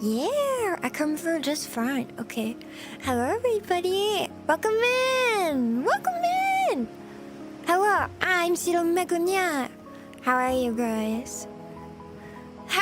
Yeah, I come through just fine. Okay. Hello, everybody. Welcome in. Welcome in. Hello, I'm ShiroNekoNya. How are you guys?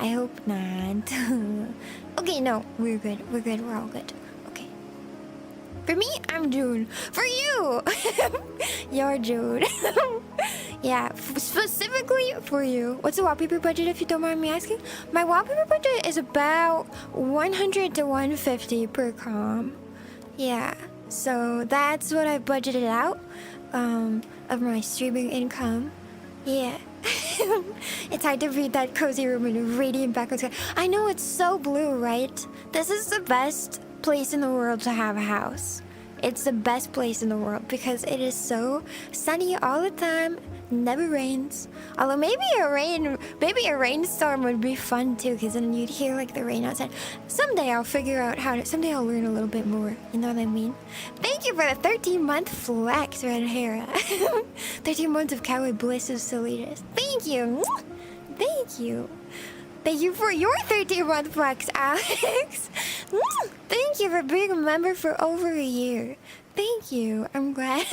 I hope not. Okay, no, we're good. We're good. We're all good. Okay. For me, I'm June. For you, you're June. Yeah, specifically for you. What's the wallpaper budget, if you don't mind me asking? My wallpaper budget is about 100 to 150 per com. Yeah, so that's what I budgeted out of my streaming income. Yeah. It's hard to read that cozy room in a radiant background sky. I know, it's so blue, right? This is the best place in the world to have a house. It's the best place in the world because it is so sunny all the time. Never rains. Although maybe a rainstorm would be fun too, because then you'd hear like the rain outside. Someday I'll figure out how to. Someday I'll learn a little bit more. You know what I mean? Thank you for the 13-month flex, Red Hera. 13 months of cowboy bliss of silliness. Thank you. Thank you. Thank you for your 13-month flex, Alex. Thank you for being a member for over a year. Thank you. I'm glad.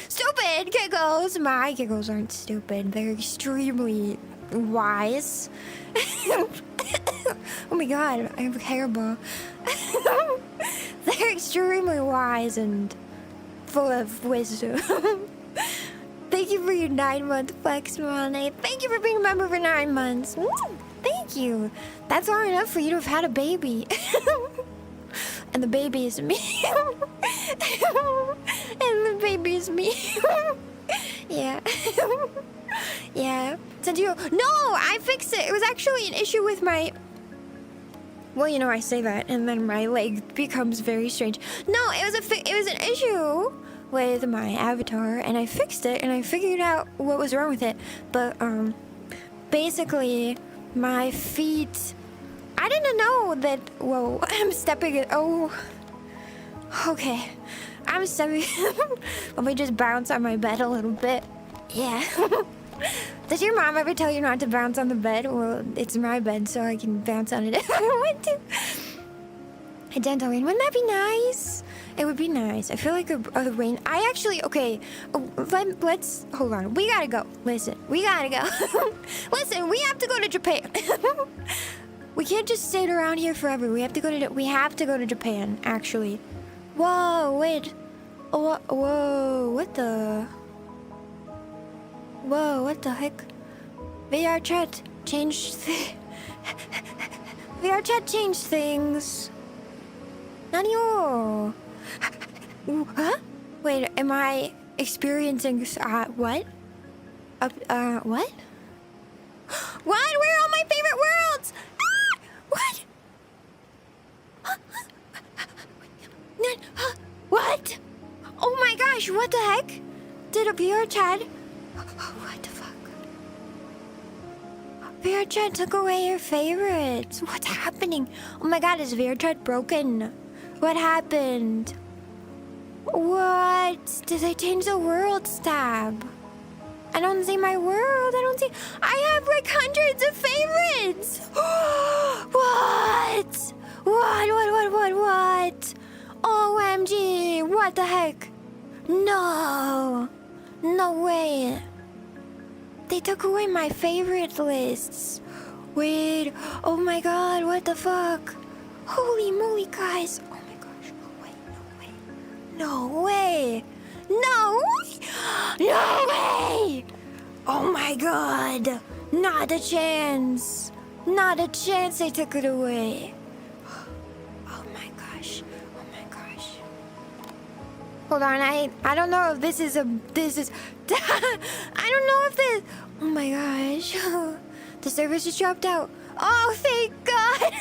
Stupid giggles! My giggles aren't stupid. They're extremely wise. Oh my god, I have a hairball. They're extremely wise and full of wisdom. Thank you for your 9-month flex, Money. Thank you for being a member for 9 months. Thank you. That's long enough for you to have had a baby. And the baby is me. And the baby is me. Yeah. Yeah. Said you. No, I fixed it. It was actually an issue with my. Well, you know, I say that, and then my leg becomes very strange. No, it was an issue with my avatar, and I fixed it, and I figured out what was wrong with it. But basically, my feet. I didn't know that. Whoa, I'm stepping it. Oh. Okay. I'm stepping. Let me just bounce on my bed a little bit. Yeah. Does your mom ever tell you not to bounce on the bed? Well, it's my bed, so I can bounce on it if I want to. A gentle rain. Wouldn't that be nice? It would be nice. I feel like a rain. I actually. Okay. Let's. Hold on. We gotta go. Listen. We gotta go. Listen, we have to go to Japan. We can't just sit around here forever. We have to go to Japan, actually. Whoa, wait. Whoa, what the? Whoa, what the heck? VRChat changed VRChat changed things. Nanyo? Huh? Wait, am I experiencing what? What? What? Where are all my favorite worlds? What? What? Oh my gosh, what the heck? Did a VRChat? What the fuck? VRChat took away your favorites. What's happening? Oh my god, is VRChat broken? What happened? What? Did they change the worlds tab? I don't see my world. I have like hundreds of favorites. What? What? OMG, what the heck? No way. They took away my favorite lists. Wait, oh my god, what the fuck? Holy moly, guys. Oh my gosh, no way. Oh my god, not a chance they took it away. Oh my gosh. Hold on, I don't know if this is I don't know if this. Oh my gosh. The service just dropped out. Oh, thank God.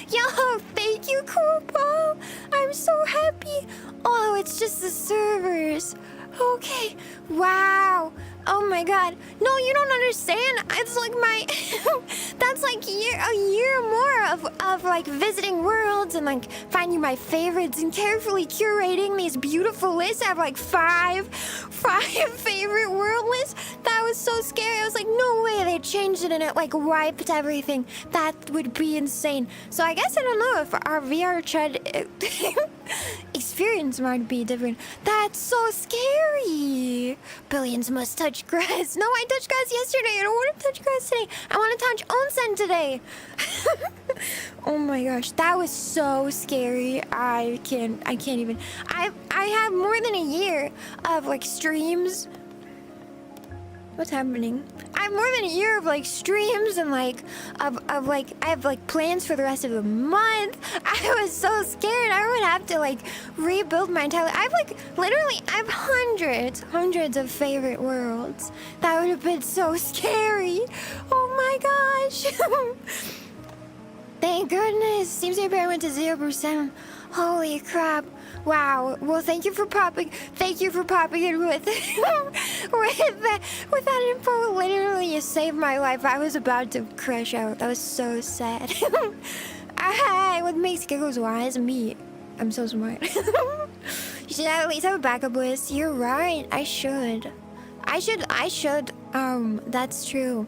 Yo, thank you, Kupo. I'm so happy. Oh, it's just the servers. Okay. Wow. Oh my god. No, you don't understand. It's like that's like a year more of like visiting worlds and like finding my favorites and carefully curating these beautiful lists. I have like five favorite world lists. That was so scary. I was like, no way they changed it and it like wiped everything. That would be insane. So I guess I don't know if our VRChat experience might be different. That's so scary. Billions must touch touch grass. No, I touched grass yesterday. I don't want to touch grass today. I want to touch onsen today. Oh my gosh, that was so scary. I can't even. I have more than a year of like streams. What's happening? I have more than a year of like streams and like of like I have like plans for the rest of the month. I was so scared I would have to like rebuild my entire. I have hundreds of favorite worlds. That would have been so scary. Oh my gosh. Thank goodness. Seems your parent went to 0%. Holy crap. Wow. Well, thank you for popping it with with that info. Literally, you saved my life. I was about to crash out. That was so sad. What makes giggles wise? Me. I'm so smart. You should at least have a backup list. You're right. I should. That's true.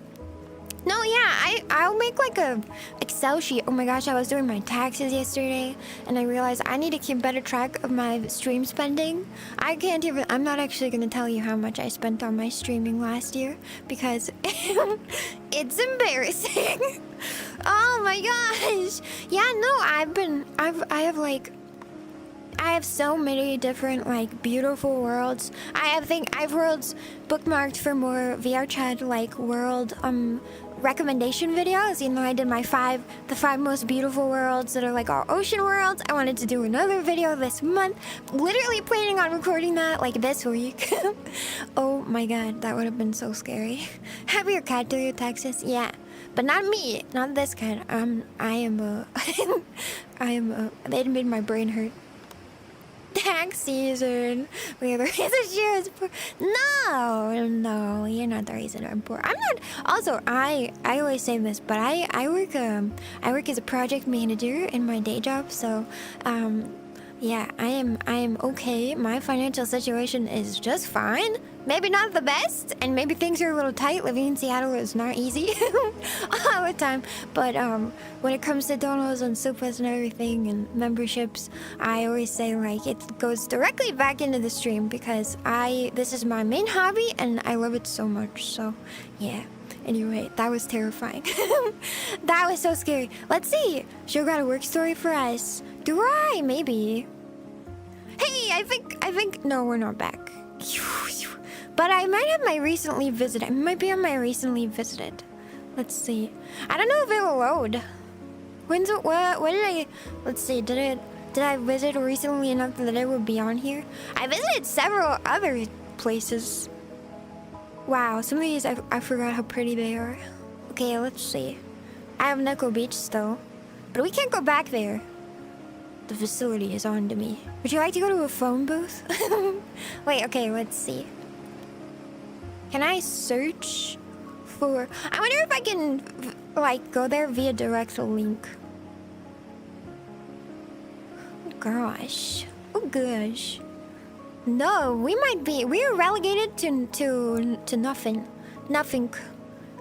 No, yeah, I'll make like a Excel sheet. Oh my gosh, I was doing my taxes yesterday and I realized I need to keep better track of my stream spending. I'm not actually going to tell you how much I spent on my streaming last year because it's embarrassing. Oh my gosh. Yeah, no, I have so many different like beautiful worlds. I have worlds bookmarked for more VRChat like world recommendation videos. You know, I did the five most beautiful worlds that are like all ocean worlds. I wanted to do another video this month. Literally planning on recording that like this week. Oh my god, that would have been so scary. Have your cat do your taxes? Yeah. But not me, not this cat. It made my brain hurt. Tax season. We are the reason Shiro's poor. No, you're not the reason I'm poor. I'm not. Also, I always say this, but I work as a project manager in my day job. So, yeah, I am okay. My financial situation is just fine. Maybe not the best, and maybe things are a little tight. Living in Seattle is not easy all the time. But when it comes to donos and supas and everything and memberships, I always say like it goes directly back into the stream because this is my main hobby and I love it so much. So yeah. Anyway, that was terrifying. That was so scary. Let's see. Shiro got a work story for us. Do I? Maybe. Hey, I think. No, we're not back. But I might have my recently visited. I might be on my recently visited. Let's see. I don't know if it will load. When did I? Let's see. Did I visit recently enough that it would be on here? I visited several other places. Wow, some of these I forgot how pretty they are. Okay, let's see. I have Neko Beach still, but we can't go back there. The facility is on to me. Would you like to go to a phone booth? Wait, okay, let's see. Can I search for... I wonder if I can, like, go there via direct link. Oh, gosh. Oh, gosh. No, we are relegated to nothing. Nothing.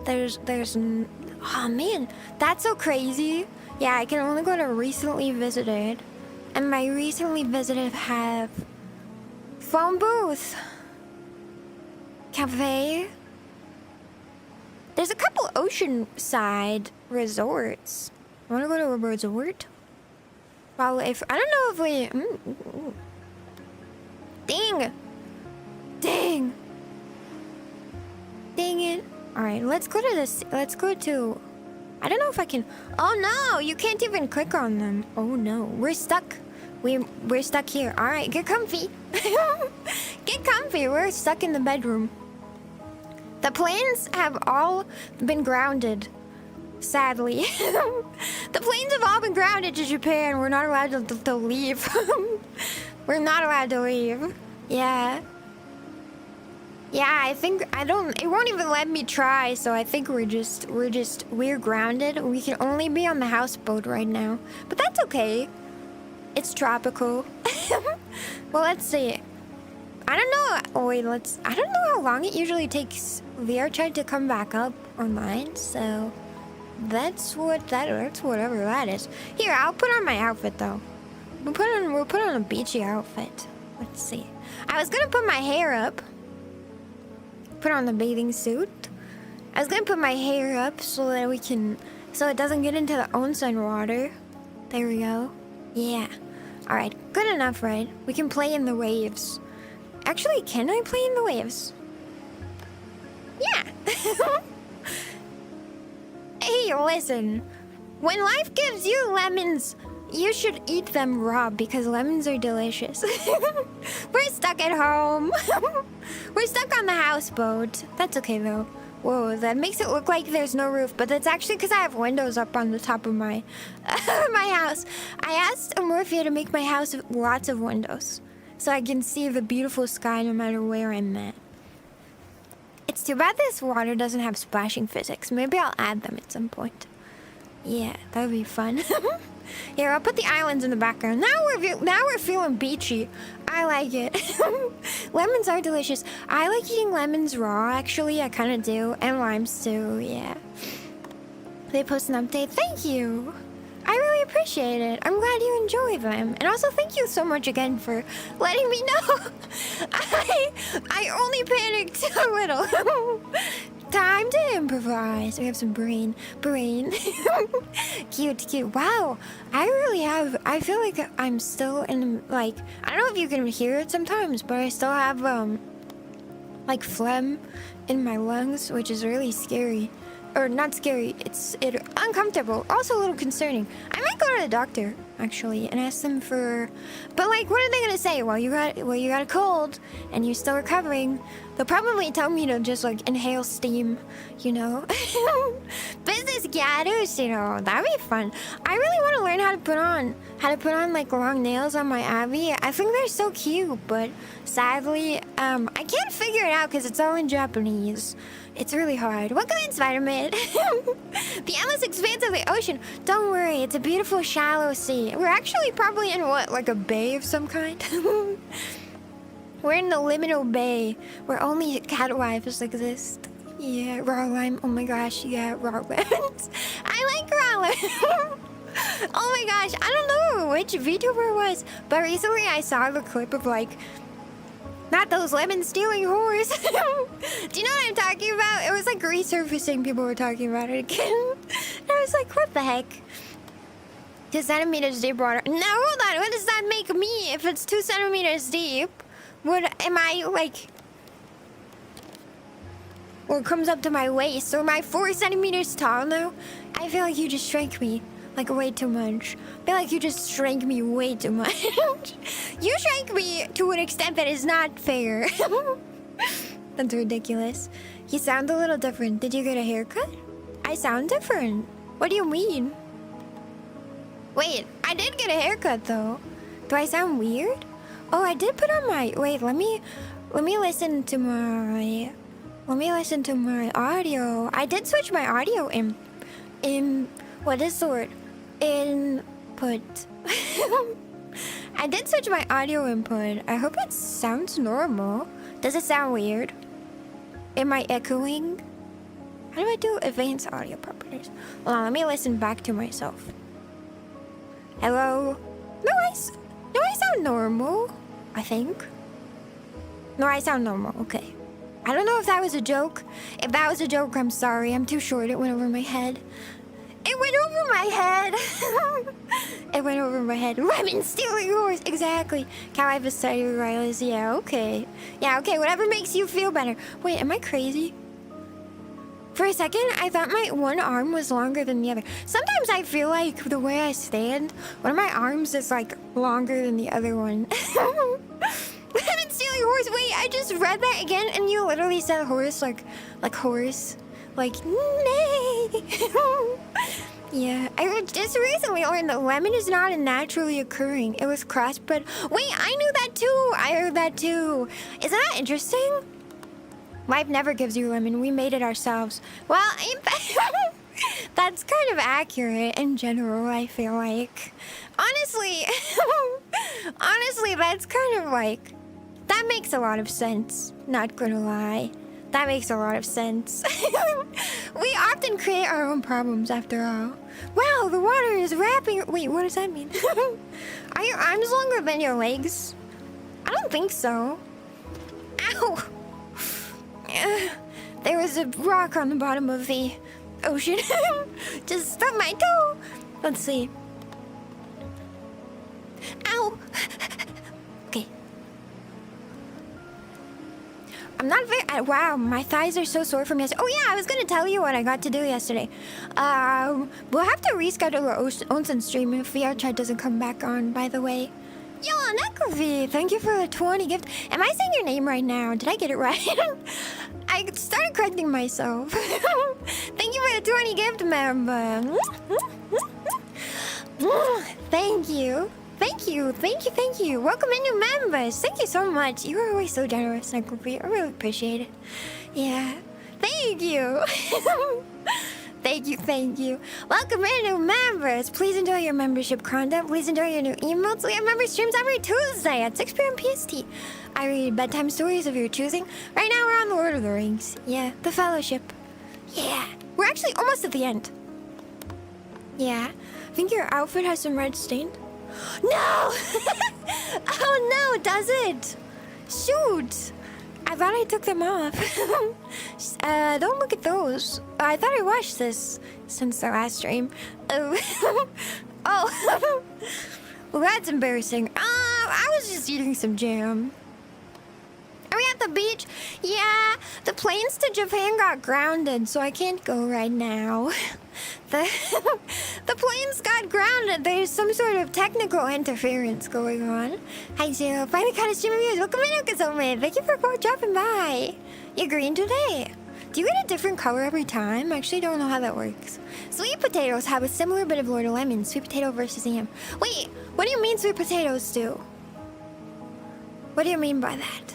There's... Oh, man. That's so crazy. Yeah, I can only go to recently visited. And my recently visited have... phone booth. Cafe. There's a couple oceanside resorts. I want to go to a resort. Well, I don't know if we... Dang it. All right, let's go to this. Let's go to... I don't know if I can... Oh no, you can't even click on them. Oh no, we're stuck. We're stuck here. All right, get comfy. Get comfy. We're stuck in the bedroom. The planes have all been grounded. Sadly. The planes have all been grounded to Japan. We're not allowed to leave. We're not allowed to leave. Yeah. Yeah, I think it won't even let me try, so I think we're grounded. We can only be on the houseboat right now. But that's okay. It's tropical. Well, let's see. I don't know. Oh, wait, I don't know how long it usually takes VRChat to come back up online, so that's whatever that is. Here, I'll put on my outfit though. We'll put on a beachy outfit. Let's see. I was gonna put my hair up. put on the bathing suit. I was gonna put my hair up so that so it doesn't get into the onsen water. There we go. Yeah. Alright, good enough, right? We can play in the waves. Actually, can I play in the waves? Yeah. Hey, listen. When life gives you lemons, you should eat them raw because lemons are delicious. We're stuck at home. We're stuck on the houseboat. That's okay though. Whoa, that makes it look like there's no roof, but that's actually because I have windows up on the top of my my house. I asked Amorphia to make my house lots of windows so I can see the beautiful sky no matter where I'm at. It's too bad this water doesn't have splashing physics. Maybe I'll add them at some point. Yeah, that would be fun. Here, I'll put the islands in the background. Now we're feeling beachy. I like it. Lemons are delicious. I like eating lemons raw, actually. I kind of do. And limes, too. Yeah. They post an update. Thank you. I really appreciate it. I'm glad you enjoy them. And also, thank you so much again for letting me know. I only panicked a little. Time to improvise. We have some brain. Cute. Wow. I feel like I'm still in, like, I don't know if you can hear it sometimes, but I still have, like, phlegm in my lungs, which is really scary. Or not scary, it's uncomfortable. Also a little concerning. I might go to the doctor, actually, and ask them for... But, like, what are they gonna say? Well, you got a cold, and you're still recovering. They'll probably tell me to just, like, inhale steam, you know? Business gathers, you know, that'd be fun. I really want to learn how to put on, like, long nails on my Abby. I think they're so cute, but sadly, I can't figure it out because it's all in Japanese. It's really hard. Welcome in, Spider-Man. The endless expanse of the ocean. Don't worry, it's a beautiful shallow sea. We're actually probably in what, like a bay of some kind? We're in the liminal bay where only catwifes exist. Yeah, raw lime. Oh my gosh, yeah, raw lemons. I like raw lemons. Oh my gosh, I don't know which VTuber it was, but recently I saw the clip of like, not those lemon stealing whores. Do you know what I'm talking about? It was like resurfacing. People were talking about it again. And I was like, what the heck? 2 centimeters deep water. No, hold on. What does that make me? If it's 2 centimeters deep, am I like... Well, it comes up to my waist. So am I 4 centimeters tall now? I feel like you just shrank me. Like, way too much. I feel like you just shrank me way too much. You shrank me to an extent that is not fair. That's ridiculous. You sound a little different. Did you get a haircut? I sound different. What do you mean? Wait, I did get a haircut, though. Do I sound weird? Oh, I did put on my... Wait, let me listen to my... Let me listen to my audio. I did switch my audio in... What is the word? Input. I did switch my audio input. I hope it sounds normal. Does it sound weird? Am I echoing? How do I do advanced audio properties? Hold on, let me listen back to myself. Hello? No, I sound normal, I think. No, I sound normal, okay. I don't know if that was a joke. If that was a joke, I'm sorry. I'm too short, it went over my head. It went over my head. It went over my head. Lemon stealing horse. Exactly. Catwife is studying Riley's. Yeah, okay. Yeah, okay. Whatever makes you feel better. Wait, am I crazy? For a second, I thought my one arm was longer than the other. Sometimes I feel like the way I stand, one of my arms is like longer than the other one. Lemon stealing horse. Wait, I just read that again, and you literally said horse, like horse. Like, nay. Yeah, I just recently learned that lemon is not a naturally occurring. It was crossbred. Wait, I knew that too. I heard that too. Isn't that interesting? Life never gives you lemon. We made it ourselves. Well, that's kind of accurate in general, I feel like. Honestly, that's kind of like... That makes a lot of sense. Not gonna lie. That makes a lot of sense. We often create our own problems after all. Wow, the water is wrapping... Wait, what does that mean? Are your arms longer than your legs? I don't think so. Ow! There was a rock on the bottom of the ocean. Just stubbed my toe. Let's see. Ow. Okay. I'm not very... wow, my thighs are so sore from yesterday. Oh yeah, I was gonna tell you what I got to do yesterday. We'll have to reschedule our onsen stream if VRChat doesn't come back on, by the way. Yo, Nekovi, thank you for the 20 gift. Am I saying your name right now? Did I get it right? I started correcting myself. Thank you for the 20 gift member. Thank you. Thank you, thank you, thank you. Welcome in new members. Thank you so much. You are always so generous, Nekovi. I really appreciate it. Yeah. Thank you. Thank you, thank you. Welcome in new members. Please enjoy your membership content. Please enjoy your new emotes. We have member streams every Tuesday at 6 p.m. PST. I read bedtime stories of your choosing. Right now we're on the Lord of the Rings. Yeah, the Fellowship. Yeah. We're actually almost at the end. Yeah. I think your outfit has some red stain. No! Oh no, does it? Shoot! I thought I took them off. Don't look at those. I thought I washed this since the last stream. Oh. Oh. Well, that's embarrassing. I was just eating some jam. Are we at the beach? Yeah, the planes to Japan got grounded, so I can't go right now. The planes got grounded. There's some sort of technical interference going on. Hi, Shiro. Finally caught a stream of yours. Welcome in, Okazome. Thank you for dropping by. You're green today. Do you get a different color every time? I actually don't know how that works. Sweet potatoes have a similar bit of Lord of Lemon. Sweet potato versus ham. Wait, what do you mean sweet potatoes do? What do you mean by that?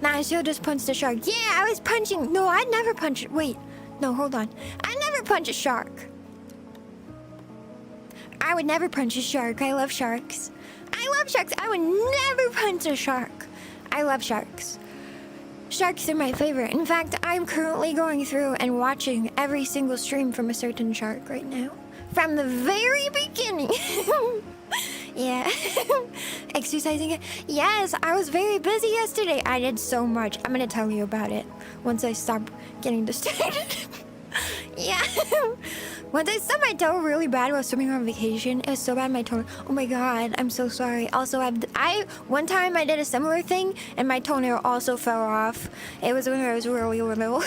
Nah, Shiro just punched a shark. Yeah, I was punching. No, I'd never punch. Wait, no, hold on. I'd never punch a shark. I would never punch a shark. I love sharks. I love sharks. I would never punch a shark. I love sharks. Sharks are my favorite. In fact, I'm currently going through and watching every single stream from a certain shark right now. From the very beginning. Yeah. Exercising. Yes, I was very busy yesterday. I did so much. I'm gonna tell you about it once I stop getting distracted. Yeah. Once I stubbed my toe really bad while swimming on vacation. It was so bad my toe. Oh my god, I'm so sorry. Also, one time I did a similar thing and my toenail also fell off. It was when I was really little.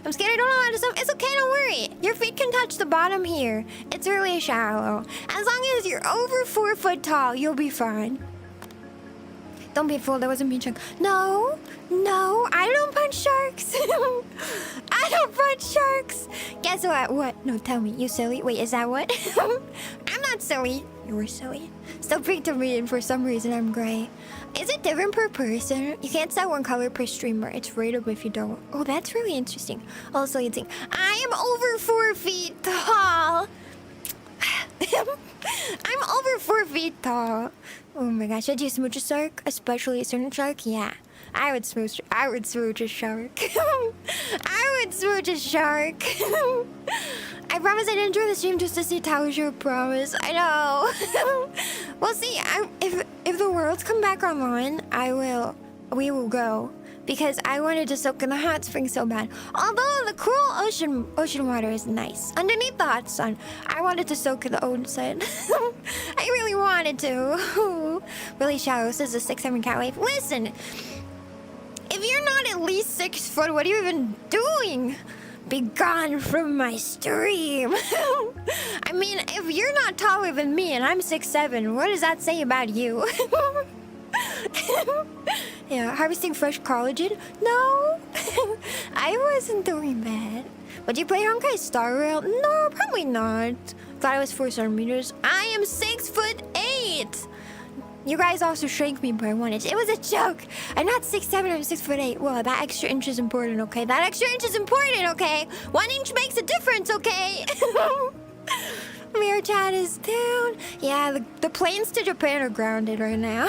I'm scared I don't know how to swim. It's okay, don't worry. Your feet can touch the bottom here. It's really shallow. As long as you're over 4 foot tall, you'll be fine. Don't be a fool, that wasn't being chunked. No, I don't punch sharks. I don't punch sharks. Guess what? What? No, tell me. You silly? Wait, is that what? I'm not silly. You're silly. Still pink to me, and for some reason I'm gray. Is it different per person? You can't set one color per streamer. It's rated if you don't. Oh, that's really interesting. Also, you'd think, I am over 4 feet tall. I'm over 4 feet tall. Oh my gosh, would you smooch a shark? Especially a certain shark? Yeah. I would smooch a shark. I would smooch a shark. I promise I didn't enjoy the stream just to see Tower Show. Promise. I know. We'll see. If the worlds come back online, we will go. Because I wanted to soak in the hot spring so bad. Although the cool ocean water is nice. Underneath the hot sun, I wanted to soak in the onsen. I really wanted to. Really shallow, says the 6'7" catwife. Listen, if you're not at least 6 foot, what are you even doing? Be gone from my stream. I mean, if you're not taller than me and I'm 6'7", what does that say about you? Yeah, harvesting fresh collagen? No, I wasn't doing that. Would you play Honkai Star Rail? No, probably not. Thought I was 4 centimeters. I am 6'8". You guys also shrank me by 1 inch. It was a joke. I'm not 6'7", I'm 6'8". Well, that extra inch is important, okay? That extra inch is important, okay? 1 inch makes a difference, okay? VRChat is down. Yeah, the planes to Japan are grounded right now.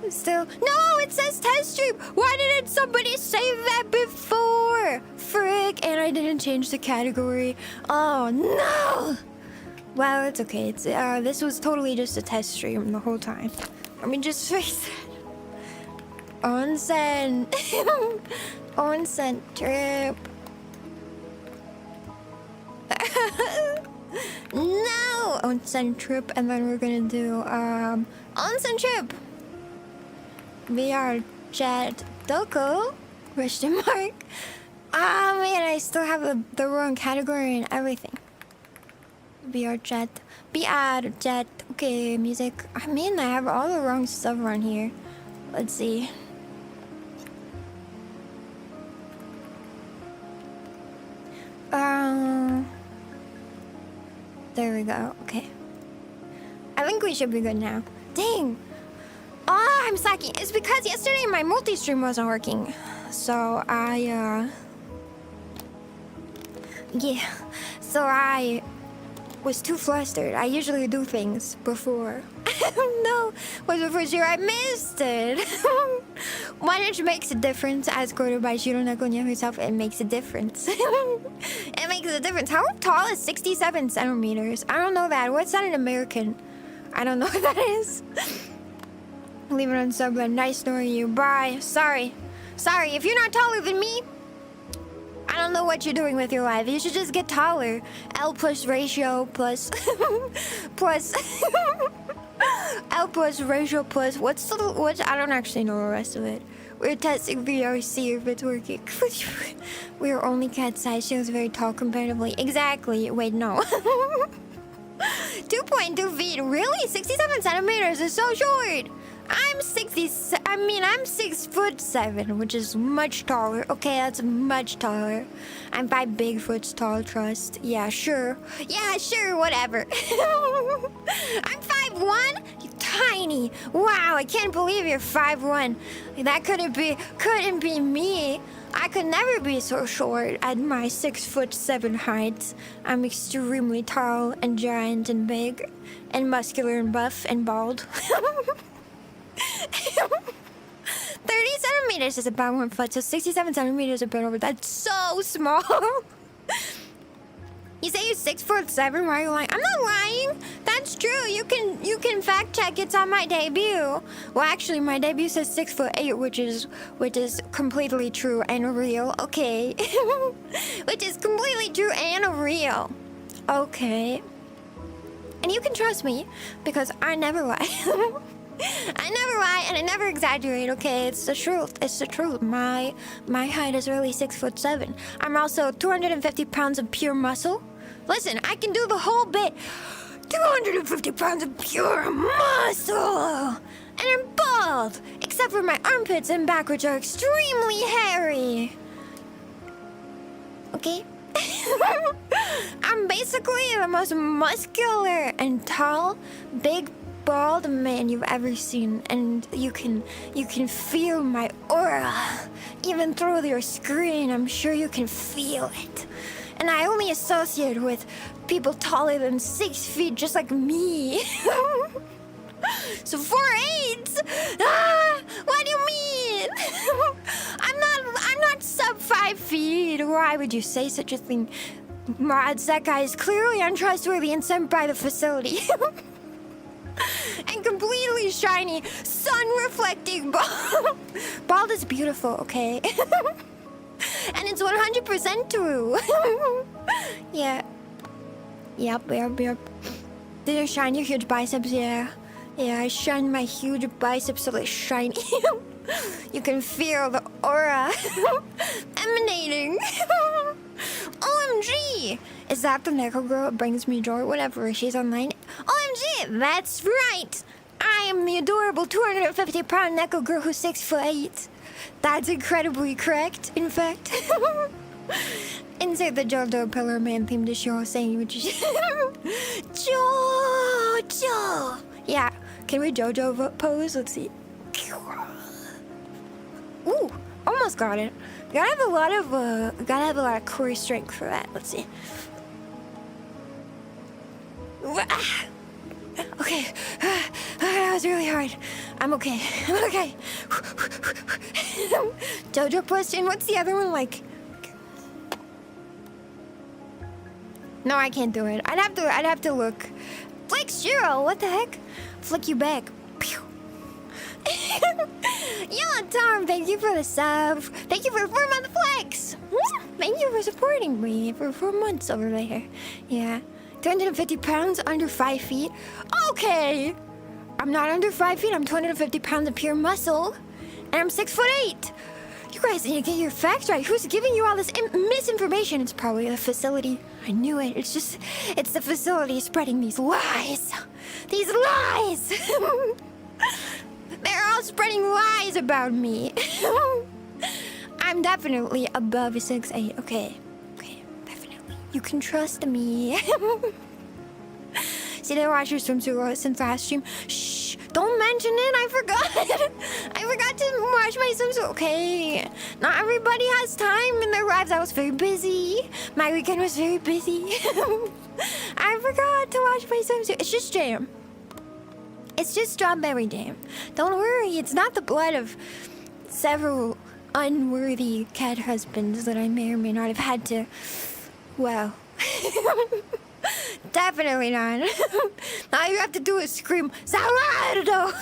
Still, no, it says test stream. Why didn't somebody say that before? Frick, and I didn't change the category. Oh no. Well, it's okay. It's this was totally just a test stream the whole time. I mean, just face it. onsen. Onsen trip. No! Onsen trip, and then we're gonna do onsen trip. VRChat Doko? Question mark. Ah man, I still have the wrong category and everything. VRChat. VRChat. Okay, music. I mean, I have all the wrong stuff around here. Let's see. There we go. Okay. I think we should be good now. Dang. Oh, I'm slacking. It's because yesterday my multi-stream wasn't working. So I was too flustered. I usually do things before. No, was before Shiro. I missed it. Which makes a difference, as quoted by ShiroNekoNya herself. It makes a difference. It makes a difference. How tall is 67 centimeters? I don't know that. What's that in American? I don't know what that is. Leave it on sub. Nice knowing you. Bye. Sorry. If you're not taller than me, I don't know what you're doing with your life. You should just get taller. L plus ratio plus L plus ratio plus what's I don't actually know the rest of it. We're testing VRC if it's working. We're only cat size. She was very tall comparatively. Exactly. Wait, no. 2.2 feet. Really? 67 centimeters is so short. I'm 6'7", which is much taller. Okay, that's much taller. I'm 5 Bigfoot's tall, trust. Yeah, sure. Yeah, sure, whatever. I'm 5'1"? You tiny. Wow, I can't believe you're 5'1". That couldn't be me. I could never be so short at my 6'7" height. I'm extremely tall and giant and big and muscular and buff and bald. 30 centimeters is about 1 foot, so 67 centimeters is a bit over. That's so small. You say you're 6'7"? Why are you lying? I'm not lying. That's true. You can fact check. It's on my debut. Well, actually, my debut says 6'8", which is completely true and real. Okay, which is completely true and real. Okay, and you can trust me because I never lie. I never lie and I never exaggerate, okay? It's the truth. It's the truth. My height is really 6'7". I'm also 250 pounds of pure muscle. Listen, I can do the whole bit. 250 pounds of pure muscle. And I'm bald, except for my armpits and back, which are extremely hairy. Okay? I'm basically the most muscular and tall, big, bald man you've ever seen, and you can feel my aura even through your screen. I'm sure you can feel it, and I only associate with people taller than 6 feet, just like me. So 4'8". What do you mean? I'm not sub 5 feet. Why would you say such a thing? Mods, that guy is clearly untrustworthy and sent by the facility. And completely shiny, sun-reflecting bald. Bald is beautiful, okay? And it's 100% true. Yeah. Yep. Did you shine your huge biceps? Yeah, I shine my huge biceps so they shiny. You can feel the aura emanating. OMG! Is that the Neko girl that brings me joy whenever she's online? OMG! That's right! I am the adorable 250-pound Neko girl who's 6'8". That's incredibly correct, in fact. Insert the JoJo Pillar Man theme to Shiro saying which is JoJo! Yeah, can we JoJo pose? Let's see. Ooh, almost got it. Gotta have a lot of core strength for that. Let's see. Okay, that was really hard. I'm okay. JoJo question. What's the other one like? No, I can't do it. I'd have to look. Flick Shiro, what the heck? Flick you back. Yeah, Tom, thank you for the sub. Thank you for 4-month flex. Thank you for supporting me for 4 months over there. Yeah. 250 pounds, under 5 feet. Okay. I'm not under 5 feet. I'm 250 pounds of pure muscle. And I'm 6'8". You guys need to get your facts right. Who's giving you all this misinformation? It's probably the facility. I knew it. It's the facility spreading these lies. These lies. They're all spreading lies about me. I'm definitely above 6'8". Okay, definitely. You can trust me. See, they watch your swimsuit since last stream. Shh, don't mention it. I forgot. I forgot to wash my swimsuit. Okay, not everybody has time in their lives. I was very busy. My weekend was very busy. I forgot to wash my swimsuit. It's just jam. It's just strawberry jam. Don't worry, it's not the blood of several unworthy cat husbands that I may or may not have had to... Well... Definitely not. All you have to do is scream, Salardo!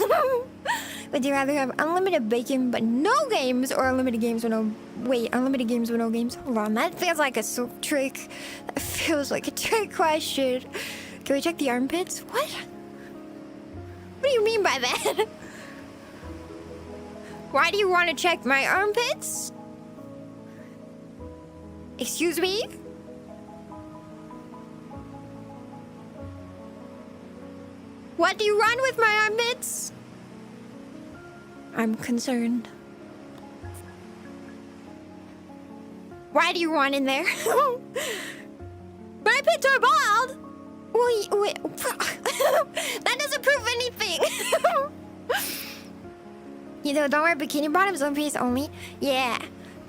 Would you rather have unlimited bacon but no games, or unlimited games with no... Wait, unlimited games with no games? Hold on, that feels like a trick. That feels like a trick question. Can we check the armpits? What? What do you mean by that? Why do you want to check my armpits? Excuse me? What do you run with my armpits? I'm concerned. Why do you want in there? My pits are bald! Wait. That doesn't prove anything. You know, don't wear bikini bottoms, one piece only. Yeah,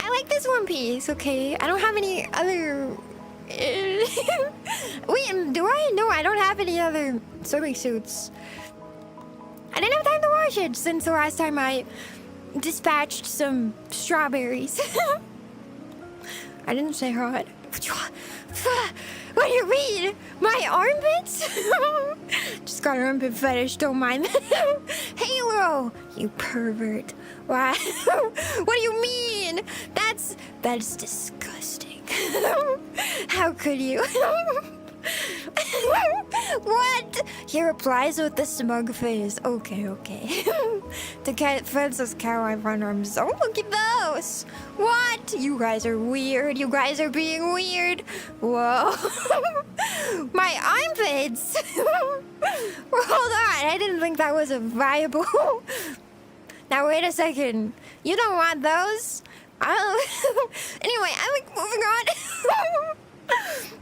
I like this one piece. Okay, I don't have any other. Wait, do I? No, I don't have any other swimming suits. I didn't have time to wash it since the last time I dispatched some strawberries. I didn't say hot. What do you mean? My armpits? Just got an armpit fetish, don't mind. Halo, you pervert. Why? What do you mean? That's disgusting. How could you? What? He replies with a smug face. Okay. The cat Francis catwife on arms. Oh, look at those. What? You guys are weird. You guys are being weird. Whoa. My armpits. Hold on. I didn't think that was a viable. Now wait a second. You don't want those? Anyway, I'm like moving on.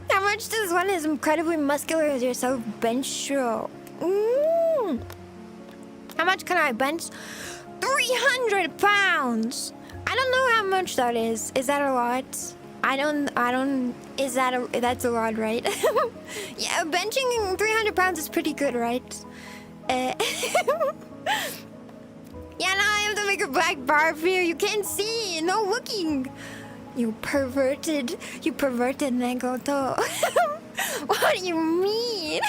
How much does one as incredibly muscular as yourself bench show? How much can I bench? 300 pounds. I don't know how much that is. Is that a lot? I don't. That's a lot, right? Yeah, benching 300 pounds is pretty good, right? Yeah, now I have to make a black bar for you. You can't see. No looking. You perverted Nekoto. What do you mean?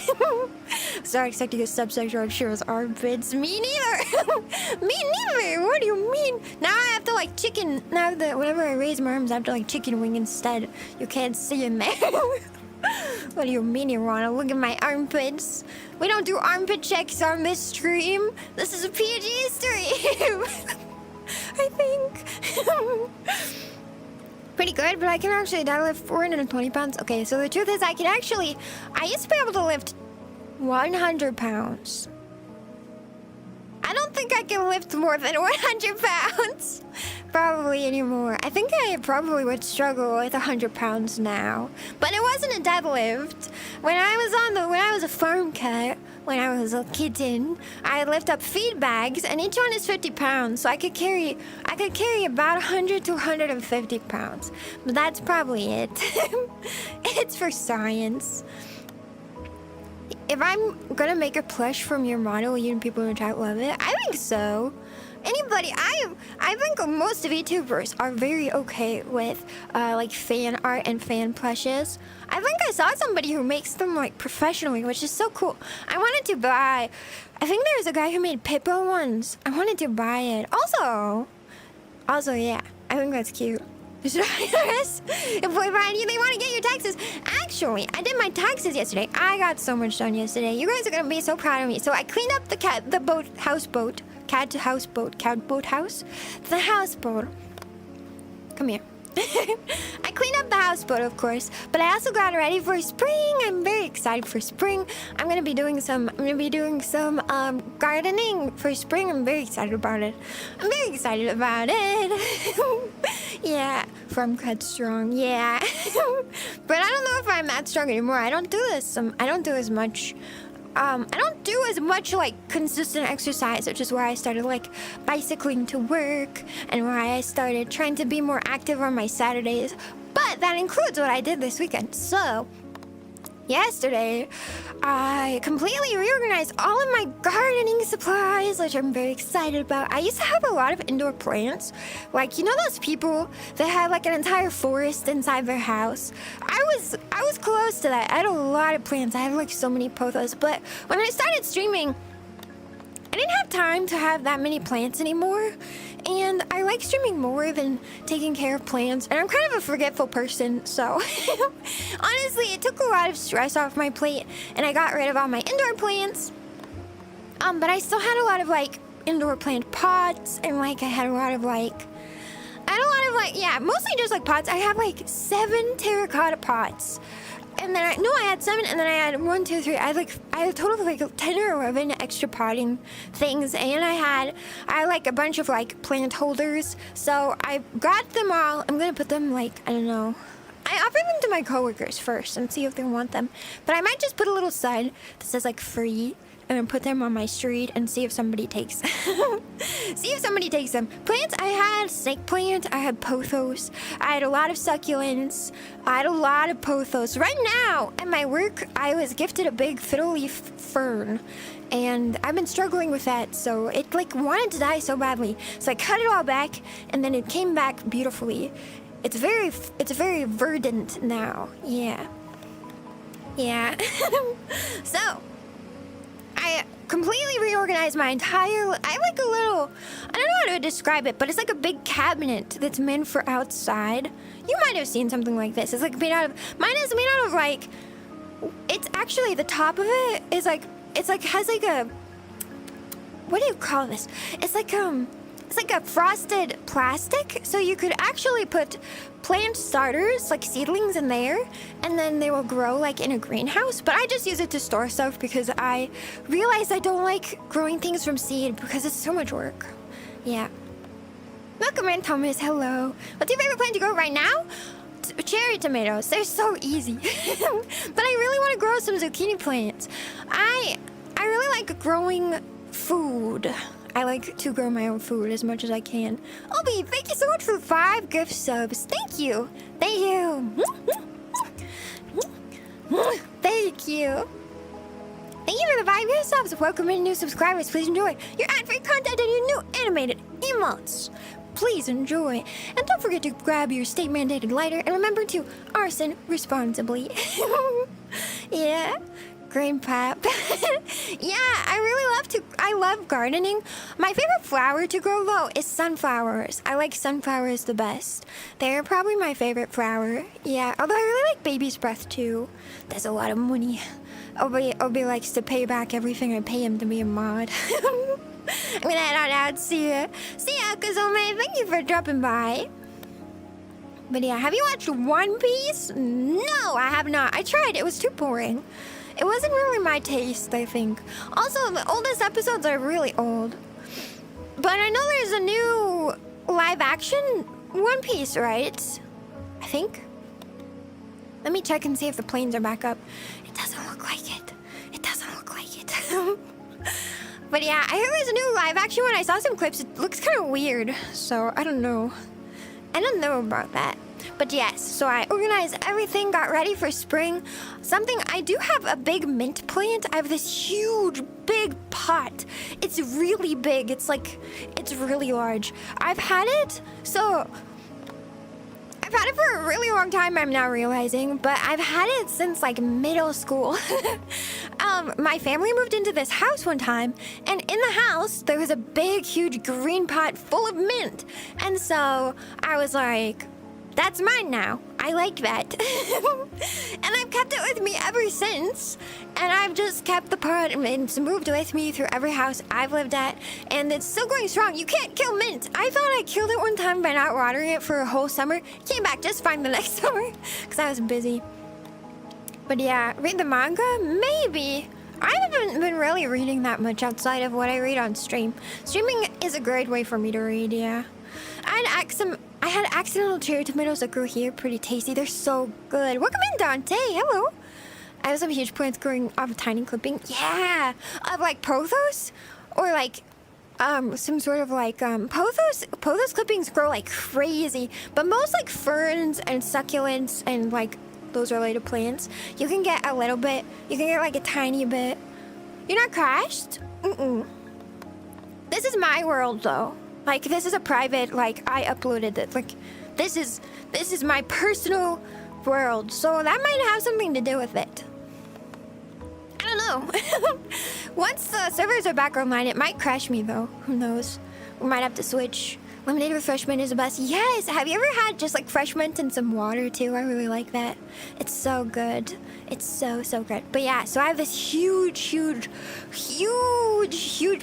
Sorry, expecting a subsector on Shiro's armpits. Me neither. Me neither. What do you mean? Now I have to like chicken. Now that whenever I raise my arms, I have to like chicken wing instead. You can't see in there. What do you mean you want to look at my armpits? We don't do armpit checks on this stream. This is a PG stream. I think. Pretty good, but I can actually deadlift 420 pounds. Okay, so the truth is I used to be able to lift 100 pounds. I don't think I can lift more than 100 pounds. Probably anymore. I think I probably would struggle with 100 pounds now. But it wasn't a deadlift. When I was a farm cat, when I was a kitten, I lift up feed bags, and each one is 50 pounds. So I could carry about 100 to 150 pounds. But that's probably it. It's for science. If I'm gonna make a plush from your model, you and people in the chat love it. I think so. Anybody, I think most VTubers are very okay with like fan art and fan plushes. I think I saw somebody who makes them like professionally, which is so cool. I wanted to buy. I think there's a guy who made Pippo ones. I wanted to buy it. Also, yeah, I think that's cute. If they want to get your taxes. Actually, I did my taxes yesterday. I got so much done yesterday. You guys are gonna be so proud of me. So I cleaned up the houseboat. The houseboat. Come here. I cleaned up the houseboat, of course, but I also got ready for spring. I'm very excited for spring. I'm gonna be doing some gardening for spring. I'm very excited about it. Yeah, from Cut Strong. Yeah, but I don't know if I'm that strong anymore. I don't do this. I don't do as much. I don't do as much like consistent exercise, which is why I started like bicycling to work and why I started trying to be more active on my Saturdays. But that includes what I did this weekend. So yesterday, I completely reorganized all of my gardening supplies, which I'm very excited about. I used to have a lot of indoor plants. Like, you know those people that have like an entire forest inside their house? I was close to that. I had a lot of plants. I had like so many pothos. But when I started streaming, I didn't have time to have that many plants anymore. And I like streaming more than taking care of plants. And I'm kind of a forgetful person, so honestly, it took a lot of stress off my plate. And I got rid of all my indoor plants. But I still had a lot of like indoor plant pots, and like I had a lot of like, yeah, mostly just like pots. I have like 7 terracotta pots. And then I had 7, and then I had 1, 2, 3. I had a total of like 10 or 11 extra potting things, and I had like a bunch of like plant holders. So I got them all. I'm gonna put them like, I don't know. I offer them to my coworkers first and see if they want them. But I might just put a little sign that says like free, and then put them on my street and see if somebody takes them. Plants, I had snake plant, I had pothos, I had a lot of succulents, I had a lot of pothos. Right now, at my work, I was gifted a big fiddle leaf fern, and I've been struggling with that, so it like wanted to die so badly. So I cut it all back, and then it came back beautifully. It's very verdant now. Yeah. So I completely reorganized my entire. I like a little. I don't know how to describe it, but it's like a big cabinet that's meant for outside. You might have seen something like this. It's like made out of. Mine is made out of like. It's actually the top of it is like. It's like has like a. What do you call this? It's like a frosted plastic, so you could actually put plant starters, like seedlings in there, and then they will grow like in a greenhouse. But I just use it to store stuff because I realized I don't like growing things from seed because it's so much work. Yeah. Welcome in, Thomas. Hello. What's your favorite plant to grow right now? Cherry tomatoes. They're so easy. But I really want to grow some zucchini plants. I really like growing food. I like to grow my own food as much as I can. Obi, thank you so much for 5 gift subs. Thank you. Thank you. Thank you. Thank you for the 5 gift subs. Welcome in new subscribers. Please enjoy your ad-free content and your new animated emotes. Please enjoy. And don't forget to grab your state-mandated lighter and remember to arson responsibly. Yeah. Green pop. Yeah, I love gardening. My favorite flower to grow though is sunflowers. I like sunflowers the best. They're probably my favorite flower. Yeah, although I really like baby's breath too. There's a lot of money. Obi likes to pay back everything I pay him to be a mod. I'm gonna head on out. See ya, Kazome. Thank you for dropping by. But yeah, have you watched One Piece? No, I have not. I tried. It was too boring. It wasn't really my taste, I think. Also, the oldest episodes are really old. But I know there's a new live-action One Piece, right? I think. Let me check and see if the planes are back up. It doesn't look like it. It doesn't look like it. But yeah, I heard there's a new live-action one. I saw some clips. It looks kind of weird, so I don't know. I don't know about that. But yes, so I organized everything, got ready for spring. I do have a big mint plant. I have this huge, big pot. It's really big. It's really large. I've had it for a really long time, I'm now realizing, but I've had it since like middle school. My family moved into this house one time, and in the house, there was a big, huge green pot full of mint. And so I was like, that's mine now. I like that. And I've kept it with me ever since. And I've just kept the pot, and it's moved with me through every house I've lived at. And it's still going strong. You can't kill mint. I thought I killed it one time by not watering it for a whole summer. Came back just fine the next summer because I was busy. But yeah, read the manga? Maybe. I haven't been really reading that much outside of what I read on stream. Streaming is a great way for me to read, yeah. I had accidental cherry tomatoes that grew here. Pretty tasty. They're so good. Welcome in, Dante. Hello. I have some huge plants growing off a tiny clipping. Yeah. Of like pothos? Or like some sort of like pothos clippings grow like crazy. But most like ferns and succulents and like those related plants, you can get a little bit. You can get like a tiny bit. You're not crashed? This is my world though. Like, this is a private, like, I uploaded it. Like, this is my personal world. So that might have something to do with it. I don't know. Once the servers are back online, it might crash me, though. Who knows? We might have to switch. Lemonade refreshment is the best. Yes! Have you ever had just, like, fresh mint and some water, too? I really like that. It's so good. It's so, so good. But yeah, so I have this huge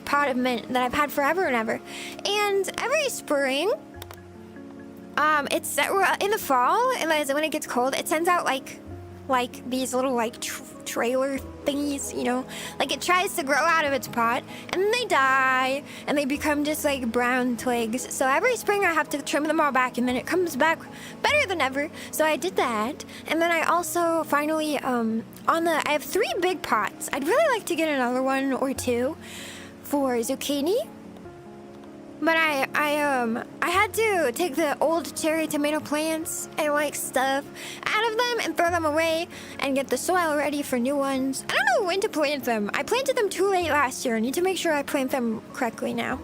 pot of mint that I've had forever and ever. And every spring, it's in the fall, and when it gets cold, it sends out, like these little, like, trailer thingies, you know? Like, it tries to grow out of its pot, and then they die, and they become just, like, brown twigs. So every spring I have to trim them all back, and then it comes back better than ever. So I did that. And then I also finally, I have 3 big pots. I'd really like to get another one or 2 for zucchini. But I had to take the old cherry tomato plants and like stuff out of them and throw them away and get the soil ready for new ones. I don't know when to plant them. I planted them too late last year. I need to make sure I plant them correctly now.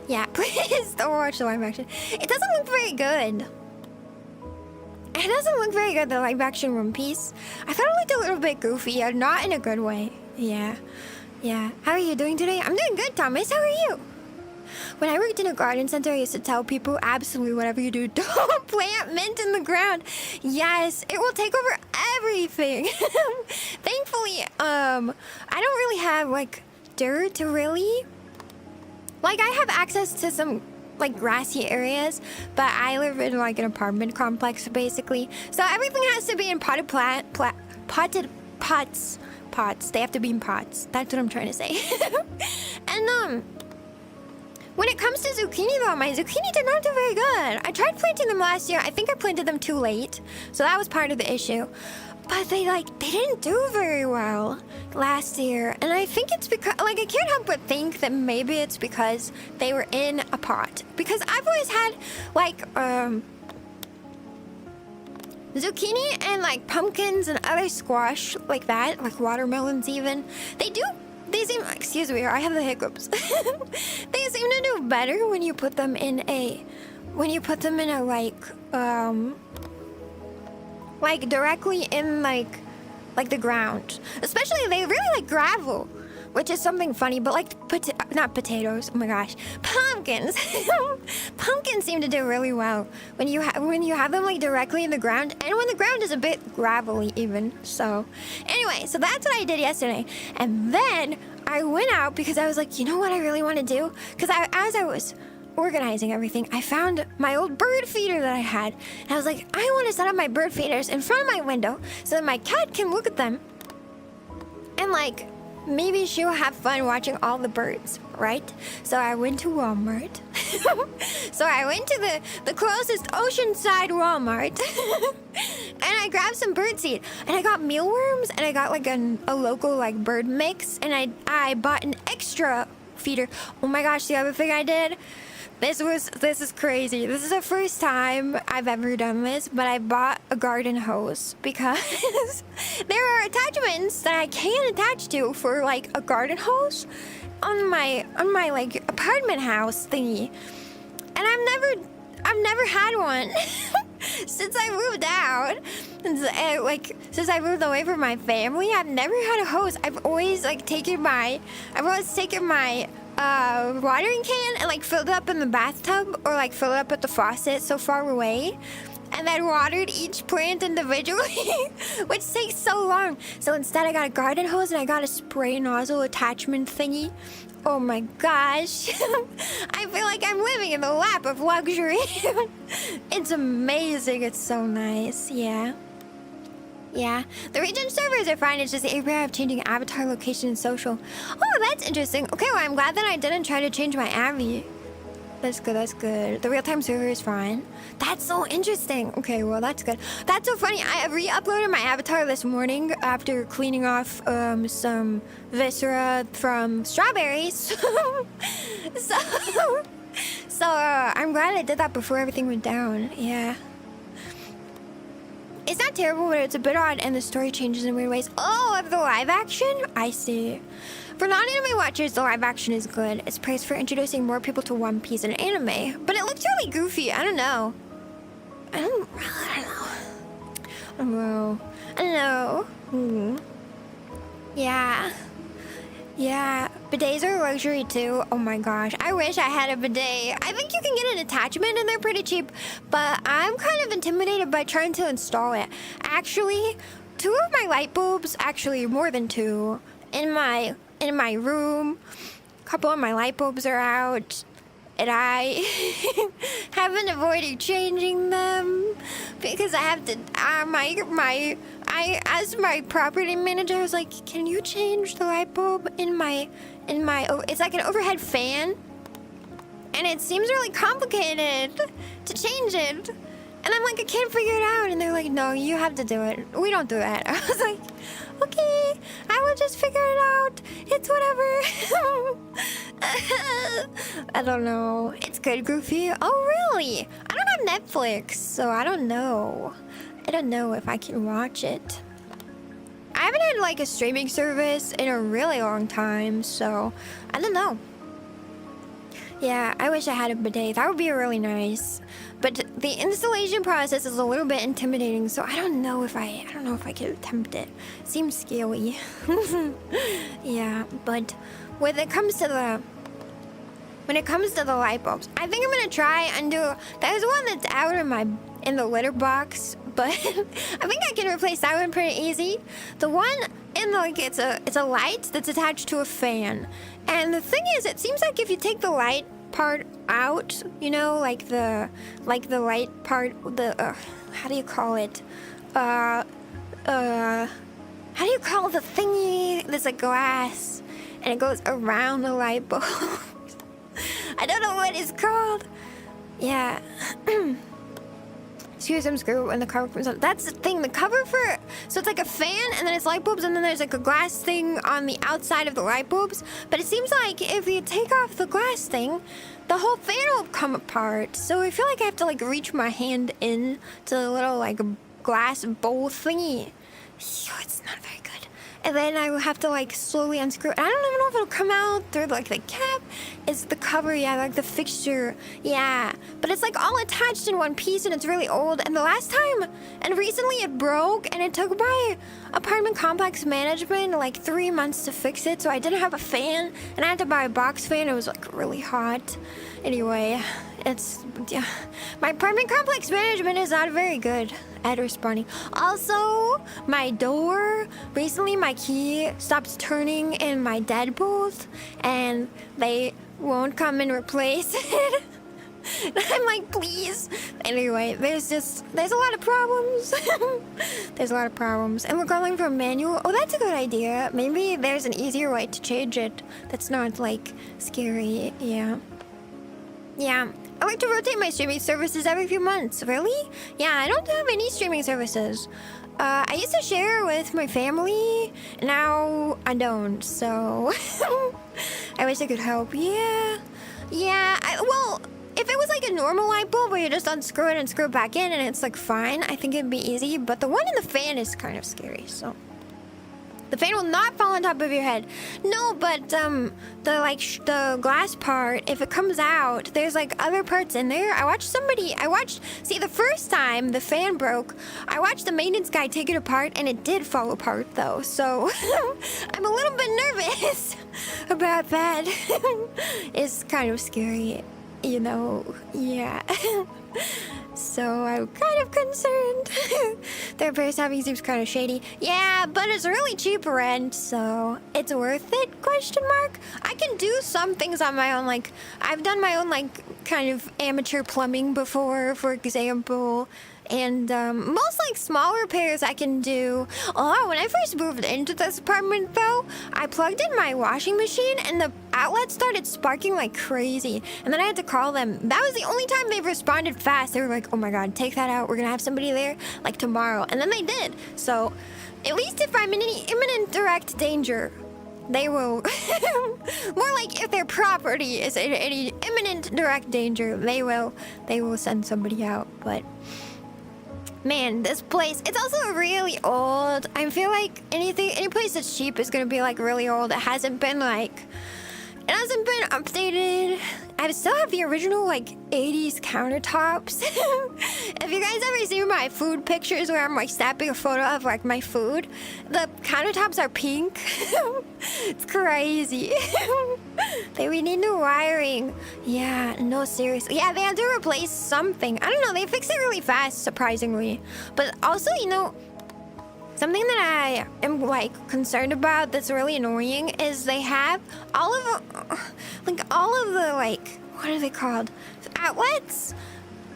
Yeah, please don't watch the live action. It doesn't look very good. It doesn't look very good, the live action One Piece. I thought it looked a little bit goofy, not in a good way. Yeah. How are you doing today? I'm doing good, Thomas. How are you? When I worked in a garden center, I used to tell people, absolutely whatever you do, don't plant mint in the ground. Yes, it will take over everything. Thankfully, I don't really have, like, dirt, really. Like, I have access to some, like, grassy areas, but I live in, like, an apartment complex, basically. So everything has to be in potted pots. Pots. They have to be in pots. That's what I'm trying to say. And, when it comes to zucchini, though, my zucchini did not do very good. I tried planting them last year. I think I planted them too late, so that was part of the issue. But they didn't do very well last year. And I think it's because, like, I can't help but think that maybe it's because they were in a pot. Because I've always had, like, zucchini and, like, pumpkins and other squash like that, like watermelons even. They seem, excuse me, I have the hiccups. They seem to do better when you put them in a, like directly in like the ground. Especially they really like gravel, which is something funny, but like, not potatoes, oh my gosh, pumpkins. Pumpkins seem to do really well when you have them like directly in the ground, and when the ground is a bit gravelly even. So anyway, so that's what I did yesterday. And then I went out because I was like, you know what I really want to do? Because as I was organizing everything, I found my old bird feeder that I had. And I was like, I want to set up my bird feeders in front of my window so that my cat can look at them. And like, maybe she'll have fun watching all the birds, right? So I went to Walmart. So I went to the closest oceanside Walmart. And I grabbed some bird seed. And I got mealworms, and I got like a local like bird mix. And I bought an extra feeder. Oh my gosh, the other thing I did, This is crazy. This is the first time I've ever done this, but I bought a garden hose because there are attachments that I can attach to for like a garden hose on my like apartment house thingy. And I've never had one since I moved out. Since I moved away from my family, I've never had a hose. I've always taken my watering can and like filled it up in the bathtub or like filled it up at the faucet so far away, and then watered each plant individually, which takes so long. So instead I got a garden hose and I got a spray nozzle attachment thingy. Oh my gosh. I feel like I'm living in the lap of luxury. It's amazing. It's so nice. Yeah. Yeah. The region servers are fine. It's just the area of changing avatar location and social. Oh, that's interesting. Okay, well, I'm glad that I didn't try to change my Abby. That's good, that's good. The real-time server is fine. That's so interesting. Okay, well, that's good. That's so funny. I re-uploaded my avatar this morning after cleaning off some viscera from strawberries. so I'm glad I did that before everything went down. Yeah. It's not terrible, but it's a bit odd, and the story changes in weird ways. Oh, of the live action? I see. For non-anime watchers, the live action is good. It's praised for introducing more people to One Piece and anime, but it looks really goofy. I don't know. I don't know. Yeah. Yeah. Bidets are a luxury too. Oh my gosh. I wish I had a bidet. I think you can get an attachment and they're pretty cheap, but I'm kind of intimidated by trying to install it. Actually, 2 of my light bulbs, actually more than 2, in my room, a couple of my light bulbs are out, and I haven't avoided changing them because I have to. I asked my property manager. I was like, "Can you change the light bulb in my? It's like an overhead fan, and it seems really complicated to change it." And I'm like, "I can't figure it out." And they're like, "No, you have to do it. We don't do that." I was like, "Okay, I will just figure it out. It's whatever." I don't know. It's good, Goofy. Oh, really? I don't have Netflix, so I don't know. I don't know if I can watch it. I haven't had like a streaming service in a really long time, so I don't know. Yeah, I wish I had a bidet. That would be really nice. But the installation process is a little bit intimidating, so I don't know if I could attempt it. Seems scary. Yeah, but when it comes to the light bulbs, I think I'm gonna try and do. There's one that's out in the litter box, but I think I can replace that one pretty easy. The one in it's a light that's attached to a fan, and the thing is, it seems like if you take the light part out, you know, like the light part, how do you call it? How do you call the thingy that's like glass and it goes around the light bulb? I don't know what it's called. Yeah. Screw some screw and the cover comes up. That's the thing, the cover for... So it's like a fan and then it's light bulbs and then there's like a glass thing on the outside of the light bulbs. But it seems like if you take off the glass thing, the whole fan will come apart. So I feel like I have to like reach my hand in to the little like glass bowl thingy. It's not very good. And then I will have to like slowly unscrew it. I don't even know if it'll come out through like the cap. It's the cover, yeah, like the fixture, yeah. But it's like all attached in one piece and it's really old. And the last time, and recently it broke and it took my apartment complex management like 3 months to fix it. So I didn't have a fan and I had to buy a box fan. It was like really hot. Anyway, yeah. My apartment complex management is not very good at responding. Also, my door, recently my key stopped turning in my deadbolt and they won't come and replace it. I'm like, please. Anyway, there's a lot of problems. There's a lot of problems. And we're calling for a manual. Oh, that's a good idea. Maybe there's an easier way to change it that's not like scary. Yeah. Yeah. I like to rotate my streaming services every few months. Really? Yeah, I don't have any streaming services. I used to share with my family. Now I don't, so... I wish I could help. Yeah. Yeah, well, if If it was like a normal light bulb where you just unscrew it and screw it back in and it's like fine, I think it'd be easy. But the one in the fan is kind of scary, so. The fan will not fall on top of your head. No, but the glass part, if it comes out, there's like other parts in there. See, the first time the fan broke, I watched the maintenance guy take it apart and it did fall apart though. So I'm a little bit nervous about that. It's kind of scary, you know, yeah. So I'm kind of concerned. Their place having seems kind of shady. Yeah, but it's really cheap rent, so it's worth it, question mark? I can do some things on my own, like I've done my own like kind of amateur plumbing before, for example. And most like small repairs I can do. Oh, when I first moved into this apartment though, I plugged in my washing machine and the outlet started sparking like crazy. And then I had to call them. That was the only time they've responded fast. They were like, oh my God, take that out. We're gonna have somebody there like tomorrow. And then they did. So at least if I'm in any imminent direct danger, they will. More like if their property is in any imminent direct danger, they will send somebody out. But man, this place, it's also really old. I feel like any place that's cheap is gonna be like really old. It hasn't been updated. I still have the original like 80s countertops. If you guys ever see my food pictures where I'm like snapping a photo of like my food, the countertops are pink. It's crazy. We need new wiring. Yeah, no, seriously. Yeah, they had to replace something. I don't know, they fixed it really fast, surprisingly. But also, you know, something that I am like concerned about that's really annoying is they have all of the like, what are they called? Outlets?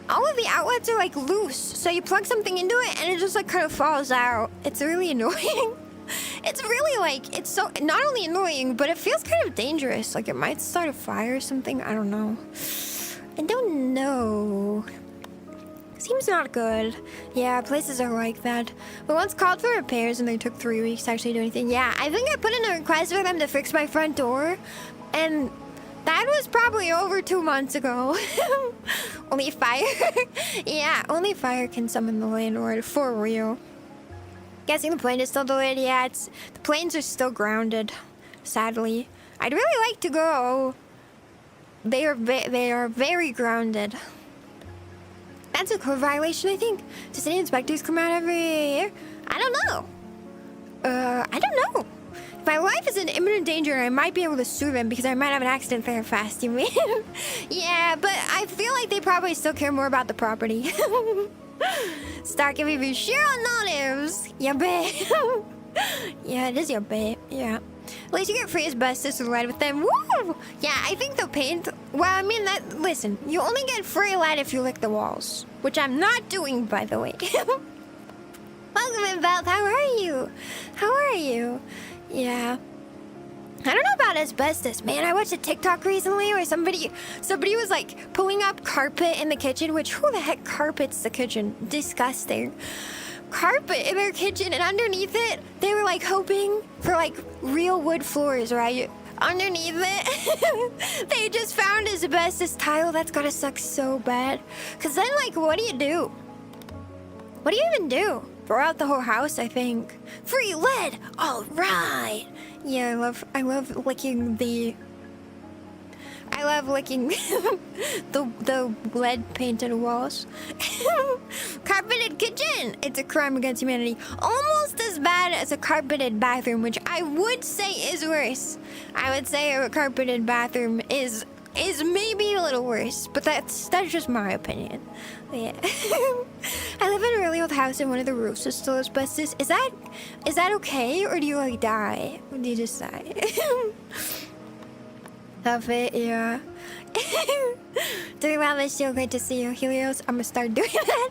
All of the outlets are like loose. So you plug something into it and it just like kind of falls out. It's really annoying. It's really like, it's so not only annoying, but it feels kind of dangerous. Like it might start a fire or something. I don't know. I don't know. Seems not good. Yeah, places are like that. We once called for repairs and they took 3 weeks to actually do anything. Yeah, I think I put in a request for them to fix my front door. And that was probably over 2 months ago. Only fire. Yeah, only fire can summon the landlord, for real. Guessing the plane is still delayed. Yeah, the planes are still grounded, sadly. I'd really like to go. They are very grounded. That's a code violation, I think. Do city inspectors come out every year? I don't know. I don't know. If my life is in imminent danger, I might be able to sue them because I might have an accident there fast, you mean? Yeah, but I feel like they probably still care more about the property. Start giving me ShiroNekoNya. Yeah, babe. Yeah, it is your babe. Yeah. At least you get free asbestos and lead with them. Woo! Yeah, I think the paint... Well, I mean, listen, you only get free lead if you lick the walls. Which I'm not doing, by the way. Welcome in, Belt. How are you? How are you? Yeah. I don't know about asbestos, man. I watched a TikTok recently where somebody was like pulling up carpet in the kitchen, which who the heck carpets the kitchen? Disgusting. Carpet in their kitchen, and underneath it, they were like hoping for like real wood floors, right? Underneath it, they just found asbestos tile. That's gotta suck so bad. Cause then, like, what do you do? What do you even do? Throw out the whole house, I think. Free lead! All right! Yeah, I love licking the the lead painted walls. Carpeted kitchen! It's a crime against humanity. Almost as bad as a carpeted bathroom, which I would say is worse. I would say a carpeted bathroom is maybe a little worse, but that's just my opinion. Yeah. I live in a really old house and one of the roofs is still asbestos. Is that okay, or do you like die? Or do you just die? Love it, yeah. Doing well, it's so great to see you, Helios. I'm gonna start doing that.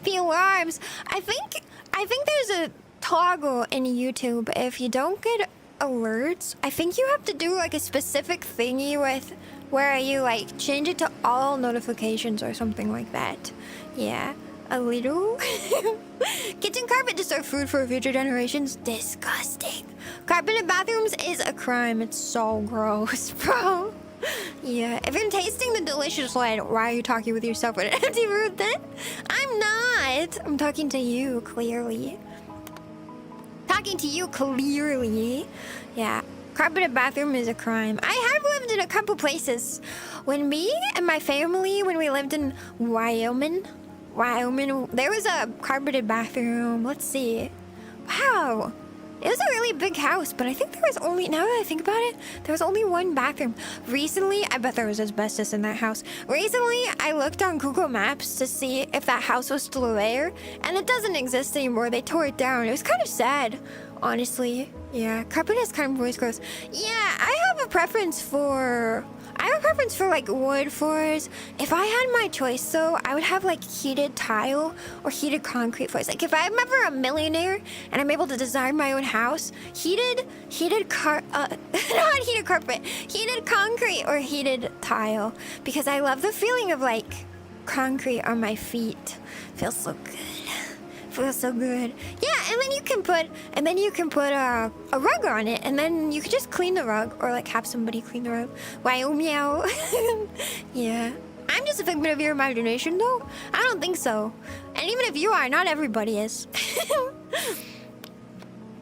The alarms. I think there's a toggle in YouTube. If you don't get alerts, I think you have to do like a specific thingy with where you like change it to all notifications or something like that. Yeah, a little. Kitchen carpet to store food for future generations. Disgusting. Carpeted bathrooms is a crime. It's so gross, bro. Yeah, if you're tasting the delicious light, why are you talking with yourself with an empty room then? I'm not. I'm talking to you, clearly. Talking to you, clearly. Yeah, carpeted bathroom is a crime. I have lived in a couple places. When me and my family, when we lived in Wyoming, there was a carpeted bathroom. Let's see. Wow. It was a really big house, but I think there was only, now that I think about it, there was only one bathroom. Recently, I bet there was asbestos in that house. Recently, I looked on Google Maps to see if that house was still there, and it doesn't exist anymore. They tore it down. It was kind of sad, honestly. Yeah, carpet is kind of voice gross. Yeah, I have a preference for like wood floors. If I had my choice though, I would have like heated tile or heated concrete floors. Like if I'm ever a millionaire and I'm able to design my own house, not heated carpet, heated concrete or heated tile, because I love the feeling of like concrete on my feet. Feels so good. Feels so good. Yeah, and then you can put a rug on it, and then you could just clean the rug or like have somebody clean the rug. Wow, meow. Yeah. I'm just a figment of your imagination though. I don't think so. And even if you are, not everybody is.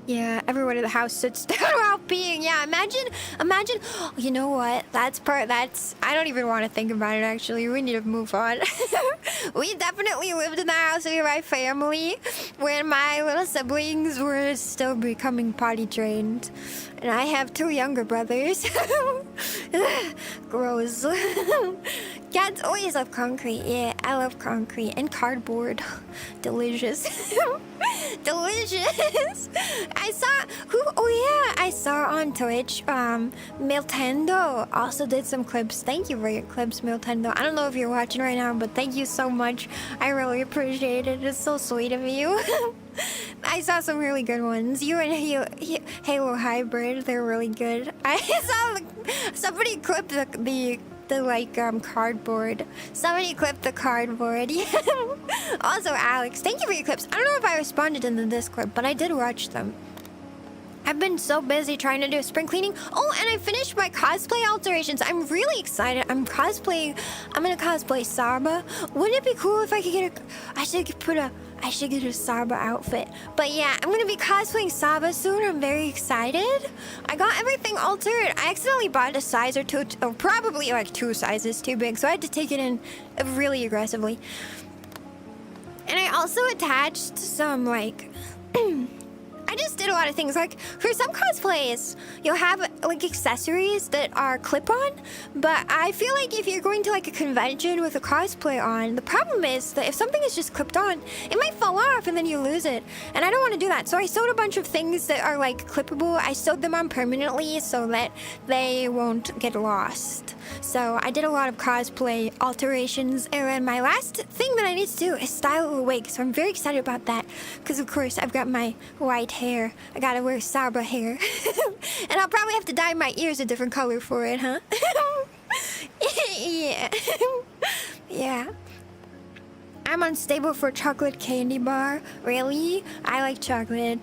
Yeah, everyone in the house sits down while peeing. Yeah, imagine, you know what? I don't even want to think about it actually. We need to move on. We definitely lived in the house with my family when my little siblings were still becoming potty trained. And I have 2 younger brothers. Gross. Cats always love concrete. Yeah, I love concrete and cardboard. Delicious. Delicious. I saw on Twitch, Miltendo also did some clips. Thank you for your clips, Miltendo. I don't know if you're watching right now, but thank you so much. I really appreciate it. It's so sweet of you. I saw some really good ones. You and Halo Hybrid, they're really good. I saw somebody clipped the cardboard. Somebody clipped the cardboard. Yeah. Also, Alex, thank you for your clips. I don't know if I responded in the Discord, but I did watch them. I've been so busy trying to do spring cleaning. Oh, and I finished my cosplay alterations. I'm really excited. I'm gonna cosplay Saba. Wouldn't it be cool if I could get I should get a Saba outfit. But yeah, I'm gonna be cosplaying Saba soon. I'm very excited. I got everything altered. I accidentally bought a size or two, or probably like 2 sizes too big, so I had to take it in really aggressively. And I also attached some like I just did a lot of things. Like for some cosplays, you'll have like accessories that are clip-on, but I feel like if you're going to like a convention with a cosplay on, the problem is that if something is just clipped on, it might fall off and then you lose it. And I don't want to do that. So I sewed a bunch of things that are like clippable. I sewed them on permanently so that they won't get lost. So I did a lot of cosplay alterations, and then my last thing that I need to do is style a wig. So I'm very excited about that because of course I've got my white hair. I gotta wear Saba hair. And I'll probably have to dye my ears a different color for it, huh? Yeah. Yeah. I'm unstable for chocolate candy bar. Really? I like chocolate.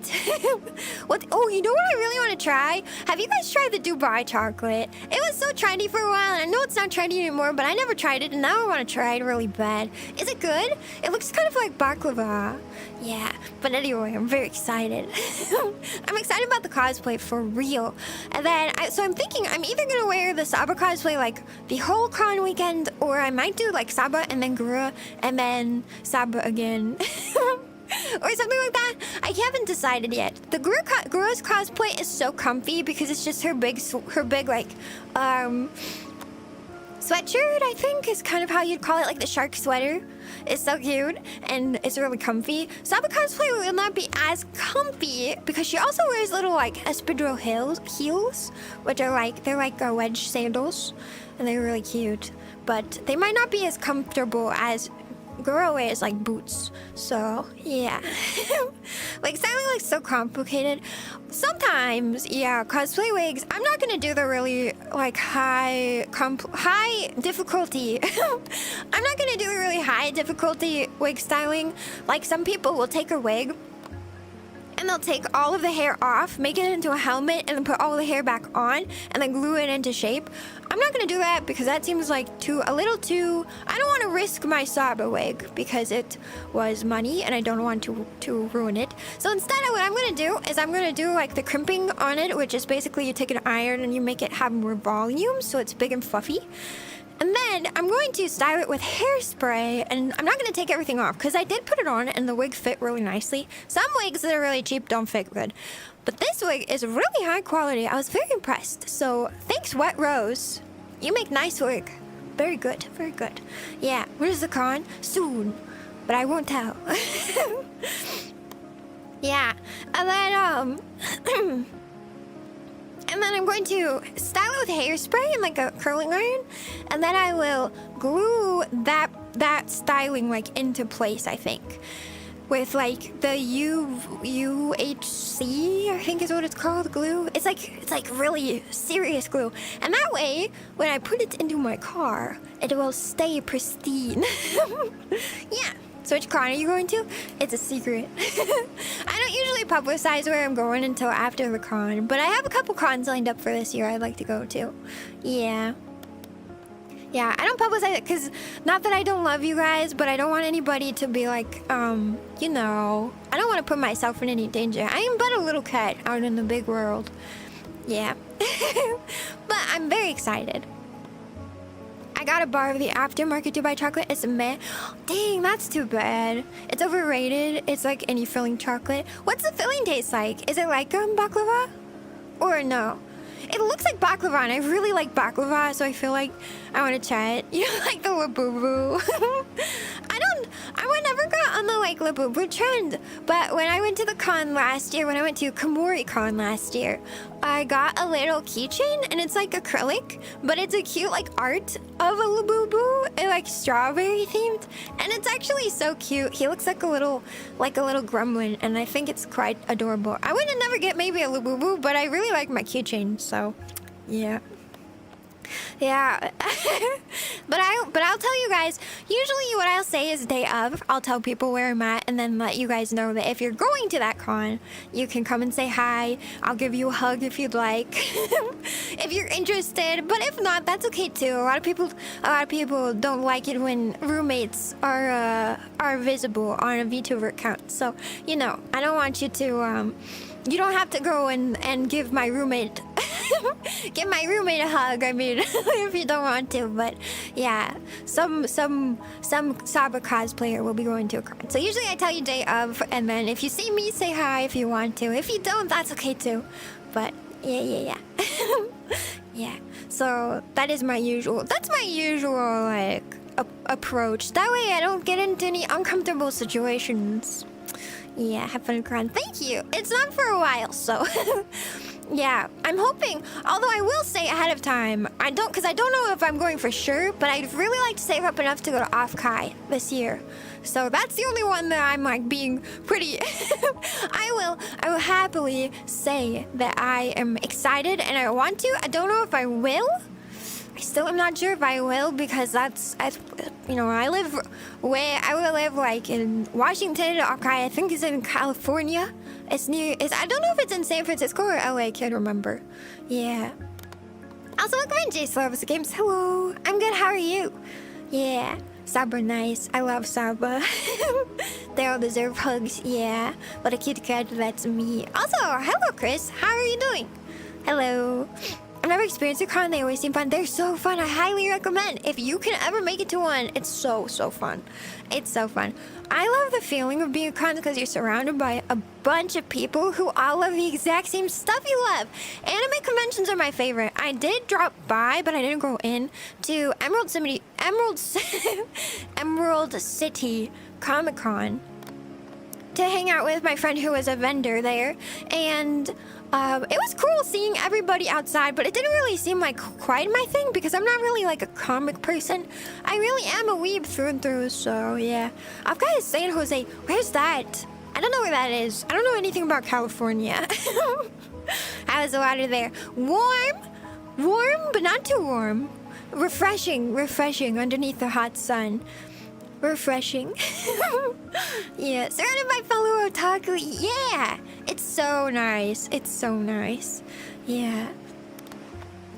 What? Oh, you know what I really want to try? Have you guys tried the Dubai chocolate? It was so trendy for a while, and I know it's not trendy anymore, but I never tried it, and now I want to try it really bad. Is it good? It looks kind of like baklava. Yeah, but anyway, I'm very excited. I'm excited about the cosplay for real. And then, so I'm thinking I'm either gonna wear the Saba cosplay like the whole con weekend, or I might do like Saba and then Gura and then Saba again. Or something like that. I haven't decided yet. The Gura's cosplay is so comfy because it's just her big like sweatshirt, I think is kind of how you'd call it, like the shark sweater. It's so cute and it's really comfy. Saba cosplay will not be as comfy because she also wears little like espadrille heels, which are like, they're like wedge sandals, and they're really cute. But they might not be as comfortable as Gura wears like boots. So yeah. Like styling looks so complicated. Sometimes, yeah, cosplay wigs, I'm not gonna do the really like high difficulty. I'm not gonna do the really high difficulty wig styling. Like some people will take a wig and they'll take all of the hair off, make it into a helmet, and then put all the hair back on, and then glue it into shape. I'm not gonna do that because that seems like a little too. I don't want to risk my Saba wig because it was money, and I don't want to ruin it. So instead, what I'm gonna do is I'm gonna do like the crimping on it, which is basically you take an iron and you make it have more volume, so it's big and fluffy. And then I'm going to style it with hairspray, and I'm not going to take everything off because I did put it on and the wig fit really nicely. Some wigs that are really cheap don't fit good, but this wig is really high quality. I was very impressed. So thanks, Wet Rose. You make nice wig. Very good, very good. Yeah, where's the con? Soon, but I won't tell. Yeah, and then and then I'm going to style it with hairspray and like a curling iron, and then I will glue that styling like into place, I think, with like the UHC, I think is what it's called, glue. It's like really serious glue, and that way when I put it into my car, it will stay pristine. Yeah. So which con are you going to? It's a secret. I don't usually publicize where I'm going until after the con, but I have a couple cons lined up for this year I'd like to go to. Yeah. Yeah, I don't publicize it because, not that I don't love you guys, but I don't want anybody to be like, you know, I don't want to put myself in any danger. I am but a little cat out in the big world. Yeah. But I'm very excited. I got a bar of the aftermarket Dubai chocolate. It's meh. Dang, that's too bad. It's overrated. It's like any filling chocolate. What's the filling taste like? Is it like baklava? Or no? It looks like baklava, and I really like baklava, so I feel like I want to try it. You know, like the labubu. I would never got on the like labubu trend, but when I went to the con last year, when I went to Kamori Con last year, I got a little keychain, and it's like acrylic, but it's a cute like art of a labubu, and like strawberry themed, and it's actually so cute. He looks like a little gremlin, and I think it's quite adorable. I would never get maybe a labubu, but I really like my keychain, so yeah. Yeah. but I'll tell you guys, usually what I'll say is day of, I'll tell people where I'm at and then let you guys know that if you're going to that con, you can come and say hi. I'll give you a hug if you'd like. If you're interested, but if not, that's okay too. A lot of people don't like it when roommates are visible on a VTuber account. So, you know, I don't want you to you don't have to go and give my roommate a hug. I mean, if you don't want to, but yeah, some Saba cosplayer will be going to a con. So usually I tell you day of, and then if you see me, say hi if you want to. If you don't, that's okay too. But yeah. Yeah. So that's my usual like approach. That way I don't get into any uncomfortable situations. Yeah, have fun, Kron. Thank you. It's not for a while, so yeah, I'm hoping. Although I will say ahead of time, because I don't know if I'm going for sure, but I'd really like to save up enough to go to Off-Kai this year. So that's the only one that I'm like being pretty. I will happily say that I am excited and I want to. I don't know if I will. I still am not sure if I will, because I will live like in Washington. Okay, I think it's in California. I don't know if it's in San Francisco or LA. I can't remember. Yeah. Also, welcome in, Jace Loves Games. Hello. I'm good. How are you? Yeah. Saba nice. I love Saba. They all deserve hugs. Yeah. What a cute cat. That's me. Also, hello, Chris. How are you doing? Hello. I've never experienced a con. They always seem fun. They're so fun. I highly recommend. If you can ever make it to one, it's so fun. It's so fun. I love the feeling of being a con because you're surrounded by a bunch of people who all love the exact same stuff you love. Anime conventions are my favorite. I did drop by, but I didn't go in to Emerald City Comic Con to hang out with my friend who was a vendor there, and it was cool seeing everybody outside, but it didn't really seem like quite my thing because I'm not really like a comic person. I really am a weeb through and through, so yeah. I've got San Jose. Where's that? I don't know where that is. I don't know anything about California. How is the water there? Warm, but not too warm. Refreshing underneath the hot sun. Refreshing. Yeah, surrounded by fellow otaku. Yeah, It's so nice. It's so nice. Yeah.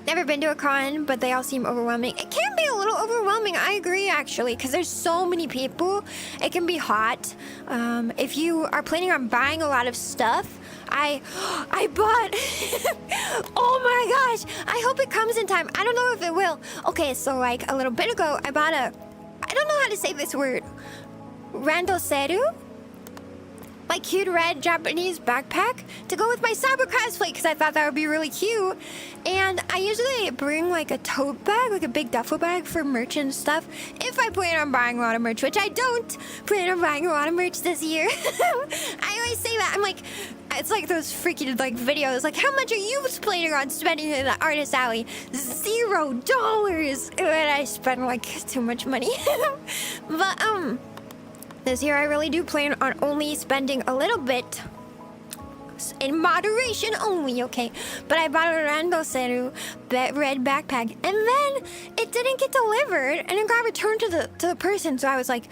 Never been to a con, but they all seem overwhelming. It can be a little overwhelming, I agree, actually, because there's so many people. It can be hot. If you are planning on buying a lot of stuff, I bought... Oh my gosh! I hope it comes in time. I don't know if it will. Okay, so like a little bit ago, I bought a... I don't know how to say this word. Randoseru? Like cute red Japanese backpack to go with my cyber cosplay because I thought that would be really cute. And I usually bring like a tote bag, like a big duffel bag for merch and stuff if I plan on buying a lot of merch, which I don't plan on buying a lot of merch this year. I always say that. I'm like, it's like those freaking like videos, like how much are you planning on spending in the artist alley? $0. And I spend like too much money. But this year I really do plan on only spending a little bit. In moderation only, okay? But I bought a Randoseru red backpack, and then it didn't get delivered, and it got returned to the person. So I was like,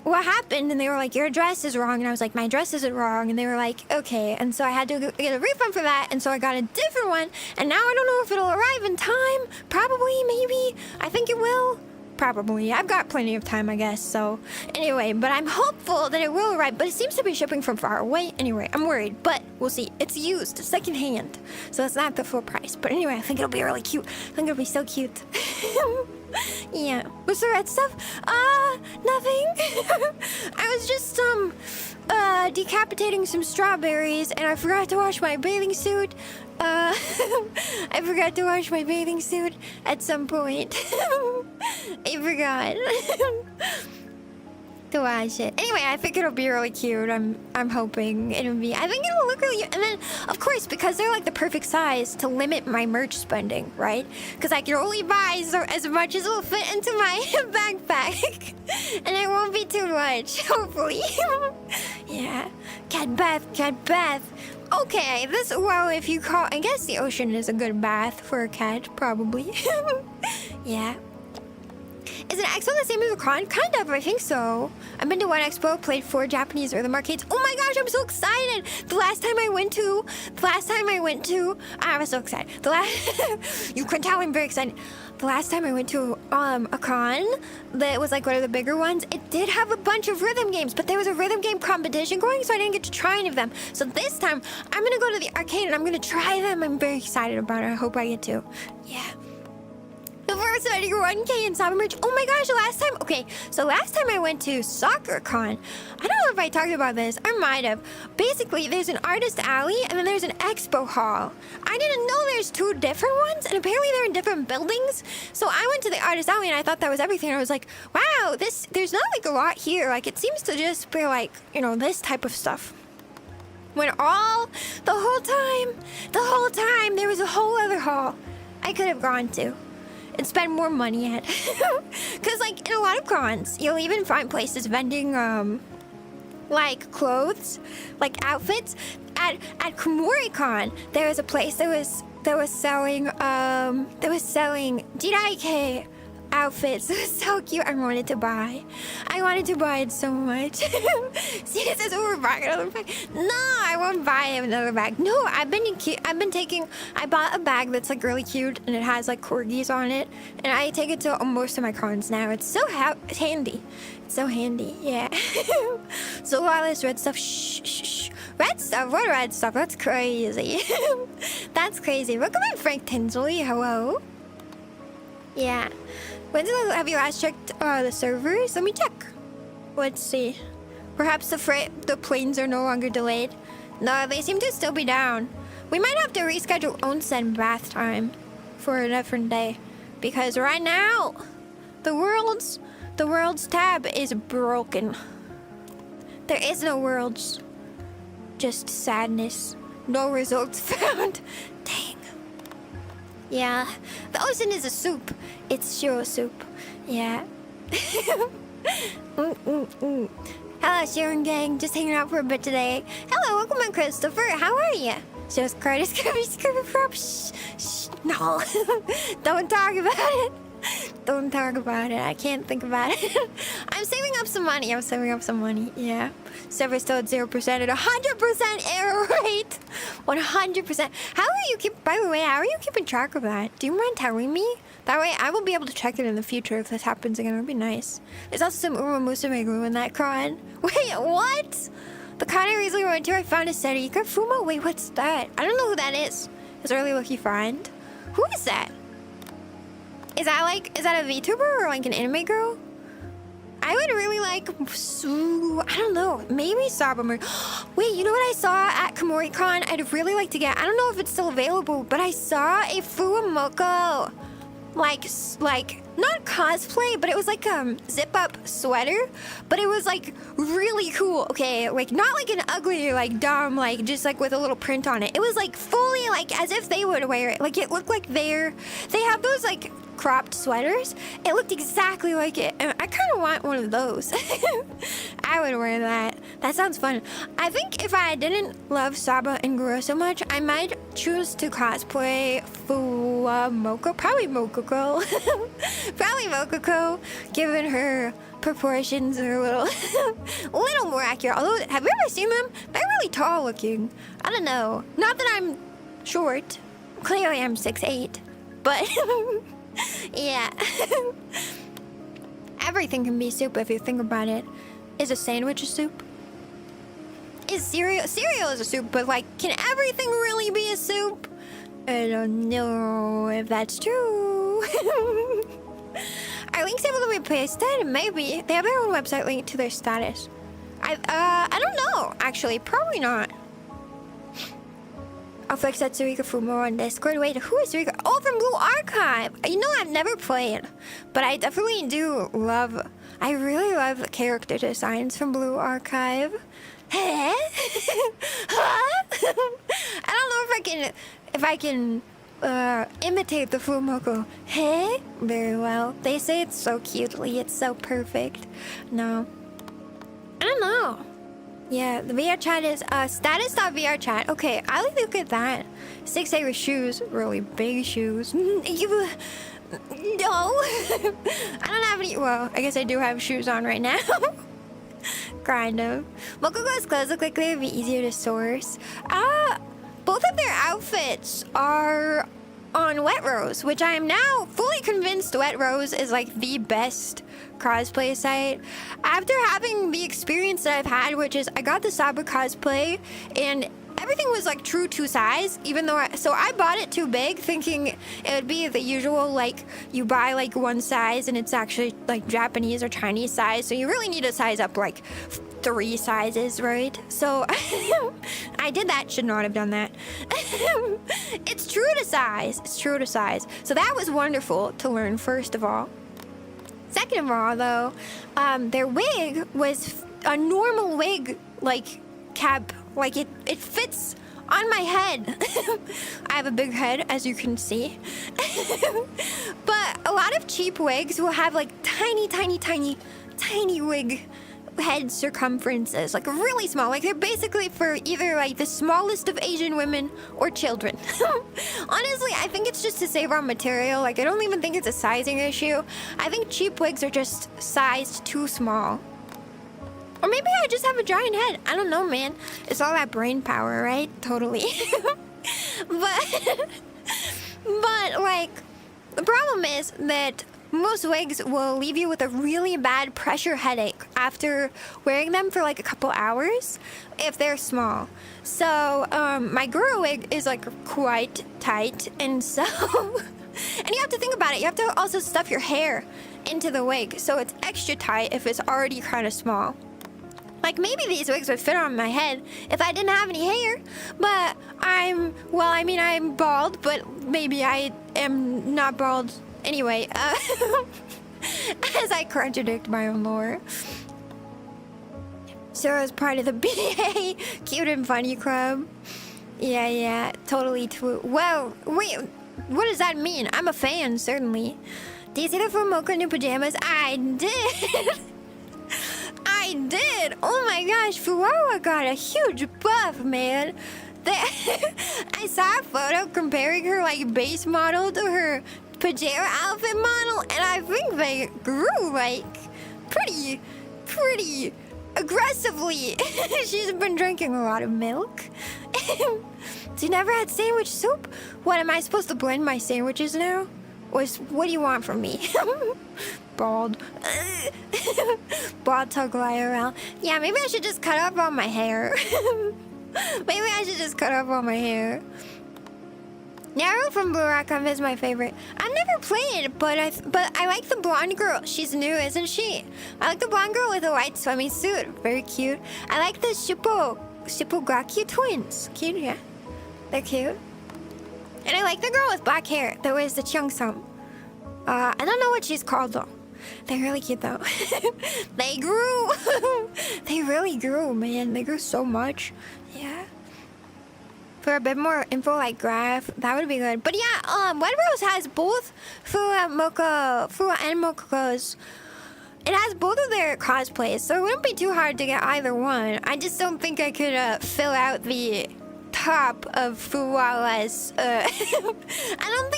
what happened? And they were like, your address is wrong. And I was like, my address isn't wrong. And they were like, okay. And so I had to get a refund for that, and so I got a different one, and now I don't know if it'll arrive in time. Probably, maybe. I think it will. Probably. I've got plenty of time, I guess. So anyway, but I'm hopeful that it will arrive, but it seems to be shipping from far away. Anyway, I'm worried, but we'll see. It's used, secondhand, so it's not the full price. But anyway, I think it'll be really cute. I think it'll be so cute. Yeah. What's the red stuff? Nothing. I was just decapitating some strawberries, and I forgot to wash my bathing suit. I forgot to wash my bathing suit at some point. I forgot to wash it. Anyway, I think it'll be really cute. I'm hoping it'll be. I think it'll look really cute. And then, of course, because they're like the perfect size to limit my merch spending, right? Because I can only buy as much as will fit into my backpack, and it won't be too much, hopefully. Yeah. Cat bath. Okay, well, if you call... I guess the ocean is a good bath for a cat, probably. Yeah. Is an expo the same as a con? Kind of, I think so. I've been to one expo, played 4 Japanese rhythm arcades. Oh my gosh, I'm so excited! The last time I went to... I was so excited. You can tell I'm very excited. The last time I went to a con that was like one of the bigger ones, it did have a bunch of rhythm games, but there was a rhythm game competition going, so I didn't get to try any of them. So this time, I'm gonna go to the arcade and I'm gonna try them. I'm very excited about it. I hope I get to. Yeah. The first spending 1K in summer merch. Oh my gosh, last time I went to SoccerCon. I don't know if I talked about this. I might have. Basically, there's an artist alley and then there's an expo hall. I didn't know there's 2 different ones, and apparently they're in different buildings. So I went to the artist alley and I thought that was everything. I was like, wow, there's not like a lot here. Like, it seems to just be like, you know, this type of stuff. When the whole time, there was a whole other hall I could have gone to and spend more money at. Because like in a lot of cons, you'll even find places vending like clothes, like outfits. At KomoriCon, there was a place that was selling Jiraike outfits. It was so cute. I wanted to buy it so much. See, this is we're buying another bag. No, I won't buy another bag. No, I bought a bag that's like really cute and it has like corgis on it, and I take it to most of my cons now. It's so handy. It's so handy, yeah. So a lot of this red stuff. Shh. Red stuff? What red stuff? That's crazy. That's crazy. Welcome in, Frank Tinsley. Hello. Yeah. Have you last checked the servers? Let me check. Let's see. Perhaps the planes are no longer delayed. No, they seem to still be down. We might have to reschedule onsen bath time for a different day, because right now the world's tab is broken. There is no worlds. Just sadness. No results found. Dang. Yeah, the ocean is a soup. It's Shiro soup. Yeah. Hello, Sharon gang. Just hanging out for a bit today. Hello, welcome on, Christopher. How are you? Just Curtis. Shh. No. Don't talk about it. Don't talk about it. I can't think about it. I'm saving up some money. Yeah. Server still at 0% and 100% error rate. 100%. How are you by the way, how are you keeping track of that? Do you mind telling me? That way I will be able to check it in the future if this happens again. It would be nice. There's also some Uma Musume glue in that con. Wait, what? The con I recently went to, I found a Sarika Fumo. Wait, what's that? I don't know who that is. It's a really lucky find. Who is that? Is that a VTuber or like an anime girl? I would really like, I don't know, maybe Sabamer. Wait, you know what I saw at KomoriCon? I'd really like to get, I don't know if it's still available, but I saw a Fuwamoko, like, not cosplay, but it was like a zip-up sweater, but it was like really cool. Okay, like not like an ugly, like dumb, like just like with a little print on it. It was like fully like as if they would wear it. Like it looked like they have those like cropped sweaters. It looked exactly like it, and I kind of want one of those. I would wear that. That sounds fun. I think if I didn't love Saba and Gura so much, I might choose to cosplay Fuwamoko, probably Mokoko. Probably Mokoko, given her proportions are a little more accurate. Although, have you ever seen them? They're really tall looking. I don't know. Not that I'm short. Clearly I'm 6'8", but yeah. Everything can be soup if you think about it. Is a sandwich a soup? Is cereal is a soup, but like, can everything really be a soup? I don't know if that's true. Are links able to be pasted? Maybe. They have their own website linked to their status. I don't know, actually. Probably not. I'll fix that Surika Fumo on Discord. Wait, who is Surika? Oh, from Blue Archive! You know, I've never played, but I definitely do love... I really love the character designs from Blue Archive. Huh? Huh? I don't know if I can imitate the Fumoko. Hey? Very well. They say it's so cutely, it's so perfect. No. I don't know. Yeah, the VRChat is status.VRChat. Okay, I like to look at that. 6A with shoes, really big shoes. No. I don't have any, well, I guess I do have shoes on right now. Kind of. Mokoko's clothes look like they would be easier to source. Both of their outfits are on Wet Rose, which I am now fully convinced Wet Rose is like the best cosplay site. After having the experience that I've had, which is I got the Saba cosplay and everything was like true to size, even though I bought it too big thinking it would be the usual, like you buy like one size and it's actually like Japanese or Chinese size, so you really need to size up like 3 sizes, right? So I did that, should not have done that. It's true to size. It's true to size. So that was wonderful to learn, first of all. Second of all, though, their wig was a normal wig, like cap, like it fits on my head. I have a big head, as you can see. But a lot of cheap wigs will have like tiny wig head circumferences, like really small, like they're basically for either like the smallest of Asian women or children. Honestly, I think it's just to save on material. Like I don't even think it's a sizing issue. I think cheap wigs are just sized too small. Or maybe I just have a giant head. I don't know, man. It's all that brain power, right? Totally. but like the problem is that most wigs will leave you with a really bad pressure headache after wearing them for like a couple hours if they're small. So my Guru wig is like quite tight, and so and you have to think about it, you have to also stuff your hair into the wig, so it's extra tight if it's already kind of small. Like maybe these wigs would fit on my head if I didn't have any hair, but I'm bald, but maybe I am not bald. Anyway, as I contradict my own lore. Sarah's part of the BA Cute and Funny Club. Yeah, totally true. Well, wait, what does that mean? I'm a fan, certainly. Do you see the Fumoka new pajamas? I did! I did! Oh my gosh, Fuwawa got a huge buff, man. I saw a photo comparing her like base model to her pajama outfit model, and I think they grew like pretty aggressively. She's been drinking a lot of milk. So you never had sandwich soup? What, am I supposed to blend my sandwiches now? What do you want from me? Bald. Bald Toglai around. Yeah, maybe I should just cut off all my hair. Maybe I should just cut off all my hair. Naru from VRChat is my favorite. I've never played, but I like the blonde girl. She's new, isn't she? I like the blonde girl with a white swimming suit. Very cute. I like the Shippogaki twins. Cute, yeah. They're cute. And I like the girl with black hair that wears the cheongsam. I don't know what she's called though. They're really cute though. They grew. They really grew, man. They grew so much. Yeah. For a bit more info like graph, that would be good. But yeah, Wet Rose has both Fua and Mokoko's. It has both of their cosplays, so it wouldn't be too hard to get either one. I just don't think I could fill out the top of Fuwa's. I don't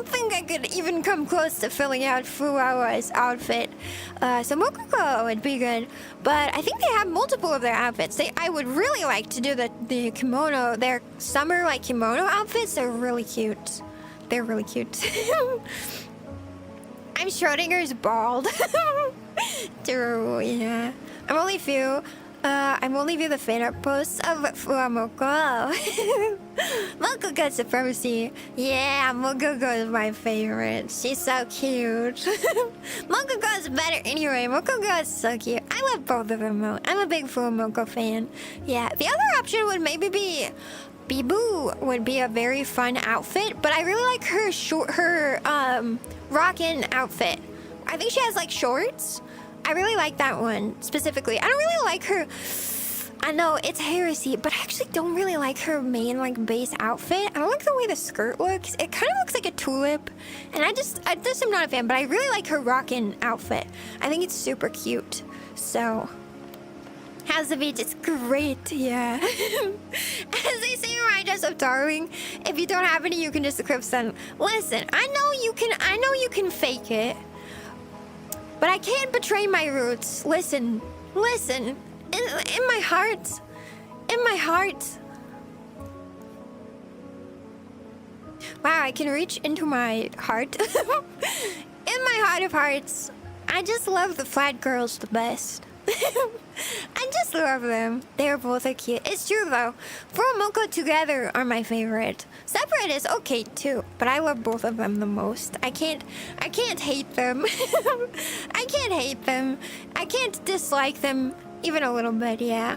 think I could even come close to filling out Fuwa's outfit. So Mokoko would be good, but I think they have multiple of their outfits. I would really like to do the kimono, their summer like kimono outfits. They're really cute. They're really cute. I'm Schrodinger's bald. True, yeah. I'm only view the fan art posts of Moko. Mokoko's supremacy. Yeah, Mokoko is my favorite. She's so cute. Mokoko is better anyway. Mokoko is so cute. I love both of them though. I'm a big Moko fan. Yeah, the other option would maybe be Bibu would be a very fun outfit, but I really like her rockin' outfit. I think she has like shorts. I really like that one specifically. I don't really like her. I know it's heresy, but I actually don't really like her main like base outfit. I don't like the way the skirt looks. It kind of looks like a tulip, and I just am not a fan. But I really like her rockin' outfit. I think it's super cute. So, how's the beach? It's great. Yeah. As they say when I dress up darling, if you don't have any, you can just eclipse them. Listen, I know you can fake it. But I can't betray my roots. Listen. In my heart. Wow, I can reach into my heart. In my heart of hearts, I just love the flat girls the best. I just love them. They're both so cute. It's true though. Fro and Moko together are my favorite. Separate is okay too, but I love both of them the most. I can't hate them. I can't hate them. I can't dislike them even a little bit, yeah.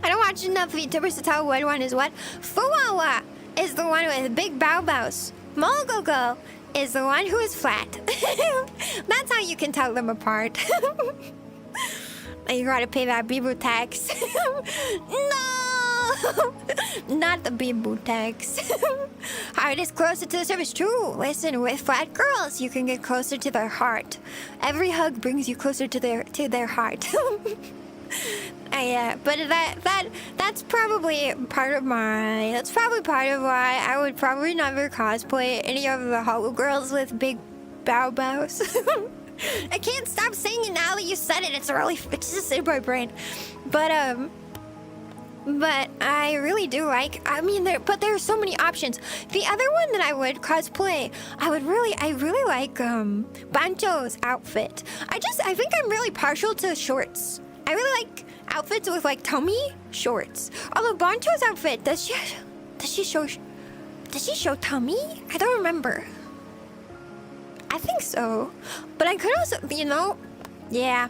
I don't watch enough VTubers to tell what one is what. Fuwawa is the one with big bow bows. Mokoko is the one who is flat. That's how you can tell them apart. You gotta pay that Bibu tax. No! Not the Bibu tax. Heart is closer to the surface. True. Listen, with flat girls, you can get closer to their heart. Every hug brings you closer to their heart. Yeah, but that's probably part of why I would probably never cosplay any of the Holo girls with big bow bows. I can't stop saying it now that you said it. It's just in my brain. But I really do like. I mean, there are so many options. The other one that I would cosplay, I really like Bancho's outfit. I think I'm really partial to shorts. I really like outfits with like tummy shorts. Although Bancho's outfit, does she show tummy? I don't remember. I think so. But I could also, yeah.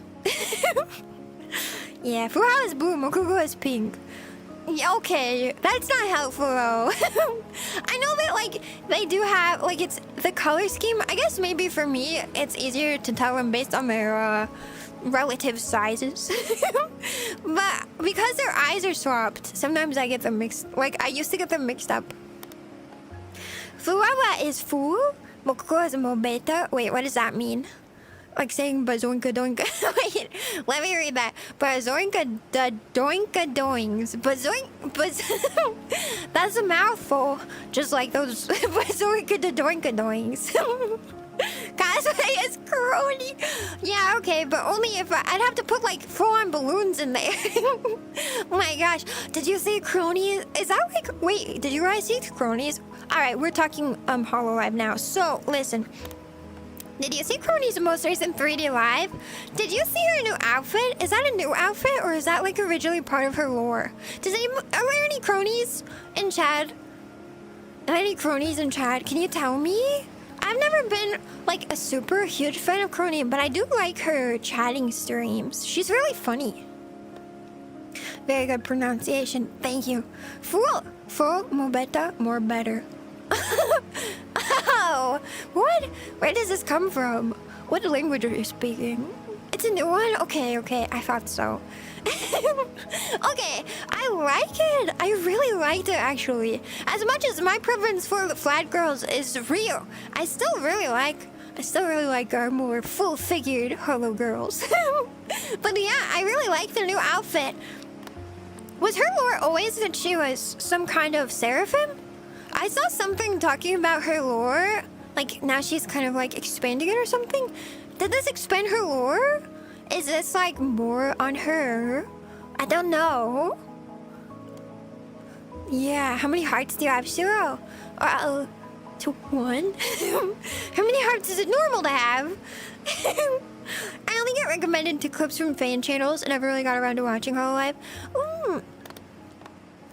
Yeah, Fuha is blue, Mokoko is pink. Yeah, okay, that's not helpful though. I know that like they do have like it's the color scheme. I guess maybe for me it's easier to tell them based on their relative sizes. But because their eyes are swapped, sometimes I get them mixed. Like I used to get them mixed up. Fuwawa is Fu. Mokoko is Mobeta. Wait, what does that mean? Like saying bazoinka doinka. Wait, let me read that. Bazoinka da doinka doings. That's a mouthful. Just like those bazoinka da doinka doings. cosplay as crony. Yeah, okay, but only if I'd have to put like full-on balloons in there. Oh my gosh, did you see crony? Is that like, wait, did you guys see cronies? All right, we're talking HoloLive now. So listen, did you see crony's most recent 3D live? Did you see her new outfit? Is that a new outfit or is that like originally part of her lore? Are there any cronies in chat? Are there any cronies in chat? Can you tell me? I've never been like a super huge fan of Crony, but I do like her chatting streams. She's really funny. Very good pronunciation. Thank you. Full, more better. Oh, what? Where does this come from? What language are you speaking? It's a new one? Okay, I thought so. Okay, I like it. I really liked it actually. As much as my preference for the flat girls is real, I still really like our more full-figured holo girls. But yeah, I really like the new outfit. Was her lore always that she was some kind of seraphim? I saw something talking about her lore. Like now she's kind of like expanding it or something. Did this expand her lore? Is this like more on her? I don't know. Yeah, how many hearts do you have, Shiro? To 1? How many hearts is it normal to have? I only get recommended to clips from fan channels and never really got around to watching HoloLive.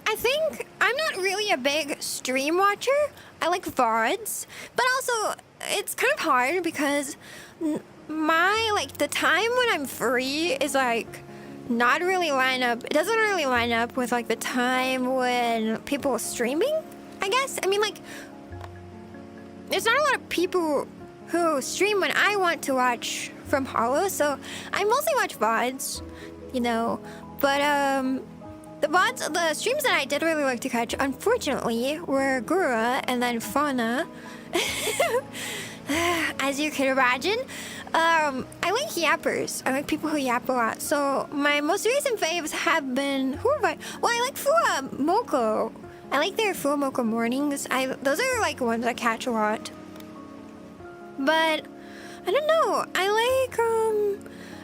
I think I'm not really a big stream watcher. I like VODs, but also it's kind of hard because the time when I'm free is like not really line up. It doesn't really line up with like the time when people are streaming, I guess. I mean, like, there's not a lot of people who stream when I want to watch from Holo, so I mostly watch VODs, you know. But the streams that I did really like to catch, unfortunately, were Gura and then Fauna. As you can imagine. I like yappers. I like people who yap a lot. So my most recent faves have been... Who have I... Well, I like Fua Moko. I like their Fua Moko mornings. Those are like ones I catch a lot. But I don't know.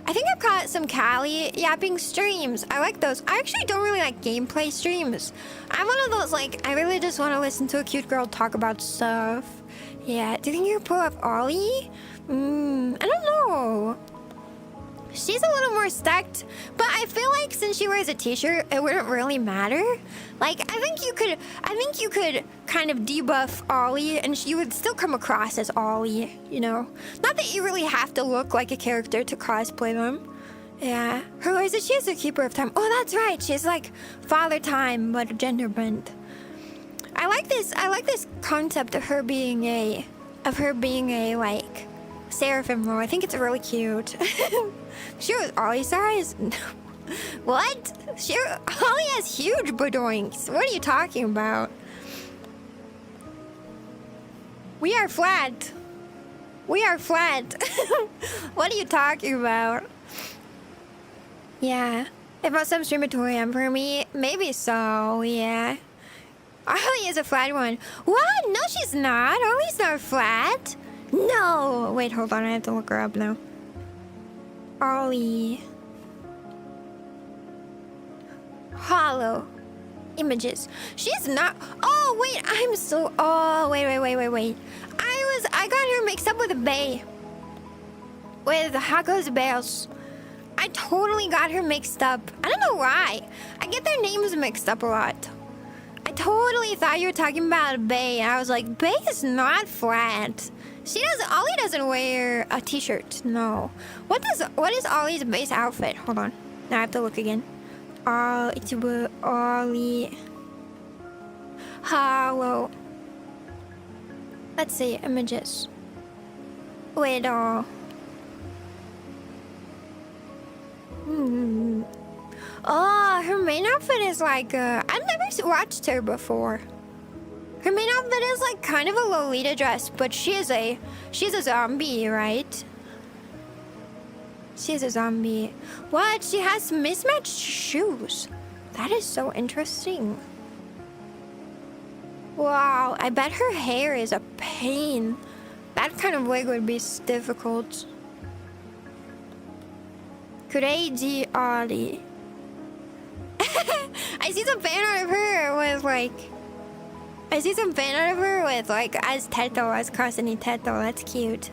I think I've caught some Cali yapping streams. I like those. I actually don't really like gameplay streams. I'm one of those, like, I really just want to listen to a cute girl talk about stuff. Yeah, do you think you could pull off Ollie? I don't know. She's a little more stacked, but I feel like since she wears a t-shirt, it wouldn't really matter. Like, I think you could kind of debuff Ollie and she would still come across as Ollie, you know? Not that you really have to look like a character to cosplay them. Yeah. Her lore is that she is a keeper of time. Oh, that's right. She's like father time, but gender bent. I like this concept of her being a like seraphim lore. I think it's really cute. She was Ollie's size? What? Ollie has huge badoinks. What are you talking about? We are flat. We are flat. What are you talking about? Yeah. If I some streamatorium for me, maybe so, yeah. Ollie is a flat one. What? No, she's not. Ollie's not flat. No. Wait, hold on. I have to look her up now. Ollie. Hollow. Images. She's not. Oh, wait. Oh, wait. I got her mixed up with a Bay. With Hako's Bells. I totally got her mixed up. I don't know why. I get their names mixed up a lot. I totally thought you were talking about Bay. I was like, Bay is not flat. Ollie doesn't wear a t-shirt. No. What is Ollie's base outfit? Hold on. Now I have to look again. Ollie. Hollow. Let's see, images. Wait, Oh, her main outfit is like, I've never watched her before. Her main outfit is like kind of a Lolita dress, but she's a zombie, right? She's a zombie. What? She has mismatched shoes. That is so interesting. Wow, I bet her hair is a pain. That kind of wig would be difficult. Crazy Ollie. I see some fan art of her with like... I see some fan art of her with like as Teto, as Crossing Teto. That's cute.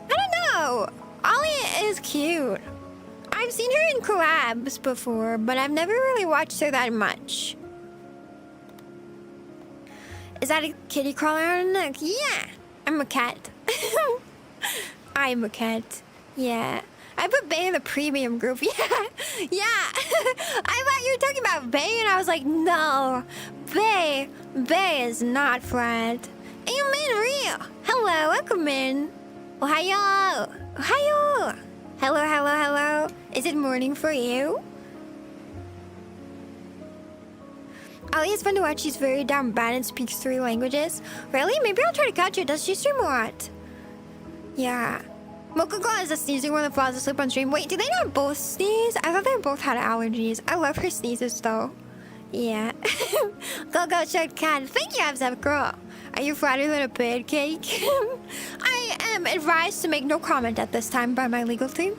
I don't know. Ollie is cute. I've seen her in collabs before, but I've never really watched her that much. Is that a kitty crawler on her neck? Yeah, I'm a cat. I'm a cat. Yeah. I put Bay in the premium group. Yeah. Yeah. I thought you were talking about Bay, and I was like, no. Bay is not flat. Amen, real. Hello, welcome in. Ohayo. Ohayo. Hello, hello, hello. Is it morning for you? Ali is fun to watch. She's very damn bad and speaks 3 languages. Really? Maybe I'll try to catch her. Does she stream a lot? Yeah. Mokuko is a sneezing one that falls asleep on stream. Wait, do they not both sneeze? I thought they both had allergies. I love her sneezes though. Yeah. Go, short cat. Thank you, Abzab girl. Are you flatter than a pancake? I am advised to make no comment at this time by my legal team.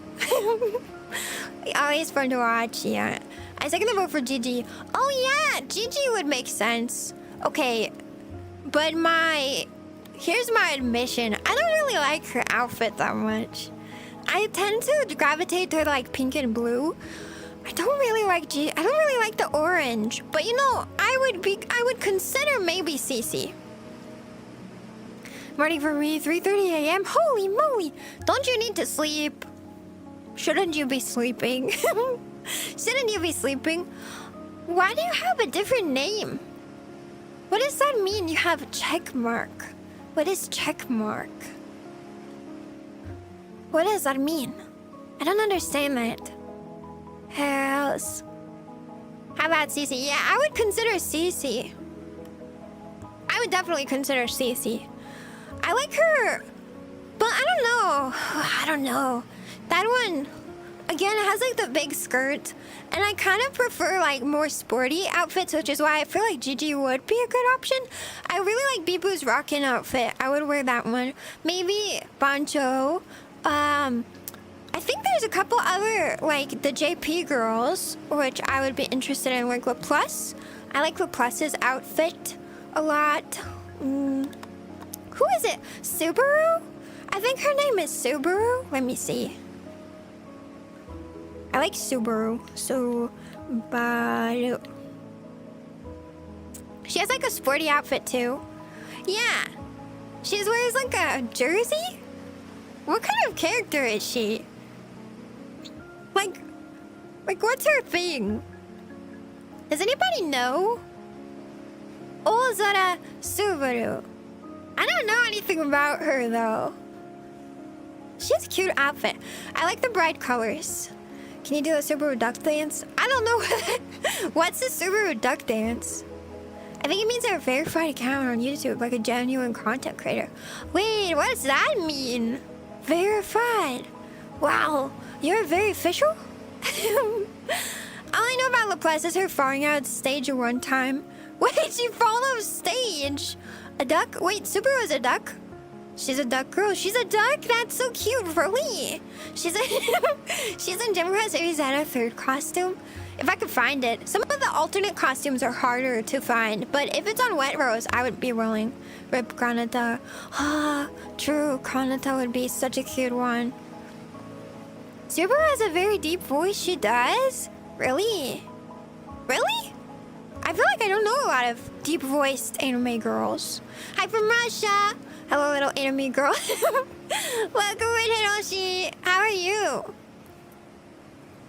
Always fun to watch, yeah. I second the vote for Gigi. Oh yeah, Gigi would make sense. Okay, but here's my admission. I don't really like her outfit that much. I tend to gravitate toward like pink and blue. I don't really like the orange. But you know, I would consider maybe Cece. Morning for me, 3:30 a.m. Holy moly! Don't you need to sleep? Shouldn't you be sleeping? Shouldn't you be sleeping? Why do you have a different name? What does that mean? You have a check mark. What is check mark? What does that mean? I don't understand that. House. How about Cece? Yeah, I would consider Cece. I would definitely consider Cece. I like her, but I don't know. I don't know. That one, again, it has like the big skirt, and I kind of prefer like more sporty outfits, which is why I feel like Gigi would be a good option. I really like Bibu's rockin' outfit. I would wear that one. Maybe Bancho. I think there's a couple other, like the JP girls, which I would be interested in, like LaPlus. I like LaPlus's outfit a lot. Who is it? Subaru? I think her name is Subaru. Let me see. I like Subaru. Subaru. She has like a sporty outfit too. Yeah. She wears like a jersey? What kind of character is she? Like what's her thing? Does anybody know? Ozara Subaru. I don't know anything about her though. She has a cute outfit. I like the bright colors. Can you do a Subaru duck dance? I don't know. What's the Subaru duck dance? I think it means they're a verified account on YouTube, like a genuine content creator. Wait, what does that mean? Verified. Wow, you're very official? All I know about LaPlus is her falling out stage one time. Wait, she fall off stage? A duck? Wait, Subaru is a duck? She's a duck girl. She's a duck? That's so cute, really. She's in Gemini Series at a third costume. If I could find it. Some of the alternate costumes are harder to find, but if it's on Wet Rose, I would be willing. Rip Granata. Ah, true. Granata would be such a cute one. Subaru has a very deep voice. She does? Really? Really? I feel like I don't know a lot of deep-voiced anime girls. Hi from Russia. Hello, little anime girl. Welcome in, Hiroshi. How are you?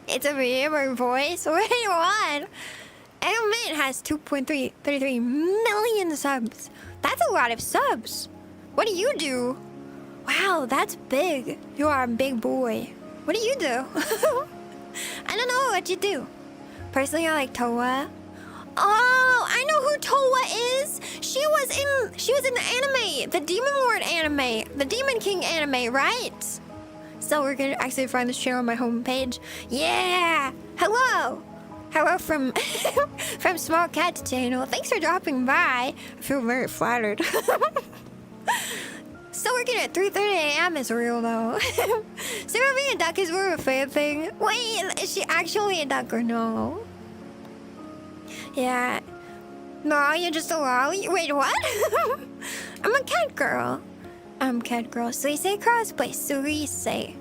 It's a VTuber voice. Wait, what? Anime has 2.33 million subs. That's a lot of subs. What do you do? Wow, that's big. You are a big boy. What do you do? I don't know what you do. Personally, I like Towa. Oh, I know who Towa is. She was in the anime, the Demon Lord anime, the Demon King anime, right? So we're gonna actually find this channel on my homepage. Yeah. Hello from from Small Cat's channel. Thanks for dropping by. I feel very flattered. working at 3:30 a.m. is real though. Sarah being a duck is more of a fan thing. Wait, is she actually a duck or no? Yeah. No, you're just a loli. Wait, what? I'm a cat girl. I'm cat girl. Suisei cosplay. Suisei.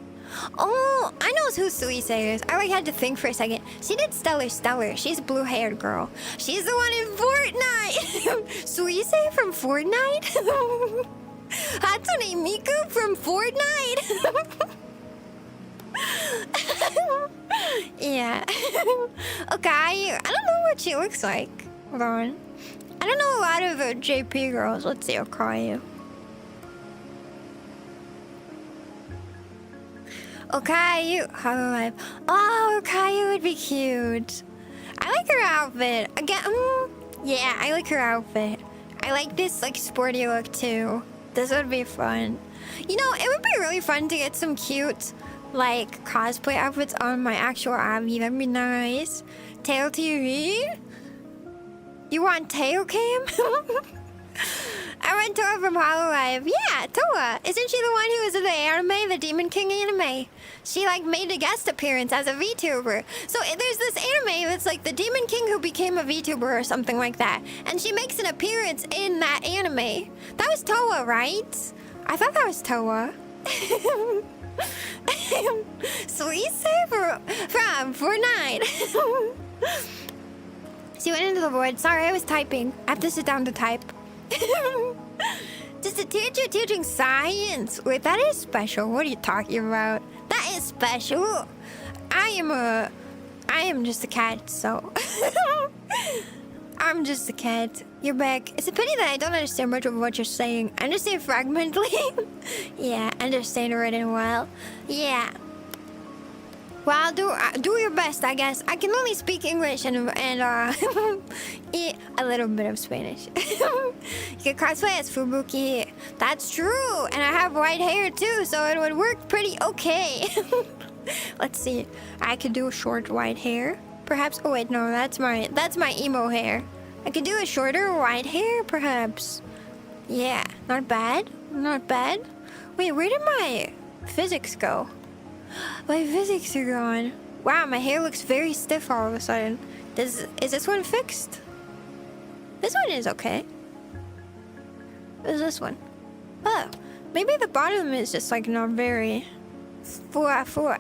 Oh, I know who Suisei is. I like had to think for a second. She did Stellar. She's a blue-haired girl. She's the one in Fortnite. Suisei from Fortnite. Hatsune Miku from Fortnite. Yeah. Okay, I don't know what she looks like. Hold on. I don't know a lot of JP girls. Let's see, Okayu. Okayu, HoloLive. Oh, Okayu would be cute. I like her outfit. Again, yeah, I like her outfit. I like this like sporty look too. This would be fun. You know, it would be really fun to get some cute like cosplay outfits on my actual Abby. That'd be nice. Tail TV? You want tail cam? I went Toa from HoloLive. Yeah, Toa. Isn't she the one who was in the anime, the Demon King anime? She like made a guest appearance as a VTuber. So there's this anime that's like the Demon King who became a VTuber or something like that. And she makes an appearance in that anime. That was Toa, right? I thought that was Toa. Suisei from Fortnite. She went into the void. Sorry, I was typing. I have to sit down to type. Just a teacher teaching science. Wait, that is special. What are you talking about? That is special. I am just a cat, so I'm just a cat. You're back. It's a pity that I don't understand much of what you're saying. I understand fragmentally. Yeah, I understand it in a while. Yeah. Well, do your best, I guess. I can only speak English and a little bit of Spanish. You can cosplay as Fubuki. That's true, and I have white hair too, so it would work pretty okay. Let's see. I could do a short white hair, perhaps. Oh wait, no, that's my emo hair. I could do a shorter white hair, perhaps. Yeah, not bad. Not bad. Wait, where did my physics go? My physics are gone. Wow, my hair looks very stiff all of a sudden. Is this one fixed? This one is okay. What's this one? Oh, maybe the bottom is just like not very full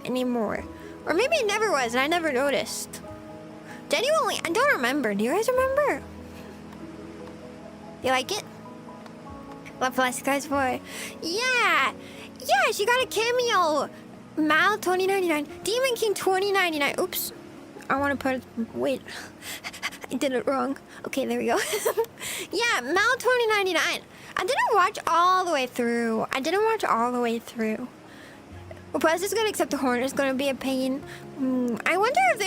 anymore. Or maybe it never was and I never noticed. Genuinely, I don't remember. Do you guys remember? You like it? Love Plastic Eyes Boy. Yeah! Yeah, she got a cameo! Mal 2099. Demon King 2099. Oops. I want to put... Wait. I did it wrong. Okay, there we go. Yeah, Mal 2099. I didn't watch all the way through. Plus, it's gonna accept the horn. It's gonna be a pain. I wonder if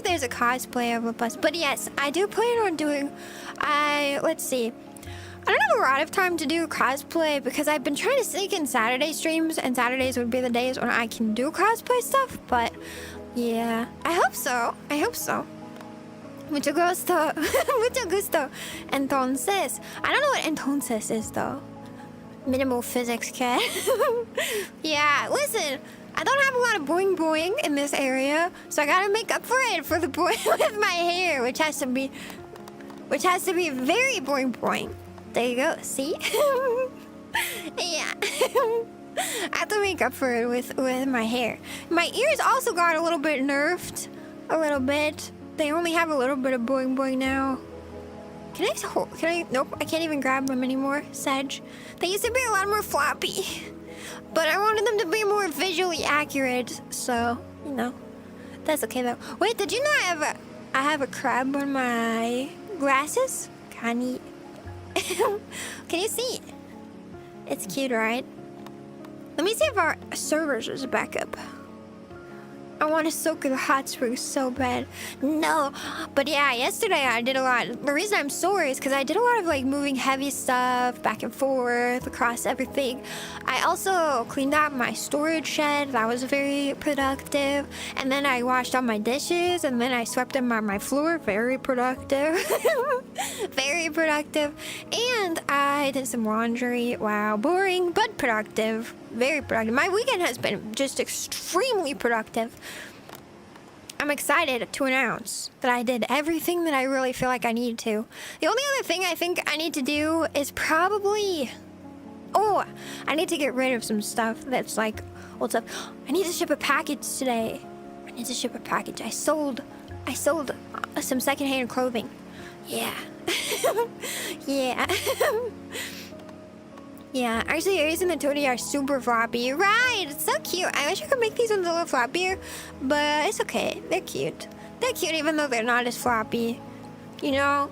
there's a cosplay of a plus. But yes, I do plan on doing. Let's see. I don't have a lot of time to do cosplay because I've been trying to sneak in Saturday streams, and Saturdays would be the days when I can do cosplay stuff. But yeah, I hope so. Mucho gusto. Mucho gusto. Entonces, I don't know what entonces is though. Minimal physics cat. Yeah, listen, I don't have a lot of boing boing in this area, so I gotta make up for it for the boing with my hair, which has to be very boing boing. There you go, see? Yeah. I have to make up for it with my hair. My ears also got a little bit nerfed. A little bit. They only have a little bit of boing boing now. Can I? Nope, I can't even grab them anymore, Sedge. They used to be a lot more floppy. But I wanted them to be more visually accurate, so, you know. That's okay though. Wait, did you know I have a crab on my glasses? Can you see? It's cute, right? Let me see if our servers is back up. I want to soak in the hot springs so bad. No, but yeah, yesterday I did a lot. The reason I'm sore is because I did a lot of like moving heavy stuff back and forth across everything. I also cleaned out my storage shed. That was very productive. And then I washed all my dishes, and then I swept them on my floor. Very productive. Very productive. And I did some laundry. Wow, boring but productive. Very productive. My weekend has been just extremely productive. I'm excited to announce that I did everything that I really feel like I need to. The only other thing I think I need to do is probably... Oh, I need to get rid of some stuff that's like old stuff. I need to ship a package today. I need to ship a package. I sold some secondhand clothing. Yeah. Yeah. Yeah, actually, Aries and the Toady are super floppy. Right, it's so cute. I wish I could make these ones a little floppier, but it's okay. They're cute. They're cute even though they're not as floppy. You know?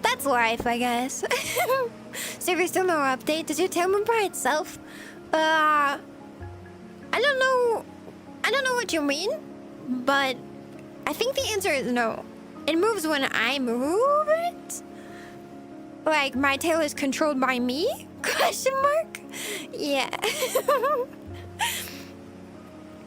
That's life, I guess. So there's still no update. Does your tail move by itself? I don't know. I don't know what you mean, but I think the answer is no. It moves when I move it. Like, my tail is controlled by me? Question mark? Yeah.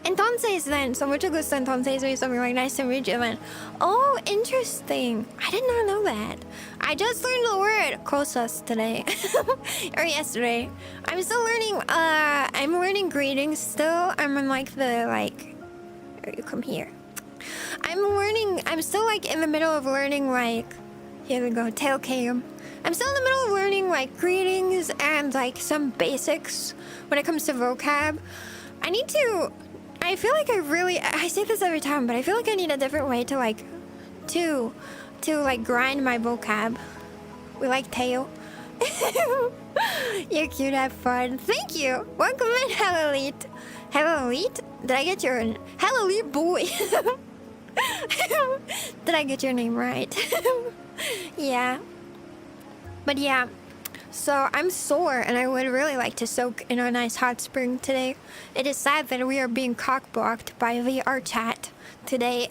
Entonces then, so mucho gusto entonces, or something like nice to meet you then. Oh, interesting. I did not know that. I just learned the word cosas today. Or yesterday. I'm still learning, I'm learning greetings still. I'm in like the, like, or you come here. I'm still like in the middle of learning like, here we go, tail cam. I'm still in the middle of learning like greetings and like some basics when it comes to vocab. I feel like I say this every time, but I feel like I need a different way to like grind my vocab. We like tail. You're cute, have fun. Thank you. Welcome in, Hello Elite. Hello Elite? Did I get your... Hello Elite boy. Did I get your name right? Yeah. But yeah, so I'm sore and I would really like to soak in a nice hot spring today. It is sad that we are being cock-blocked by VRChat today.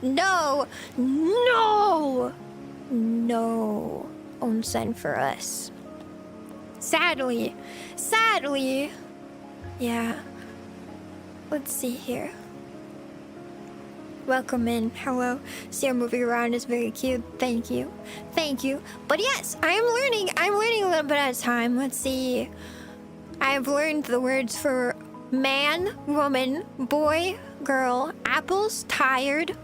No onsen for us. Sadly. Yeah. Let's see here. Welcome in. Hello. See, I'm moving around is very cute. Thank you. But yes, I'm learning a little bit at a time. Let's see. I've learned the words for man, woman, boy, girl, apples, tired,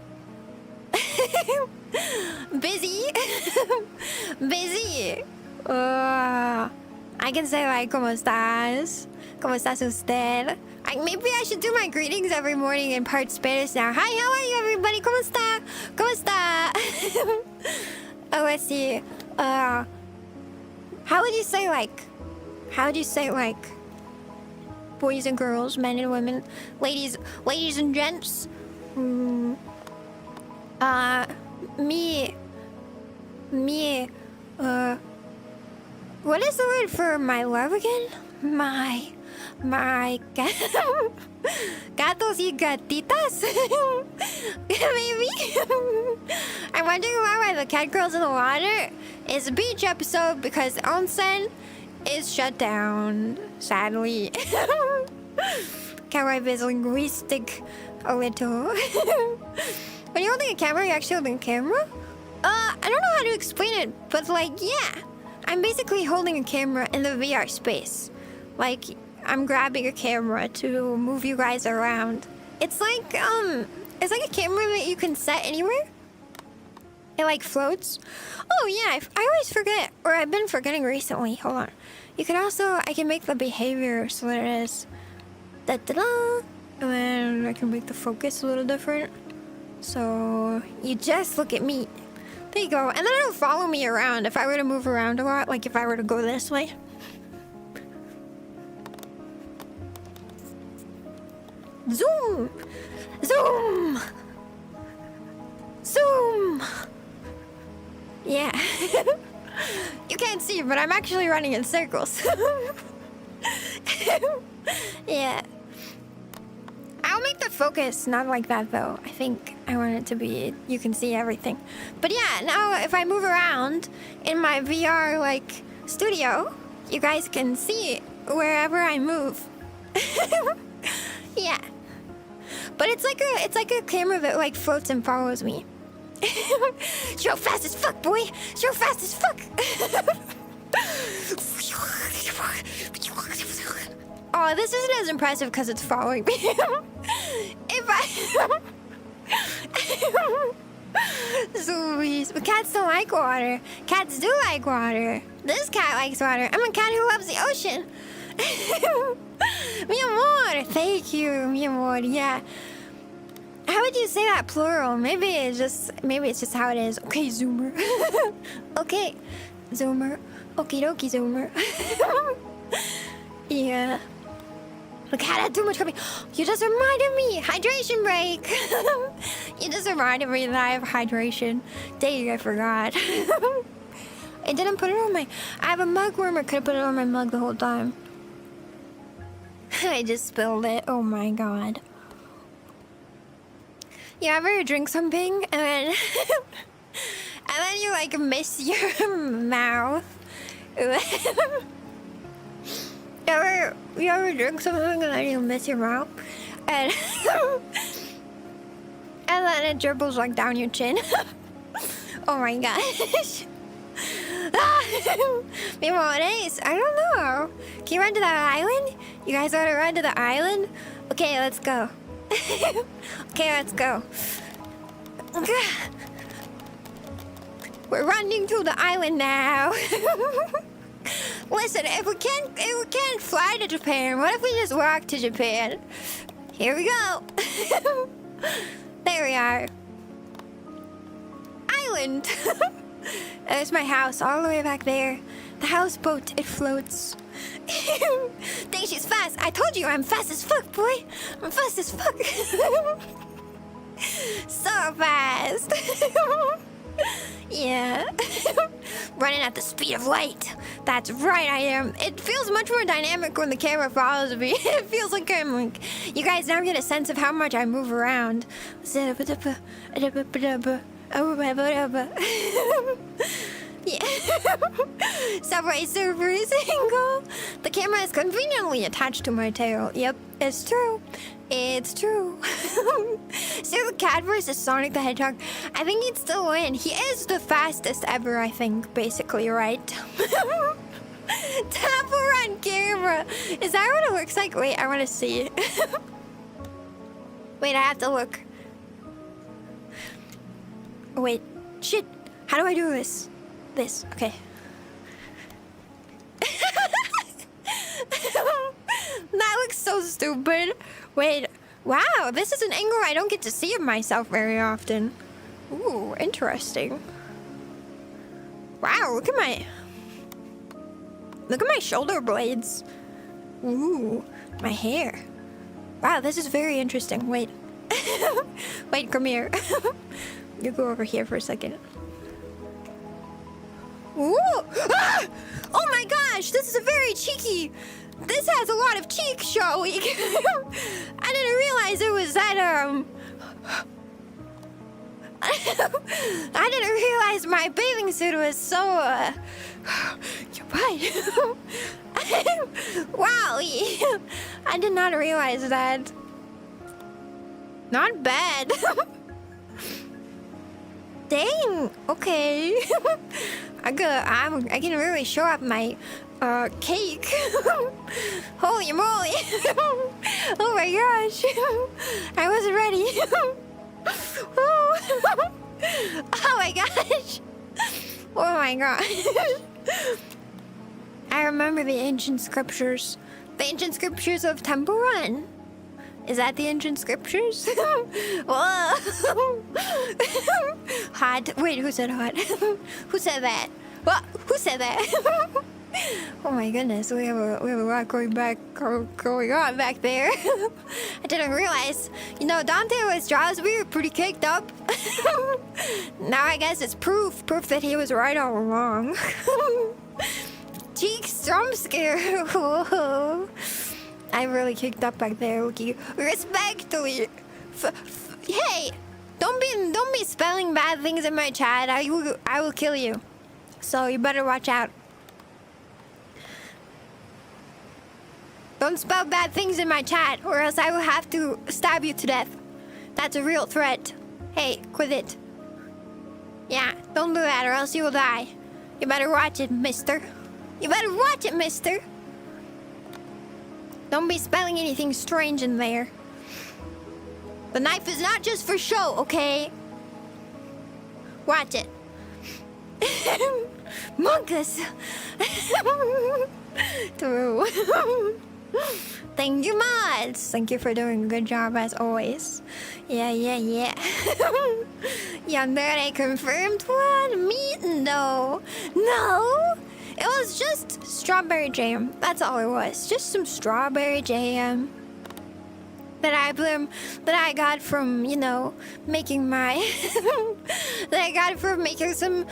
busy. Busy. I can say like, ¿Cómo estás? ¿Cómo estás usted? Maybe I should do my greetings every morning in part Spanish now. Hi, how are you, everybody? ¿Cómo está? ¿Cómo está? Oh, let's see. How would you say like boys and girls, men and women, ladies and gents? What is the word for my love again? My gatos y gatitas? Maybe? I'm wondering why the cat girls in the water is a beach episode because onsen is shut down, sadly. Catwife is linguistic a little. When you're holding a camera, you're actually holding a camera? I don't know how to explain it, but like, yeah. I'm basically holding a camera in the VR space. Like, I'm grabbing a camera to move you guys around. It's like a camera that you can set anywhere. It like floats. Oh yeah, I always forget, or I've been forgetting recently. Hold on. You can also, I can make the behavior so that it is da-da-da, and then I can make the focus a little different. So you just look at me. There you go. And then it'll follow me around if I were to move around a lot, like if I were to go this way. Zoom! Zoom! Zoom! Yeah. You can't see, but I'm actually running in circles. Yeah. I'll make the focus not like that though. I think I want it to be, you can see everything. But yeah, now if I move around in my VR like studio, you guys can see wherever I move. Yeah. But it's like a camera that like floats and follows me. Shiro fast as fuck, boy. Shiro fast as fuck. Oh, this isn't as impressive because it's following me. If I... Zoomies. But cats don't like water. Cats do like water. This cat likes water. I'm a cat who loves the ocean. Mi amor. Thank you, mi amor. Yeah. How would you say that plural? Maybe it's just how it is. Okay, Zoomer. Okay, Zoomer. Okie dokie, Zoomer. Yeah. The cat had too much coffee. You just reminded me. Hydration break. You just reminded me that I have hydration. Dang, I forgot. I didn't put it on my... I have a mug warmer. Could have put it on my mug the whole time. I just spilled it. Oh my god. You ever drink something and then... and then you like miss your mouth? You ever drink something and then you miss your mouth? And... and then it dribbles like down your chin. Oh my gosh. Memores, I don't know. Can you run to that island? You guys want to run to the island? Okay, let's go. Okay, let's go. We're running to the island now. Listen, if we can't fly to Japan, what if we just walk to Japan? Here we go. There we are. Island. There's my house all the way back there. The houseboat, it floats. Think she's fast. I told you I'm fast as fuck, boy. I'm fast as fuck. So fast. Yeah. Running at the speed of light. That's right, I am. It feels much more dynamic when the camera follows me. It feels like I'm like... You guys now get a sense of how much I move around. Yeah. Subway Surfer single. The camera is conveniently attached to my tail. Yep, it's true. It's true. So the cat versus Sonic the Hedgehog. I think he'd still win. He is the fastest ever, I think, basically, right? Temple run camera. Is that what it looks like? Wait, I want to see it. Wait, I have to look. Wait, shit. How do I do this? This, okay. That looks so stupid. Wait, wow, this is an angle I don't get to see of myself very often. Ooh, interesting. Wow, look at my shoulder blades. Ooh, my hair. Wow, this is very interesting. Wait. Wait, come here. You go over here for a second. Ooh! Ah! Oh my gosh, this is a very cheeky... This has a lot of cheek showing. I didn't realize it was that, I didn't realize my bathing suit was so, Wow, I did not realize that. Not bad. Dang, okay. I can really show up my cake. Holy moly. Oh my gosh. I wasn't ready. Oh my gosh. Oh my gosh. I remember the ancient scriptures. The ancient scriptures of Temple Run. Is that the ancient scriptures? Whoa. Hot. Wait, who said hot? Who said that? What? Who said that? Oh my goodness, we have a lot going on back there. I didn't realize. You know, Dante was Jaws. We were pretty caked up. Now I guess it's proof that he was right all along. Cheeks jump scare. I really kicked up back there, Wookie. Respectfully. Hey, don't be spelling bad things in my chat. I will kill you. So you better watch out. Don't spell bad things in my chat, or else I will have to stab you to death. That's a real threat. Hey, quit it. Yeah, don't do that, or else you will die. You better watch it, mister. You better watch it, mister. Don't be spelling anything strange in there. The knife is not just for show, okay? Watch it. Monkus. True. Thank you, mods. Thank you for doing a good job as always. Yeah. Yandere confirmed one. Me? No. It was just strawberry jam. That's all it was. Just some strawberry jam that I got from, you know, making my that I got from making some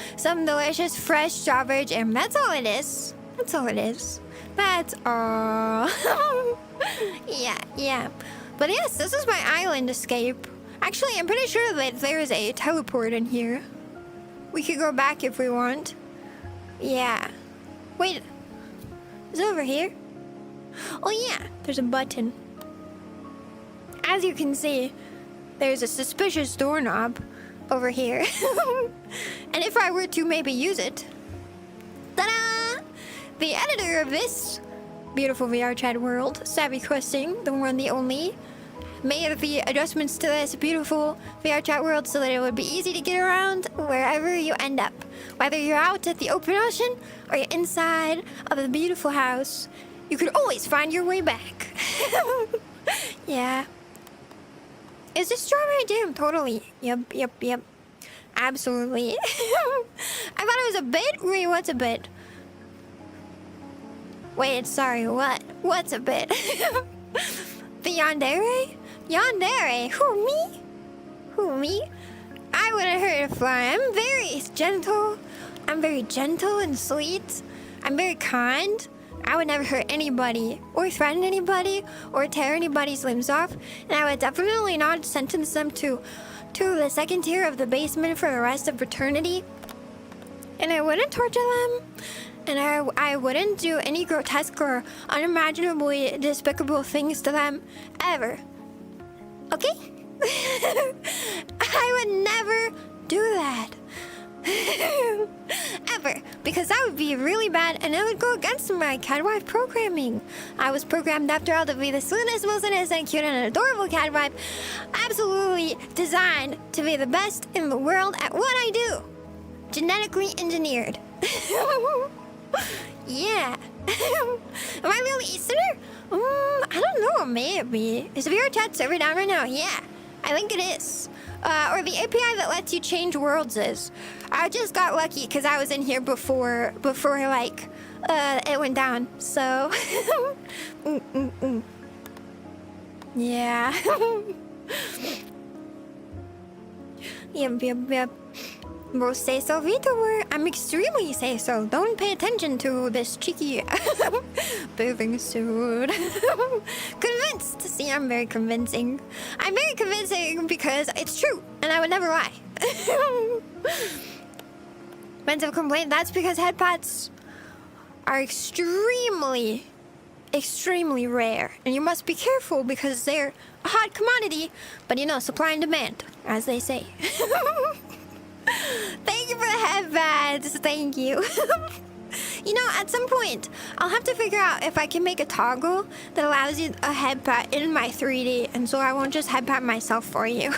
delicious fresh strawberry jam. That's all it is. That's all. Yeah. But yes, this is my island escape. Actually, I'm pretty sure that there's a teleport in here. We could go back if we want. Yeah. Wait. Is it over here? Oh yeah, there's a button. As you can see, there's a suspicious doorknob over here. And if I were to maybe use it... Ta-da! The editor of this beautiful VRChat world, Savvy Questing, the one, the only, made the adjustments to this beautiful VRChat world so that it would be easy to get around wherever you end up. Whether you're out at the open ocean or you're inside of the beautiful house, you could always find your way back. Yeah. It's just strawberry jam, totally. Yep. Absolutely. I thought it was a bit. Wait, what's a bit? Wait, sorry, what? What's a bit? The yandere? Yandere? Who, me? I wouldn't hurt a fly. I'm very gentle. I'm very gentle and sweet. I'm very kind. I would never hurt anybody, or threaten anybody, or tear anybody's limbs off. And I would definitely not sentence them to the second tier of the basement for the rest of eternity. And I wouldn't torture them. And I wouldn't do any grotesque or unimaginably despicable things to them, ever. Okay? I would never do that. Ever. Because that would be really bad and it would go against my catwife programming. I was programmed after all to be the sweetest, most innocent, cute, and adorable catwife. Absolutely designed to be the best in the world at what I do. Genetically engineered. Yeah. Am I really Easterner? I don't know, maybe. Is VRChat server down right now? Yeah, I think it is. Or the API that lets you change worlds is. I just got lucky because I was in here before like, it went down, so. Yeah. Yep. Most say so, VTuber. I'm extremely say so. Don't pay attention to this cheeky bathing suit. Convinced. See, I'm very convincing. I'm very convincing because it's true, and I would never lie. Mental complaint. That's because headpots are extremely rare, and you must be careful because they're a hot commodity. But you know, supply and demand, as they say. Thank you for the headbands. Thank you. You know, at some point, I'll have to figure out if I can make a toggle that allows you a headpat in my 3D, and so I won't just headpat myself for you.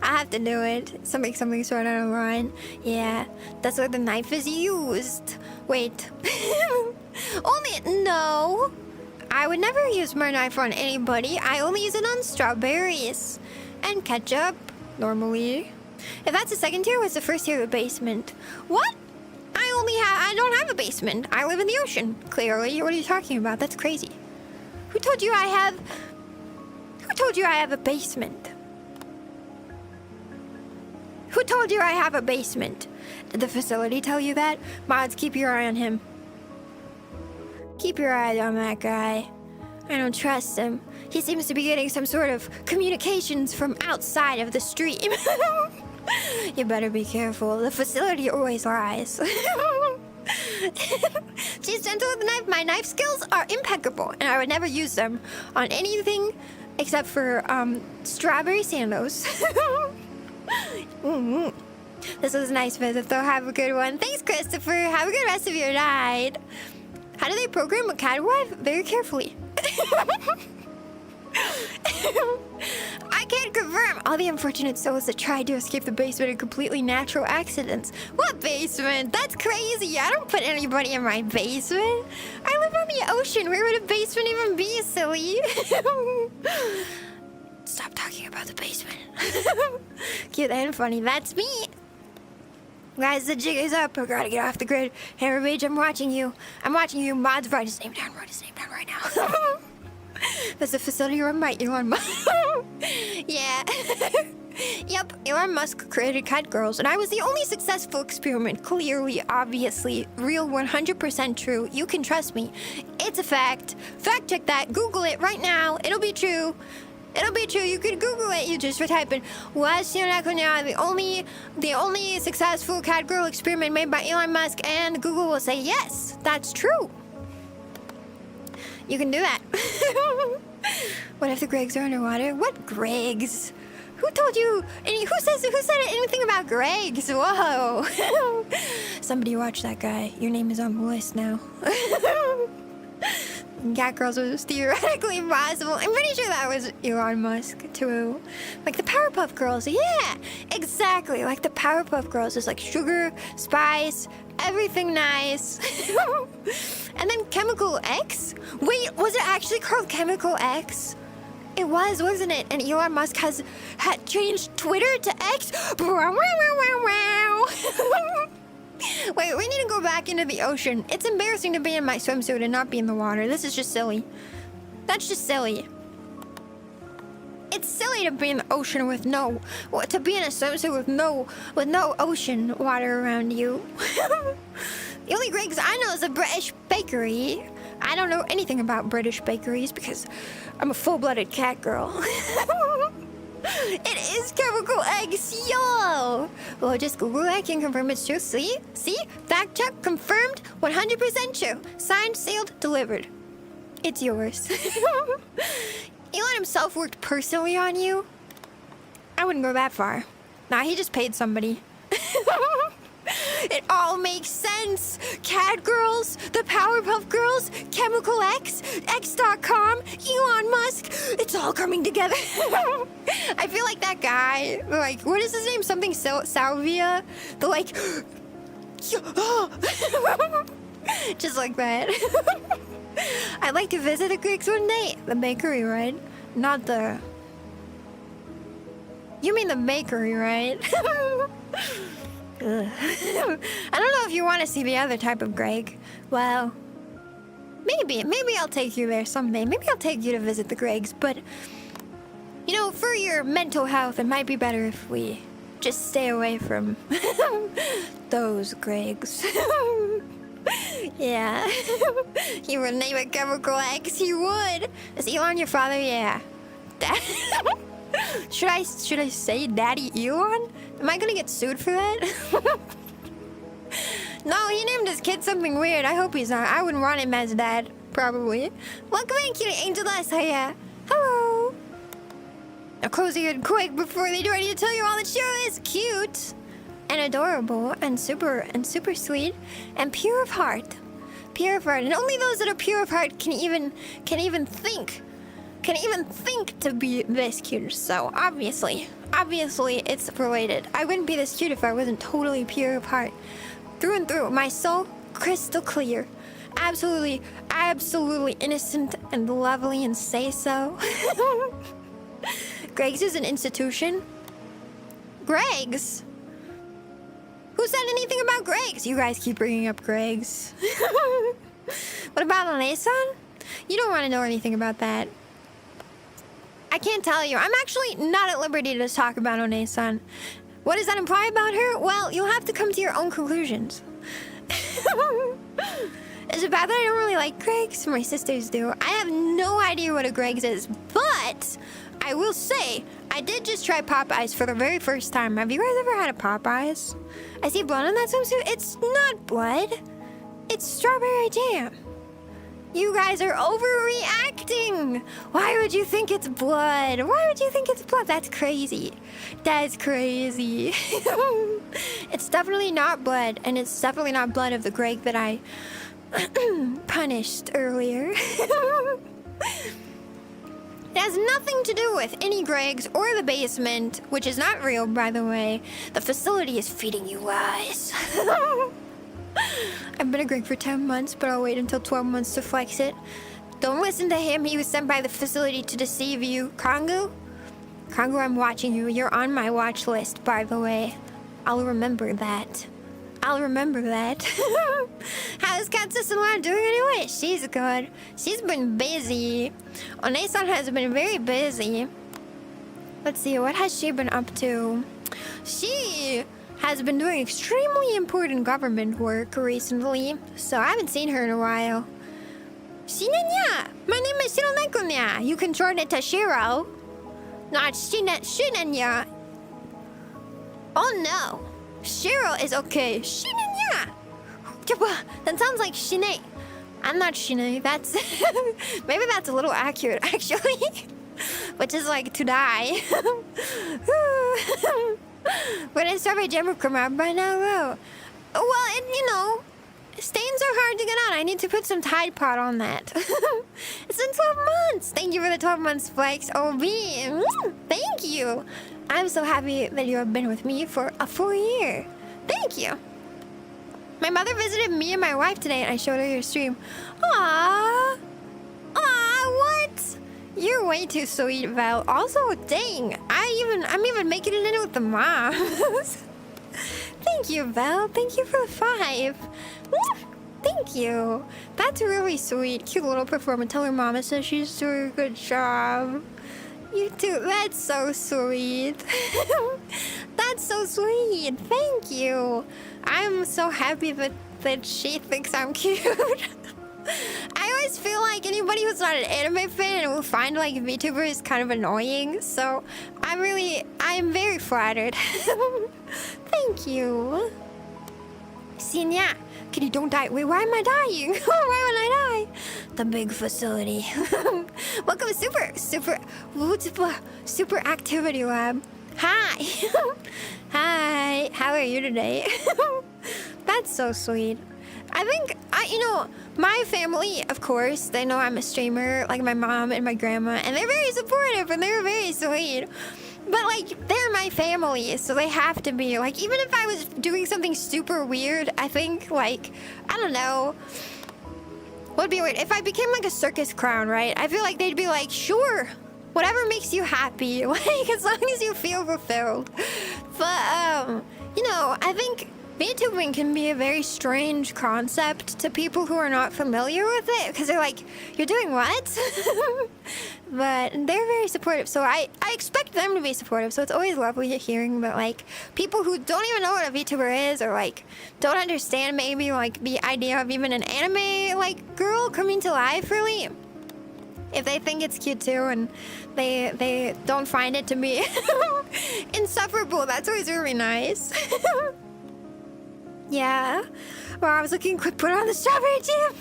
I have to do it. Something sort of line. Yeah, that's where the knife is used. Wait. No. I would never use my knife on anybody. I only use it on strawberries and ketchup, normally. If that's the second tier, what's the first tier of the basement? What? I don't have a basement. I live in the ocean, clearly. What are you talking about? That's crazy. Who told you I have a basement? Who told you I have a basement? Did the facility tell you that? Mods, keep your eye on him. Keep your eye on that guy. I don't trust him. He seems to be getting some sort of communications from outside of the stream. You better be careful. The facility always lies. She's gentle with the knife. My knife skills are impeccable, and I would never use them on anything except for strawberry sandals. This was a nice visit, though. Have a good one. Thanks, Christopher. Have a good rest of your night. How do they program a catwife? Very carefully. I can't confirm. All the unfortunate souls that tried to escape the basement are completely natural accidents. What basement? That's crazy. I don't put anybody in my basement. I live on the ocean. Where would a basement even be, silly? Stop talking about the basement. Cute and funny. That's me. Guys, the jig is up. I gotta get off the grid. Hammer Rage, I'm watching you. I'm watching you. Mods, write his name down. Write his name down right now. That's a facility run by Elon Musk. Yeah. Yep, Elon Musk created cat girls, and I was the only successful experiment. Clearly, obviously, real 100% true. You can trust me. It's a fact. Fact check that. Google it right now. It'll be true. It'll be true. You could Google it. You just type in, was ShiroNekoNya the only successful cat girl experiment made by Elon Musk? And Google will say, yes, that's true. You can do that. What if the Gregs are underwater? What Gregs? Who told you? Who said anything about Gregs? Whoa. Somebody watch that guy. Your name is on the list now. Cat girls was theoretically possible. I'm pretty sure that was Elon Musk too. Like the Powerpuff Girls. Yeah, exactly. Like the Powerpuff Girls. It's like sugar, spice, everything nice. And then Chemical X? Wait, was it actually called Chemical X? It was, wasn't it? And Elon Musk had changed Twitter to X. Wait, we need to go back into the ocean. It's embarrassing to be in my swimsuit and not be in the water. This is just silly. That's just silly. It's silly to be in the ocean with to be in a swimsuit with no ocean water around you. The only Greg's I know is a British bakery. I don't know anything about British bakeries because I'm a full-blooded cat girl. It is Chemical Eggs, yo! Well, just Google that and confirm it's true. See? Fact check confirmed, 100% true. Signed, sealed, delivered. It's yours. Elon himself worked personally on you? I wouldn't go that far. Nah, he just paid somebody. It all makes sense. Cat girls, the Powerpuff Girls, Chemical X, X.com, Elon Musk. It's all coming together. I feel like that guy, like, what is his name? Something Salvia? The like, just like that. I'd like to visit the Greeks one day. The bakery, right? Not the... You mean the bakery, right? I don't know if you want to see the other type of Greg. Well, maybe I'll take you there someday. Maybe I'll take you to visit the Gregs, but you know, for your mental health, it might be better if we just stay away from those Gregs. Yeah. He would name it Chemical X. He would. Is Elon your father? Yeah. Should I say Daddy Elon? Am I gonna get sued for that? No, he named his kid something weird. I hope he's not. I wouldn't want him as dad, probably. Welcome in, cute Angel S. Hiya. Hello. Now close your ears quick before they do. I need to tell you all that Shiro is cute and adorable and super sweet and pure of heart. Pure of heart. And only those that are pure of heart can even think to be this cute. So obviously it's related. I wouldn't be this cute if I wasn't totally pure of heart. Through and through, my soul crystal clear. Absolutely innocent and lovely, and say so. Greg's is an institution? Greg's? Who said anything about Greg's? You guys keep bringing up Greg's. What about One-san? You don't want to know anything about that. I can't tell you. I'm actually not at liberty to talk about One-san. What does that imply about her? Well, you'll have to come to your own conclusions. Is it bad that I don't really like Greg's? My sisters do. I have no idea what a Greg's is, but I will say I did just try Popeyes for the very first time. Have you guys ever had a Popeyes? I see blood on that swimsuit. It's not blood. It's strawberry jam. You guys are overreacting. Why would you think it's blood? Why would you think it's blood? That's crazy. That's crazy. It's definitely not blood, and it's definitely not blood of the Greg that I punished earlier. It has nothing to do with any Gregs or the basement, which is not real, by the way. The facility is feeding you lies. I've been a Greg for 10 months, but I'll wait until 12 months to flex it. Don't listen to him. He was sent by the facility to deceive you. Kongo? Kongo, I'm watching you. You're on my watch list, by the way. I'll remember that. I'll remember that. How's Katsusuma doing anyway? She's good. She's been busy. One-san has been very busy. Let's see, what has she been up to? She has been doing extremely important government work recently, so I haven't seen her in a while. ShiroNekoNya! My name is ShiroNekoNya. You can shorten it to Shiro. Not ShiroNekoNya. Oh no. Shiro is okay. ShiroNekoNya! That sounds like Shine. I'm not Shine. That's... maybe that's a little accurate, actually. Which is like to die. When I strawberry jam will come out by now, though. Well, you know, stains are hard to get on. I need to put some Tide Pod on that. It's been 12 months. Thank you for the 12 months, Flex. OB. Thank you. I'm so happy that you have been with me for a full year. Thank you. My mother visited me and my wife today, and I showed her your stream. Aww. Aww, what? You're way too sweet, Val. Also, dang, I'm even making it in with the moms. Thank you, Val. Thank you for the 5. Thank you. That's really sweet. Cute little performance. Tell her mama says she's doing a good job. You too. That's so sweet. That's so sweet. Thank you. I'm so happy that she thinks I'm cute. I always feel like anybody who's not an anime fan will find like VTubers kind of annoying, so I'm very flattered. Thank you. Sinya, kitty, don't die. Wait, why am I dying? Why would I die? The big facility. Welcome to Super Activity Lab. Hi. Hi. How are you today? That's so sweet. I think, my family, of course, they know I'm a streamer, like my mom and my grandma, and they're very supportive and they're very sweet. But, like, they're my family, so they have to be. Like, even if I was doing something super weird, I think, like, I don't know. What'd be weird? If I became, like, a circus clown, right? I feel like they'd be like, sure, whatever makes you happy. Like, as long as you feel fulfilled. But, I think VTubing can be a very strange concept to people who are not familiar with it, because they're like, you're doing what? But they're very supportive, so I expect them to be supportive, so it's always lovely hearing that, like, people who don't even know what a VTuber is, or, like, don't understand maybe, like, the idea of even an anime, like, girl coming to life, really. If they think it's cute too, and they don't find it to be insufferable, that's always really nice. Yeah. Well, I was looking quick, put on the strawberry jam.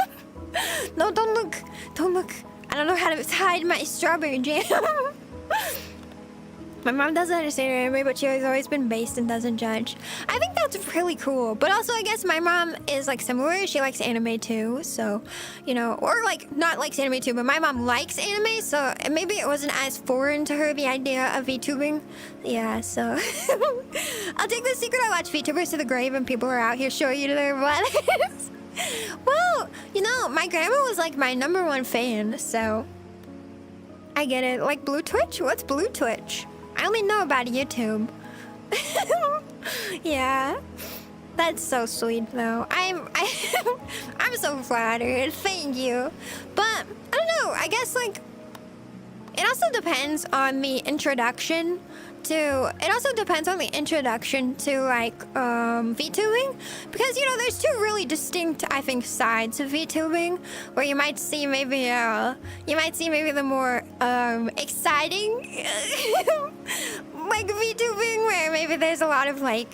No, don't look. Don't look. I don't know how to hide my strawberry jam. My mom doesn't understand anime, but she has always been based and doesn't judge. I think that's really cool. But also, I guess my mom is, like, similar. She likes anime too, so, or, like, not likes anime too, but my mom likes anime, so maybe it wasn't as foreign to her, the idea of VTubing. Yeah, so. I'll take the secret. I watch VTubers to the grave, and people are out here showing you their bodies. Well, my grandma was, like, my #1 fan, so. I get it. Like, Blue Twitch? What's Blue Twitch? I only know about YouTube. Yeah. That's so sweet, though. I'm so flattered. Thank you. But, I don't know. I guess, like, It also depends on the introduction to like VTubing, because you know there's two really distinct, I think, sides of VTubing, where you might see maybe the more exciting like VTubing, where maybe there's a lot of like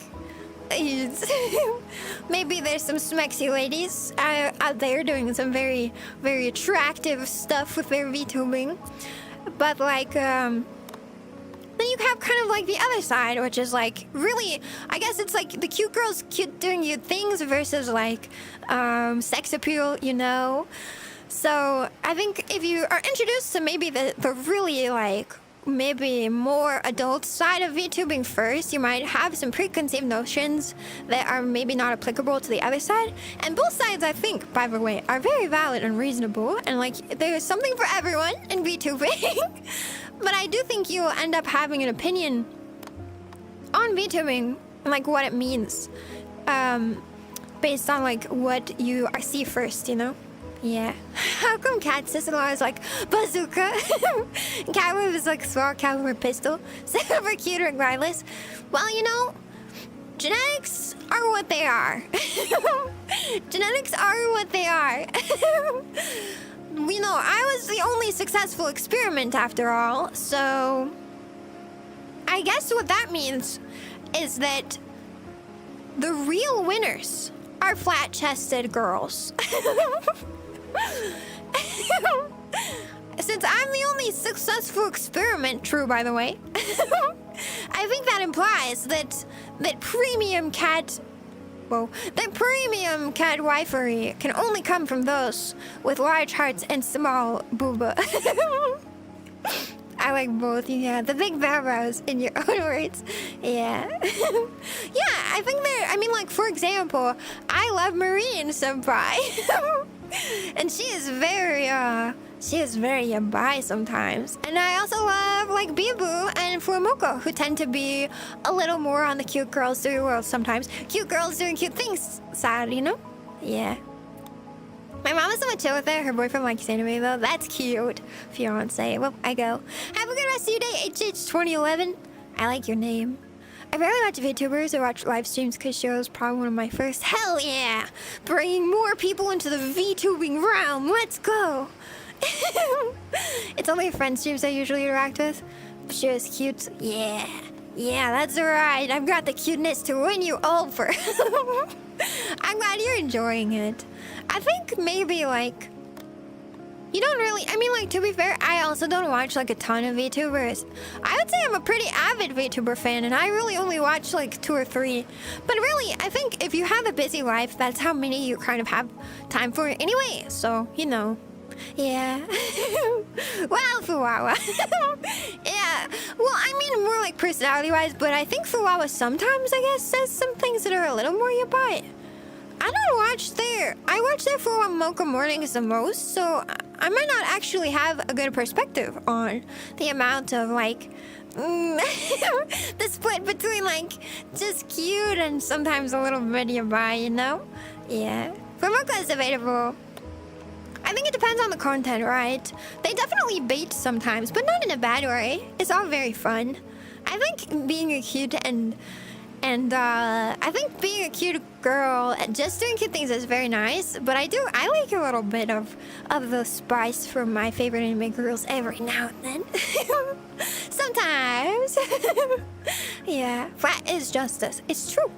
maybe there's some smexy ladies out there doing some very, very attractive stuff with their VTubing. But like, then you have kind of like the other side, which is like really, I guess it's like the cute girls doing cute things versus like sex appeal, you know? So I think if you are introduced to maybe the really like, maybe more adult side of VTubing first, you might have some preconceived notions that are maybe not applicable to the other side. And both sides, I think, by the way, are very valid and reasonable. And like, there's something for everyone in VTubing. But I do think you'll end up having an opinion on VTubing and like what it means, based on like what you see first, you know? Yeah. How come Cat's sister-in-law is like bazooka? Catwife is like small caliber pistol. Super cute regardless. Well, you know, genetics are what they are. Genetics are what they are. You know, I was the only successful experiment after all, so I guess what that means is that the real winners are flat-chested girls. Since I'm the only successful experiment, true by the way, I think that implies that premium catwifery can only come from those with large hearts and small booba. I like both, yeah. The big barrows, in your own words. Yeah. Yeah, I think I mean, like, for example, I love Marine Senpai. And she is very yabai sometimes. And I also love, like, Bibu and Fumoko, who tend to be a little more on the cute girls doing world sometimes. Cute girls doing cute things side, you know? Yeah. My mom is so much chill with it. Her boyfriend likes anime though. That's cute. Fiance. Well, I go. Have a good rest of your day, HH2011. I like your name. I rarely watch VTubers or watch live streams because Shiro's probably one of my first. Hell yeah! Bringing more people into the VTubing realm. Let's go. It's only friend streams I usually interact with. Shiro's cute. Yeah. Yeah, that's right. I've got the cuteness to win you over. I'm glad you're enjoying it. I think maybe, like, you don't really... I mean, like, to be fair, I also don't watch, like, a ton of VTubers. I would say I'm a pretty avid VTuber fan, and I really only watch, like, 2 or 3. But really, I think if you have a busy life, that's how many you kind of have time for anyway. So, you know. Yeah. Well, Fuwawa. Yeah. Well, I mean, more like personality-wise, but I think Fuwawa sometimes, I guess, says some things that are a little more yabai. I don't watch I watch their Full Mocha Mornings the most, so I might not actually have a good perspective on the amount of, like, the split between, like, just cute and sometimes a little bit yabai, you know? Yeah. Full Mocha is debatable. I think it depends on the content, right? They definitely bait sometimes, but not in a bad way. It's all very fun. I think being a cute and I think being a cute girl and just doing cute things is very nice, but I like a little bit of the spice from my favorite anime girls every now and then. Sometimes. Yeah, flat is justice. It's true.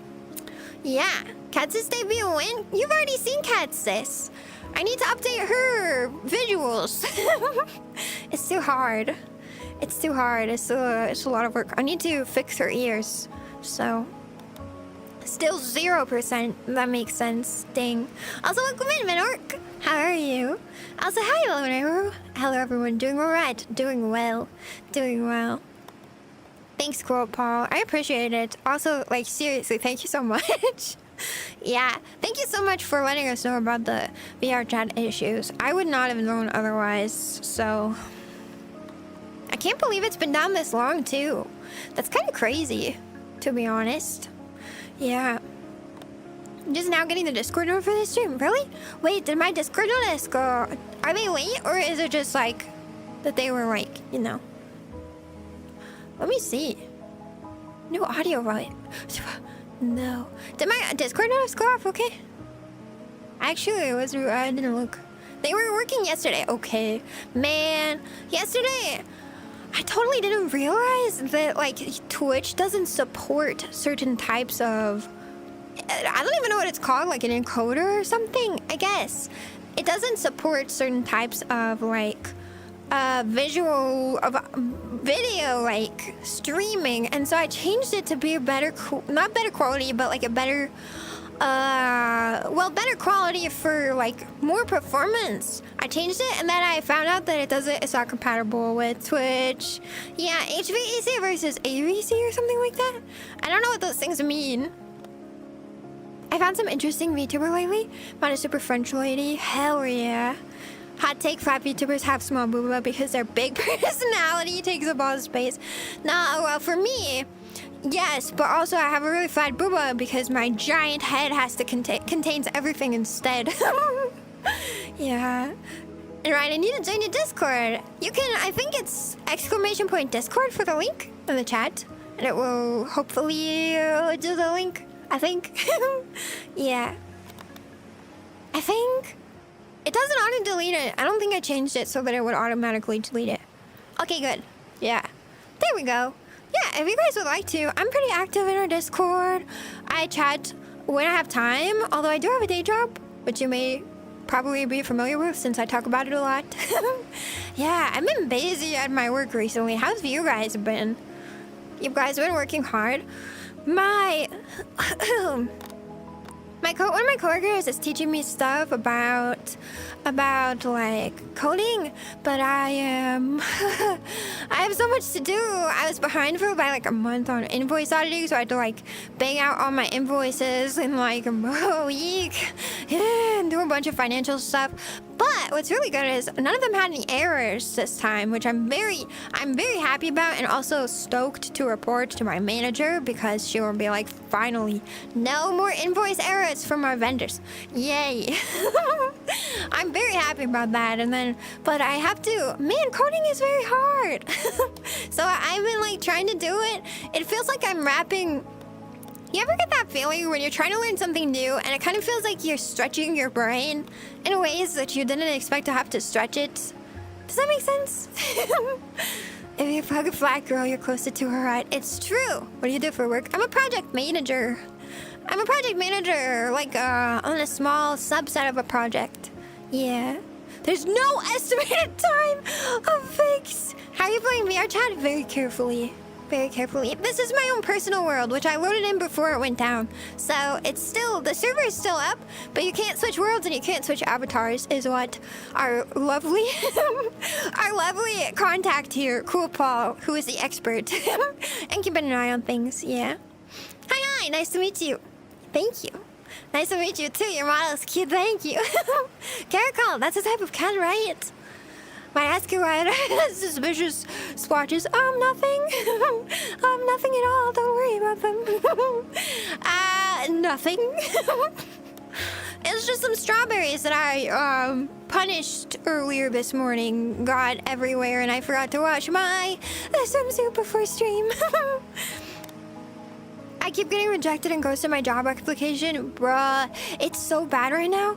Yeah, Cat's debut win. You've already seen Cat's sis. I need to update her visuals. It's too hard. It's too hard. It's a lot of work. I need to fix her ears. So, still 0%. That makes sense. Dang. Also, welcome in, Minork. How are you? Also, hi, hello, hello, everyone. Doing all right. Doing well. Doing well. Thanks, Quote Paul. I appreciate it. Also, like, seriously, thank you so much. Yeah, thank you so much for letting us know about the VRChat issues. I would not have known otherwise, so... I can't believe it's been down this long, too. That's kind of crazy, to be honest. Yeah. I'm just now getting the Discord note for this stream. Really? Wait, did my Discord notice go... Are they late, or is it just, like... that they were like, you know. Let me see. No audio, right? No. Did my Discord notice go off? Okay. Actually, I didn't look. They were working yesterday. Okay. Man, yesterday, I totally didn't realize that, like, Twitch doesn't support certain types of... I don't even know what it's called, like an encoder or something, I guess. It doesn't support certain types of, like, video, like, streaming. And so I changed it to be a better, not better quality, but, like, a better... better quality for, like, more performance. I changed it, and then I found out that it's not compatible with Twitch. Yeah, HVAC versus AVC or something like that. I don't know what those things mean. I found some interesting VTuber lately. Found a super French lady. Hell yeah. Hot take, 5 VTubers have small booba because their big personality takes up all the space. Nah, well, for me... Yes, but also I have a really fat booba because my giant head has to contains everything instead. Yeah. And right, I need to join your Discord. You can, I think it's !Discord for the link in the chat. And it will hopefully do the link, I think. Yeah. I think it doesn't auto-delete it. I don't think I changed it so that it would automatically delete it. Okay, good. Yeah. There we go. Yeah, if you guys would like to, I'm pretty active in our Discord. I chat when I have time, although I do have a day job, which you may probably be familiar with since I talk about it a lot. Yeah, I've been busy at my work recently. How's you guys been? You guys been working hard? One of my coworkers is teaching me stuff about like coding, but I have so much to do. I was behind for by like a month on invoice auditing, so I had to like bang out all my invoices in like a week and do a bunch of financial stuff. But what's really good is none of them had any errors this time, which I'm very happy about, and also stoked to report to my manager because she will be like, finally, no more invoice errors from our vendors. Yay. I'm very happy about that. And then, but I have to, man, coding is very hard. So I've been like trying to do it. It feels like I'm rapping. You ever get that feeling when you're trying to learn something new and it kind of feels like you're stretching your brain in ways that you didn't expect to have to stretch it? Does that make sense? If you hug a flat girl, you're closer to her right. It's true. What do you do for work? I'm a project manager. Like on a small subset of a project. Yeah. There's no estimated time of fix. How are you playing VRChat? Very carefully. Very carefully. This is my own personal world, which I loaded in before it went down. So it's still, the server is still up, but you can't switch worlds and you can't switch avatars, is what our lovely, contact here, Cool Paul, who is the expert, and keeping an eye on things, yeah. Hi, nice to meet you. Thank you. Nice to meet you too, your model is cute, thank you. Caracol, that's a type of cat, right? Might ask you why it has suspicious splotches. Nothing. Nothing at all. Don't worry about them. Nothing. It's just some strawberries that I punished earlier this morning. Got everywhere, and I forgot to wash my swimsuit before stream. I keep getting rejected and ghosted my job application. Bruh, it's so bad right now.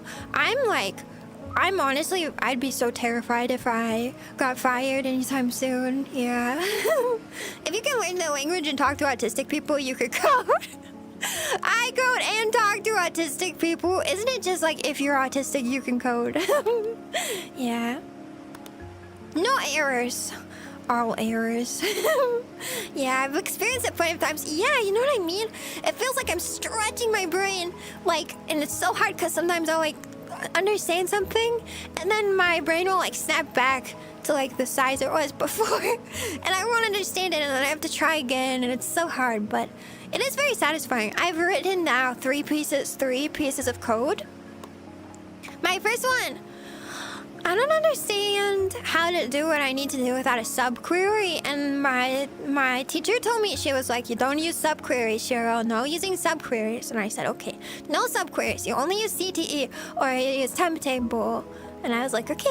I'm honestly, I'd be so terrified if I got fired anytime soon. Yeah. If you can learn the language and talk to autistic people, you could code. I code and talk to autistic people. Isn't it just like if you're autistic, you can code? Yeah. No errors. All errors. Yeah, I've experienced it plenty of times. Yeah, you know what I mean? It feels like I'm stretching my brain. Like, and it's so hard because sometimes I'll like understand something and then my brain will like snap back to like the size it was before and I won't understand it and then I have to try again and it's so hard, but it is very satisfying. I've written now 3 pieces of code. My first one, I don't understand how to do what I need to do without a subquery, and my teacher told me, she was like, you don't use subqueries, Shiro, no using subqueries. And I said, okay, no subqueries, you only use CTE or you use temp table. And I was like, okay.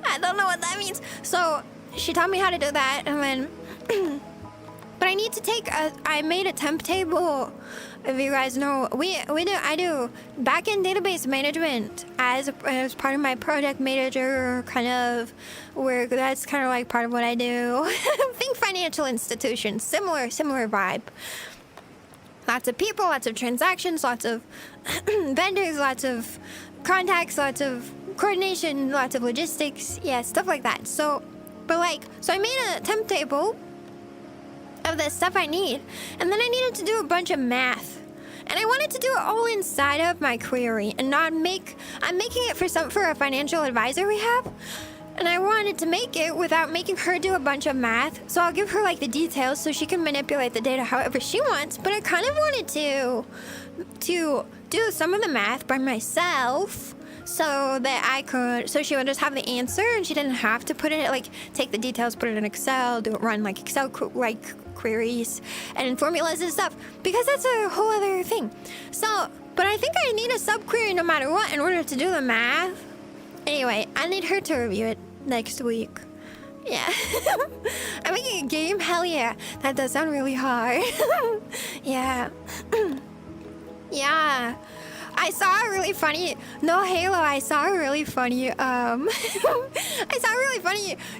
I don't know what that means. So she taught me how to do that, and then but I need to take I made a temp table. If you guys know, I do backend database management as part of my project manager kind of work. That's kind of like part of what I do. Think financial institutions, similar vibe. Lots of people, lots of transactions, lots of vendors, lots of contacts, lots of coordination, lots of logistics, yeah, stuff like that. So I made a temp table of the stuff I need, and then I needed to do a bunch of math, and I wanted to do it all inside of my query and not make. I'm making it for a financial advisor we have, and I wanted to make it without making her do a bunch of math. So I'll give her like the details so she can manipulate the data however she wants. But I kind of wanted to do some of the math by myself, so that I could, so she would just have the answer and she didn't have to put it, like, take the details, put it in Excel, run like Excel queries and formulas and stuff, because that's a whole other thing. So, but I think I need a subquery no matter what in order to do the math. Anyway, I need her to review it next week. Yeah. I'm making a game? Hell yeah. That does sound really hard. Yeah. Yeah. I saw a really funny, no Halo, I saw a really funny,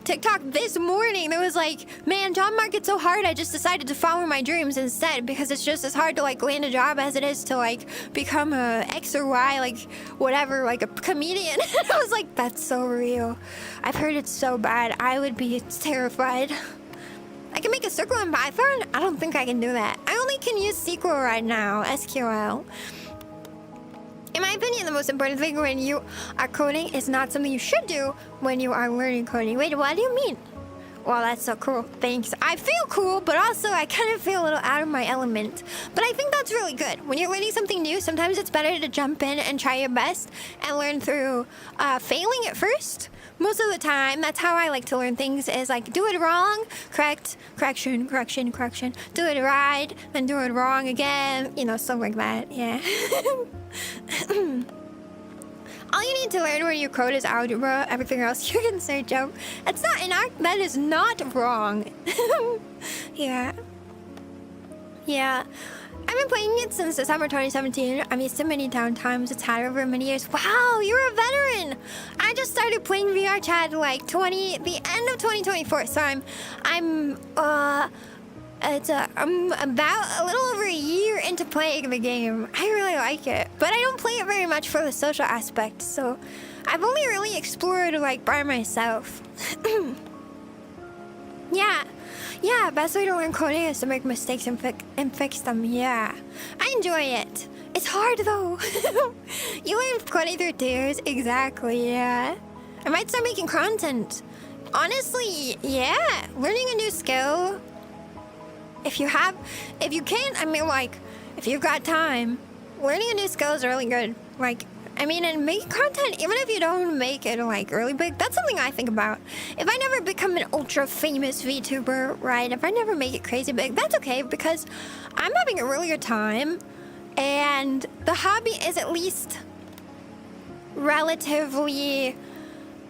TikTok this morning that was like, man, job market's so hard, I just decided to follow my dreams instead, because it's just as hard to like land a job as it is to like become a X or Y, like whatever, like a comedian. And I was like, that's so real. I've heard it's so bad. I would be terrified. I can make a circle in Python? I don't think I can do that. I only can use SQL right now, SQL. In my opinion, the most important thing when you are coding is not something you should do when you are learning coding. Wait, what do you mean? Well, that's so cool. Thanks. I feel cool, but also I kind of feel a little out of my element. But I think that's really good. When you're learning something new, sometimes it's better to jump in and try your best and learn through failing at first. Most of the time, that's how I like to learn things, is like do it wrong, correction. Do it right, then do it wrong again. You know, stuff like that, yeah. All you need to learn when you code is algebra. Everything else you can search up. That's not an act. That is not wrong. Yeah. Yeah. I've been playing it since December 2017. I missed so many downtimes. It's had over many years. Wow, you're a veteran. I just started playing VRChat like the end of 2024. So I'm about a little over a year into playing the game. I really like it, but I don't play it very much for the social aspect, so I've only really explored like by myself. Yeah, best way to learn coding is to make mistakes and fix them. Yeah, I enjoy it. It's hard though. You learn coding through tears. Exactly, yeah. I might start making content. Honestly, yeah, learning a new skill. If you can, I mean, like, if you've got time, learning a new skill is really good. Like, I mean, and make content, even if you don't make it, like, really big, that's something I think about. If I never become an ultra-famous VTuber, right, if I never make it crazy big, that's okay, because I'm having a really good time, and the hobby is at least relatively,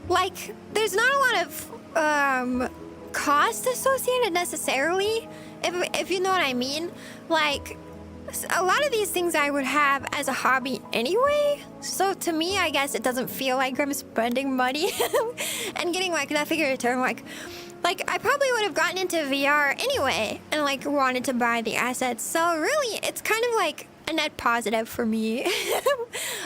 like, there's not a lot of, cost associated necessarily, if you know what I mean. Like, a lot of these things I would have as a hobby anyway, so to me, I guess it doesn't feel like I'm spending money and getting like nothing in return. Like I probably would have gotten into VR anyway and like wanted to buy the assets, so really it's kind of like a net positive for me.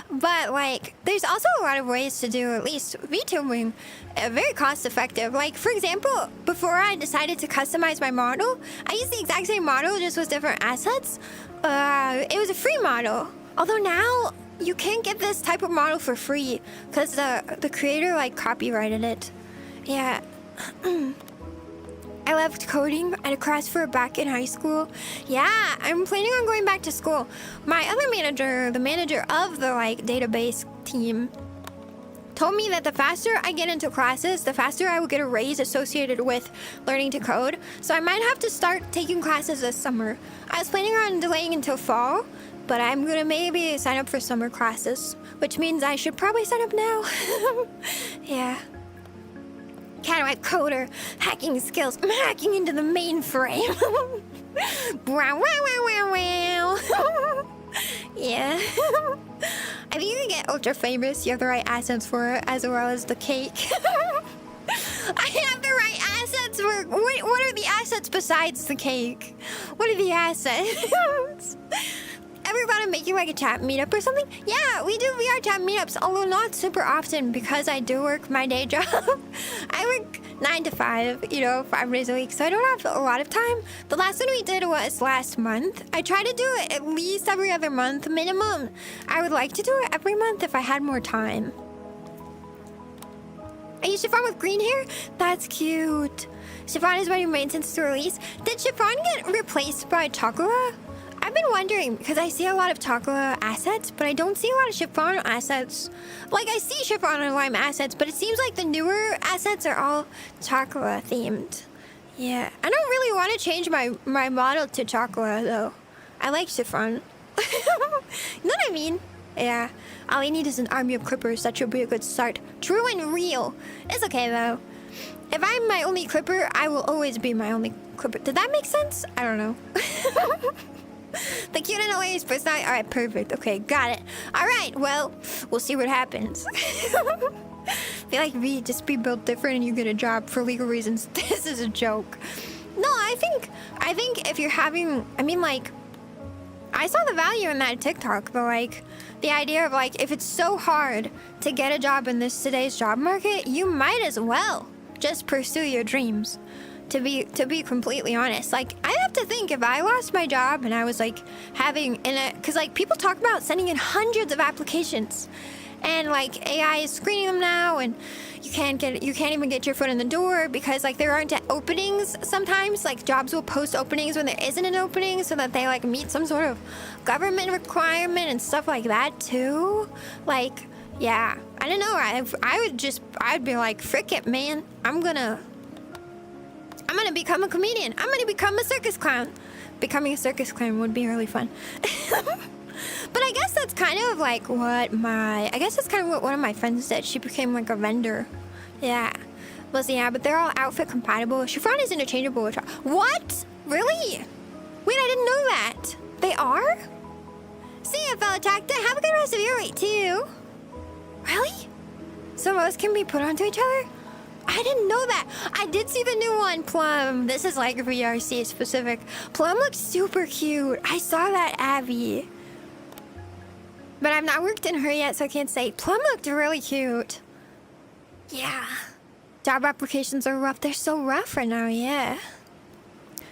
But like there's also a lot of ways to do at least VTubing very cost effective. Like for example, before I decided to customize my model, I used the exact same model just with different assets. It was a free model, although now you can't get this type of model for free because the creator like copyrighted it. Yeah. I left coding and transferred back in high school. Yeah, I'm planning on going back to school. My other manager, the manager of the like database team, told me that the faster I get into classes, the faster I will get a raise associated with learning to code. So I might have to start taking classes this summer. I was planning on delaying until fall, But I'm gonna maybe sign up for summer classes, which means I should probably sign up now. Yeah. Catwife coder, hacking skills. I'm hacking into the mainframe. Wow, wow, wow, wow, wow. Yeah. I think you can get ultra famous. You have the right assets for it, as well as the cake. I have the right assets for... What are the assets besides the cake? What are the assets? Ever thought of making like a chat meetup or something? Yeah, we do VRChat meetups, although not super often because I do work my day job. I work 9 to 5, you know, 5 days a week, so I don't have a lot of time. The last one we did was last month. I try to do it at least every other month minimum. I would like to do it every month if I had more time. Are you Chiffon with green hair? That's cute. Chiffon has been your main since the release. Did Chiffon get replaced by Chocola? I've been wondering because I see a lot of Chocola assets, but I don't see a lot of Chiffon assets. Like, I see Chiffon and Lime assets, but it seems like the newer assets are all Chocola themed. Yeah, I don't really want to change my model to Chocola though. I like Chiffon. You know what I mean? Yeah. All I need is an army of clippers. That should be a good start. True and real. It's okay though. If I'm my only clipper, I will always be my only clipper. Did that make sense? I don't know. The cute and hilarious personality. All right, perfect. Okay, got it. All right, well, we'll see what happens. I feel like we just be built different and you get a job for legal reasons. This is a joke. No, I think if you're having, I mean, like, I saw the value in that TikTok, but like, the idea of like, if it's so hard to get a job in today's job market, you might as well just pursue your dreams. To be completely honest, like, I have to think if I lost my job and I was like because like people talk about sending in hundreds of applications, and like AI is screening them now, and you can't even get your foot in the door because like there aren't openings sometimes. Like jobs will post openings when there isn't an opening so that they like meet some sort of government requirement and stuff like that too. Like, yeah, I don't know. I'd be like, frick it, man. I'm gonna become a comedian. I'm gonna become a circus clown. Becoming a circus clown would be really fun. But I guess that's kind of like what one of my friends did. She became like a vendor. Yeah. Yeah, but they're all outfit compatible. Chiffon is interchangeable with... What? Really? Wait, I didn't know that. They are? See ya, fellow Tacta. Have a good rest of your week, too. Really? So most can be put onto each other? I didn't know that. I did see the new one, Plum. This is like VRC specific. Plum looks super cute. I saw that, Abby. But I've not worked in her yet, so I can't say. Plum looked really cute. Yeah. Job applications are rough. They're so rough right now, yeah.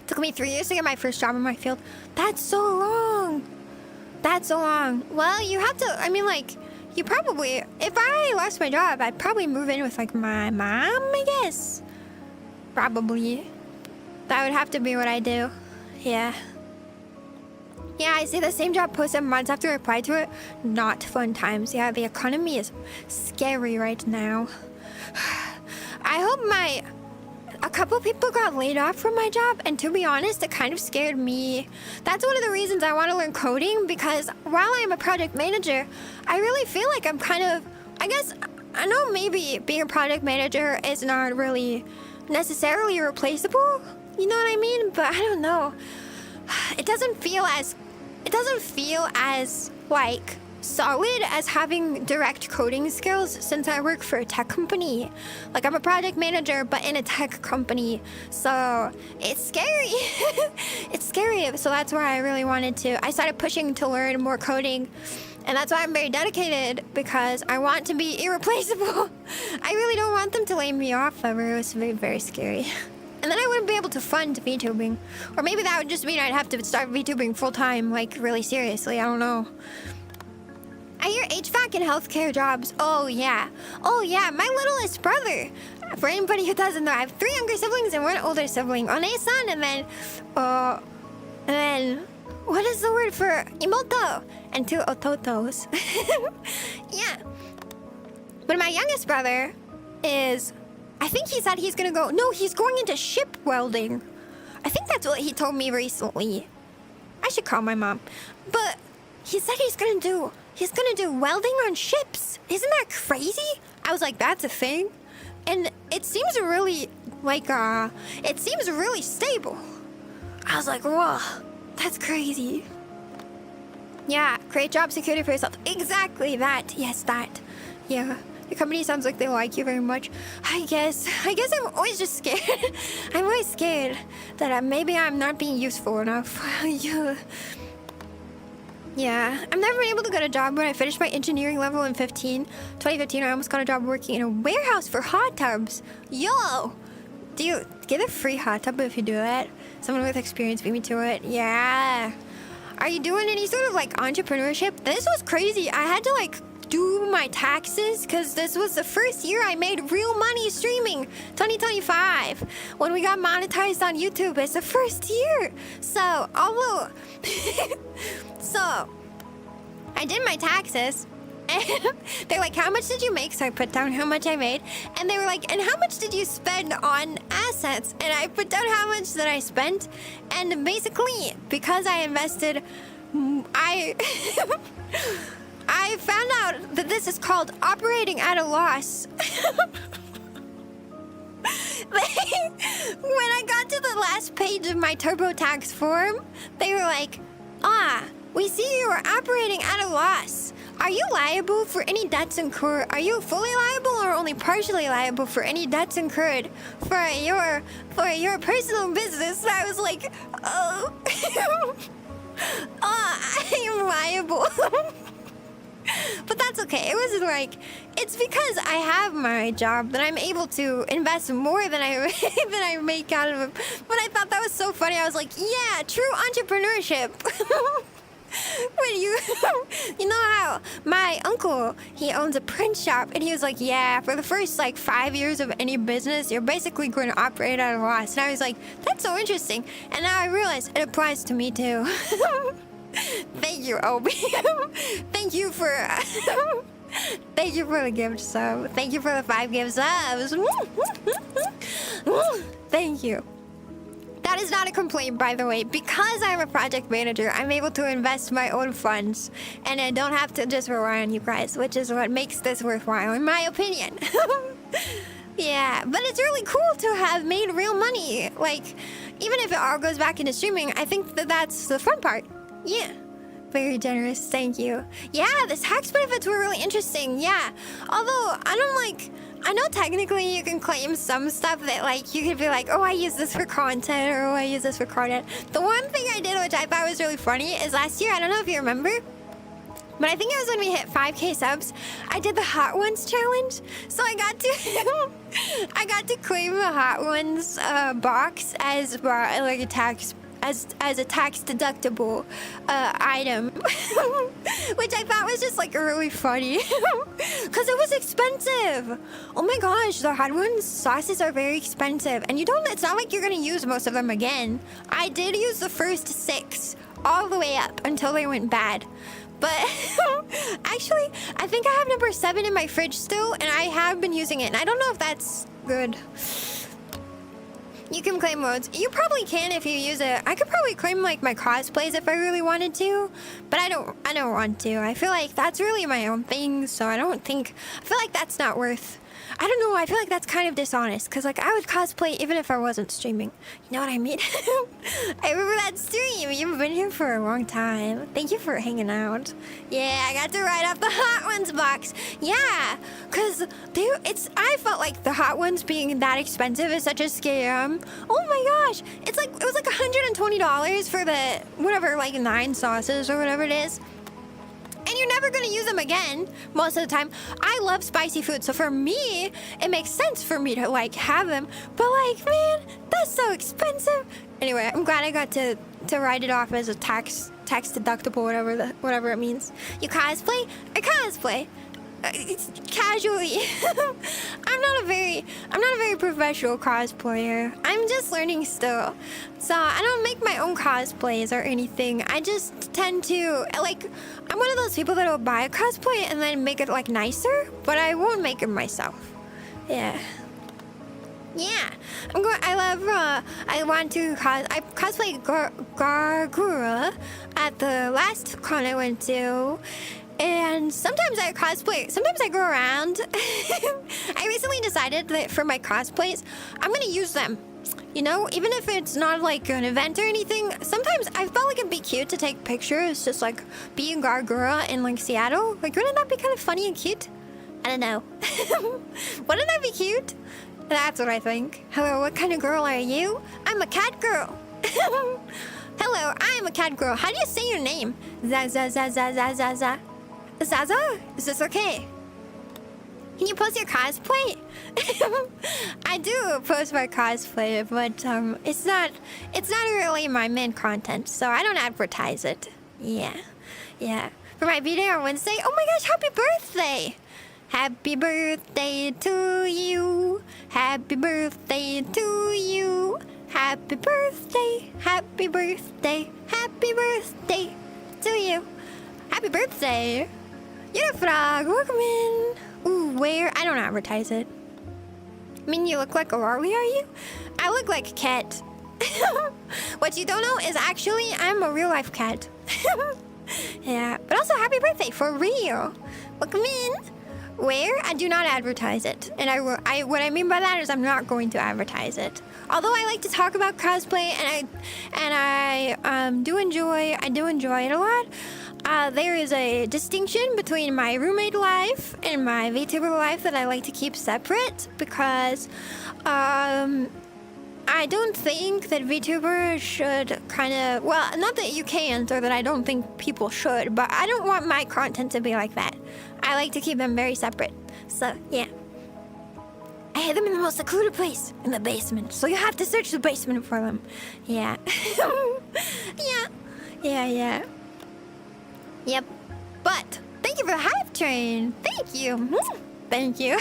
Took me 3 years to get my first job in my field. That's so long. That's so long. Well, you have to, I mean, like... You probably, if I lost my job, I'd probably move in with like my mom, I guess. Probably. That would have to be what I do. Yeah. Yeah, I see the same job posted months after I applied to it. Not fun times. Yeah, the economy is scary right now. I hope a couple people got laid off from my job, and to be honest, it kind of scared me. That's one of the reasons I want to learn coding, because while I'm a project manager, I really feel like I'm kind of, I guess, I know maybe being a project manager is not really necessarily replaceable, you know what I mean? But I don't know. It doesn't feel as like solid as having direct coding skills since I work for a tech company. Like, I'm a project manager, but in a tech company. So it's scary. It's scary. So that's why I really wanted to. I started pushing to learn more coding. And that's why I'm very dedicated, because I want to be irreplaceable. I really don't want them to lay me off ever. It was very, very scary. And then I wouldn't be able to fund VTubing. Or maybe that would just mean I'd have to start VTubing full time, like really seriously. I don't know. I hear HVAC and healthcare jobs. Oh yeah. Oh yeah, my littlest brother. For anybody who doesn't know, I have 3 younger siblings and 1 older sibling. One-san, and then, what is the word for imoto? And 2 ototos. Yeah. But my youngest brother is, I think he said he's gonna go, no, he's going into ship welding. I think that's what he told me recently. I should call my mom. But he said he's gonna do welding on ships. Isn't that crazy? I was like, that's a thing? And it seems really like it seems really stable. I was like, whoa, that's crazy. Yeah, create job security for yourself. Exactly that. Yes, that. Yeah. Your company sounds like they like you very much. I guess I'm always just scared. I'm always scared that maybe I'm not being useful enough. Yeah, I've never been able to get a job when I finished my engineering level in 2015. I almost got a job working in a warehouse for hot tubs. Yo! Do you get a free hot tub if you do that? Someone with experience beat me to it. Yeah. Are you doing any sort of like entrepreneurship? This was crazy. I had to like do my taxes because this was the first year I made real money streaming. 2025, when we got monetized on YouTube. It's the first year. So although so I did my taxes and they're like, how much did you make? So I put down how much I made, and they were like, and how much did you spend on assets? And I put down how much that I spent, and basically because I invested, I found out that this is called operating at a loss. When I got to the last page of my TurboTax form, they were like, we see you are operating at a loss. Are you liable for any debts incurred? Are you fully liable or only partially liable for any debts incurred for your personal business? I was like, oh, I am liable. But that's okay. It was like, it's because I have my job that I'm able to invest more than I make out of it. But I thought that was so funny. I was like, yeah, true entrepreneurship. When you know how my uncle, he owns a print shop, and he was like, yeah, for the first like 5 years of any business, you're basically going to operate at a loss. And I was like, that's so interesting. And now I realize it applies to me too. Thank you, Obi. Thank you for thank you for the gift sub. Thank you for the 5 gift subs. Thank you. That is not a complaint, by the way. Because I'm a project manager, I'm able to invest my own funds, and I don't have to just rely on you guys, which is what makes this worthwhile, in my opinion. Yeah, but it's really cool to have made real money. Like, even if it all goes back into streaming, I think that that's the fun part. Yeah. Very generous, thank you. Yeah, the tax benefits were really interesting, yeah. Although, I know technically you can claim some stuff that, like, you could be like, oh, I use this for content, or oh, I use this for content. The one thing I did, which I thought was really funny, is last year, I don't know if you remember, but I think it was when we hit 5K subs, I did the Hot Ones challenge. So I got to claim the Hot Ones box as like a tax as a tax deductible item, which I thought was just like really funny because it was expensive. Oh my gosh, the Hot Ones sauces are very expensive, and it's not like you're gonna use most of them again. I did use the first 6 all the way up until they went bad. But actually, I think I have number 7 in my fridge still, and I have been using it, and I don't know if that's good. You can claim modes. You probably can if you use it. I could probably claim like my cosplays if I really wanted to, but I don't want to. I feel like that's really my own thing, so I feel like that's not worth. I don't know, I feel like that's kind of dishonest, because like I would cosplay even if I wasn't streaming. You know what I mean? I remember that stream. You've been here for a long time. Thank you for hanging out. Yeah, I got to write off the Hot Ones box. Yeah, because I felt like the Hot Ones being that expensive is such a scam. Oh my gosh. It was like $120 for the whatever, like 9 sauces or whatever it is. And you're never gonna use them again most of the time. I love spicy food, so for me, it makes sense for me to like have them. But like, man, that's so expensive. Anyway, I'm glad I got to write it off as a tax deductible, whatever it means. You cosplay? I cosplay. Casually. I'm not a very professional cosplayer. I'm just learning still. So I don't make my own cosplays or anything. I just tend to, like, I'm one of those people that will buy a cosplay and then make it like nicer, but I won't make it myself. Yeah. Yeah, I want to I cosplay Gargura at the last con I went to, and sometimes I cosplay. Sometimes I go around. I recently decided that for my cosplays, I'm gonna use them. You know, even if it's not like an event or anything, sometimes I felt like it'd be cute to take pictures, just like being Gargura in like Seattle. Like, wouldn't that be kind of funny and cute? I don't know. Wouldn't that be cute? That's what I think. Hello, what kind of girl are you? I'm a cat girl. Hello, I am a cat girl. How do you say your name? Zaza. Zaza? Is this okay? Can you post your cosplay? I do post my cosplay, but it's not really my main content, so I don't advertise it. Yeah. For my birthday on Wednesday. Oh my gosh, happy birthday! Happy birthday to you. Happy birthday to you. Happy birthday. Happy birthday. Happy birthday to you. Happy birthday. You're a frog. Welcome in. Ooh, where? I don't advertise it. I mean, you look like a loli, are you? I look like a cat. What you don't know is actually I'm a real life cat. Yeah, but also happy birthday for real. Welcome in. Where? I do not advertise it, and what I mean by that is I'm not going to advertise it. Although I like to talk about cosplay, and I do enjoy it a lot. There is a distinction between my roommate life and my VTuber life that I like to keep separate because I don't think that VTubers should well, not that you can't or that I don't think people should, but I don't want my content to be like that. I like to keep them very separate. So, yeah. I hid them in the most secluded place, in the basement. So you have to search the basement for them. Yeah. Yeah. Yep. But, thank you for the hype train. Thank you. Thank you.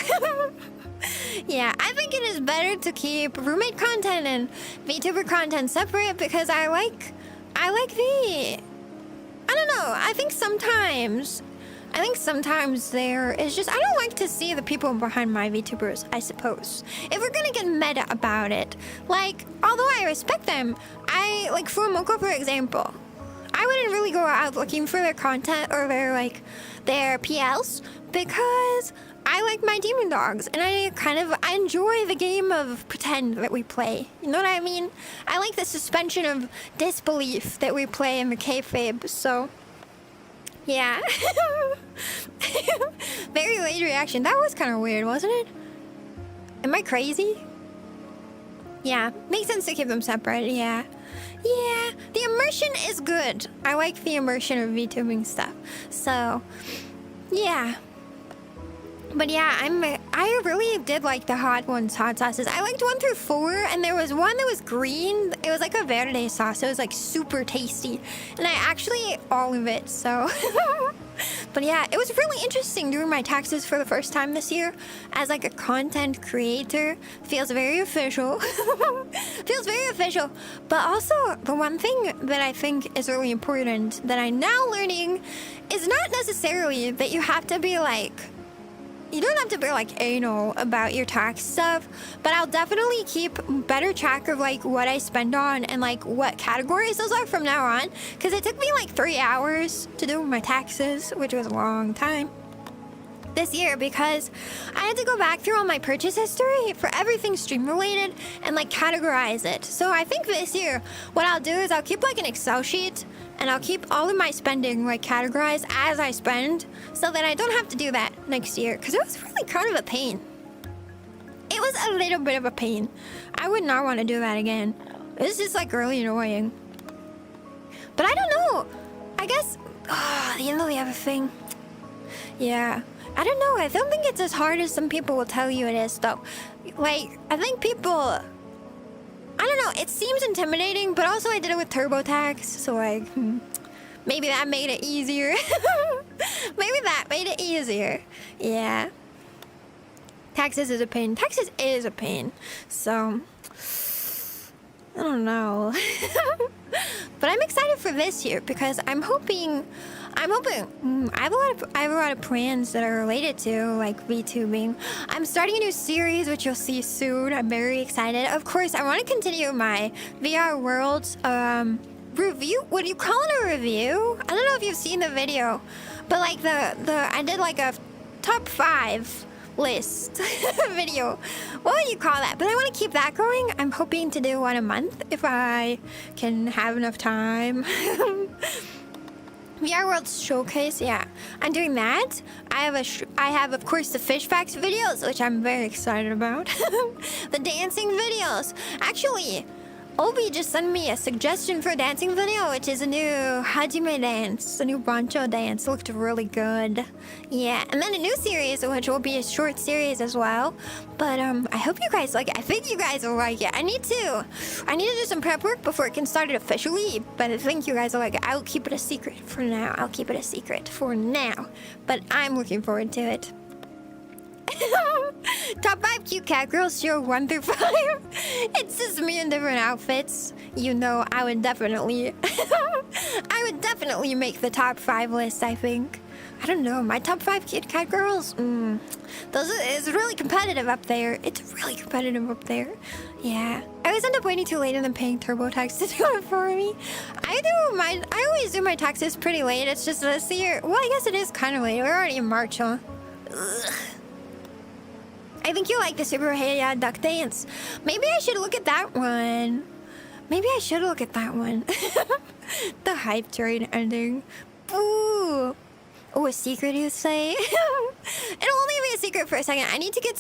Yeah, I think it is better to keep roommate content and VTuber content separate because I like the... I don't know, I think sometimes there is just... I don't like to see the people behind my VTubers, I suppose. If we're gonna get meta about it, like, although I respect them, like, for Moko, for example, I wouldn't really go out looking for their content or their PLs because I like my demon dogs and I enjoy the game of pretend that we play. You know what I mean? I like the suspension of disbelief that we play in the kayfabe, so yeah. Very late reaction. That was kind of weird, wasn't it? Am I crazy? Yeah, makes sense to keep them separate, yeah. Yeah, the immersion is good. I like the immersion of VTubing stuff. So, yeah. But yeah, I really did like the hot sauces. I liked 1 through 4, and there was one that was green. It was like a verde sauce. It was like super tasty, and I actually ate all of it. So, but yeah, it was really interesting doing my taxes for the first time this year as like a content creator. Feels very official. Feels very official. But also, the one thing that I think is really important that I'm now learning is not necessarily that you have to be like. You don't have to be like anal about your tax stuff, but I'll definitely keep better track of like what I spend on and like what categories those are from now on, because it took me like 3 hours to do my taxes, which was a long time this year because I had to go back through all my purchase history for everything stream related and like categorize it. So I think this year what I'll do is I'll keep like an Excel sheet and I'll keep all of my spending like categorized as I spend so that I don't have to do that next year because it was really kind of a pain. It was a little bit of a pain. I would not want to do that again. It's just like really annoying. But I don't know. I guess the end of the other thing. Yeah. I don't know. I don't think it's as hard as some people will tell you it is, though. Like, I think people... I don't know. It seems intimidating, but also I did it with TurboTax, so, like, maybe that made it easier. Maybe that made it easier. Yeah. Taxes is a pain. Taxes is a pain. So... I don't know. But I'm excited for this year because I'm hoping I have a lot of plans that are related to like VTubing. I'm starting a new series which you'll see soon. I'm very excited. Of course, I want to continue my VR Worlds review. What do you call it, a review? I don't know if you've seen the video, but like I did like a top 5 list video. What would you call that? But I want to keep that going. I'm hoping to do one a month if I can have enough time. VR World Showcase, yeah, I'm doing that. I have of course the fish facts videos, which I'm very excited about. The dancing videos. Actually, Obi just sent me a suggestion for a dancing video, which is a new Hajime dance, a new Bancho dance. It looked really good. Yeah, and then a new series, which will be a short series as well. But I hope you guys like it. I think you guys will like it. I need to do some prep work before it can start it officially. But I think you guys will like it. I'll keep it a secret for now. But I'm looking forward to it. Top 5 cute cat girls, Shiro 1 through 5. It's just me in different outfits. You know, I would definitely make the top 5 list, I think. I don't know, my top 5 cute cat girls? It's really competitive up there. Yeah. I always end up waiting too late and then paying TurboTax to do it for me. I always do my taxes pretty late. It's just this year. Well, I guess it is kind of late. We're already in March, huh? Ugh. I think you like the Super Heya Duck Dance. Maybe I should look at that one. The hype train ending. Ooh. Oh, a secret, you say? It'll only be a secret for a second. I need to get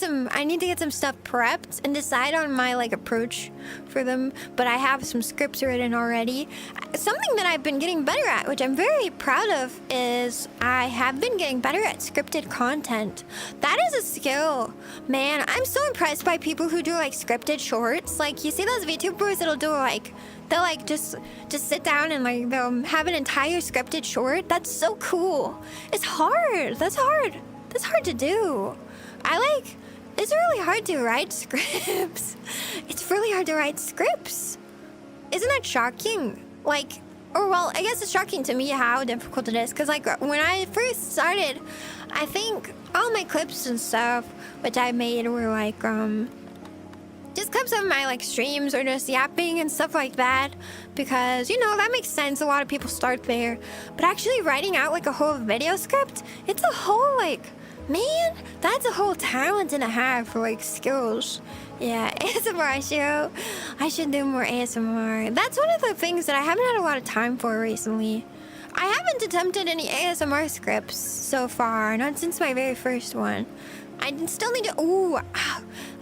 some stuff prepped and decide on my like approach for them. But I have some scripts written already. Something that I've been getting better at, which I'm very proud of, is I have been getting better at scripted content. That is a skill. Man, I'm so impressed by people who do like scripted shorts. Like, you see those VTubers that'll do like, they'll like just sit down and like they'll have an entire scripted short. That's so cool. It's hard. That's hard to do. It's really hard to write scripts. Isn't that shocking? Like, or well, I guess it's shocking to me how difficult it is. Because like when I first started, I think all my clips and stuff which I made were like just clips of my like streams or just yapping and stuff like that, because you know that makes sense. A lot of people start there, but actually writing out like a whole video script, it's a whole like, man, that's a whole talent and a half for like skills. Yeah, ASMR show. I should do more ASMR. That's one of the things that I haven't had a lot of time for recently. I haven't attempted any ASMR scripts so far, not since my very first one. I still need to. Ooh,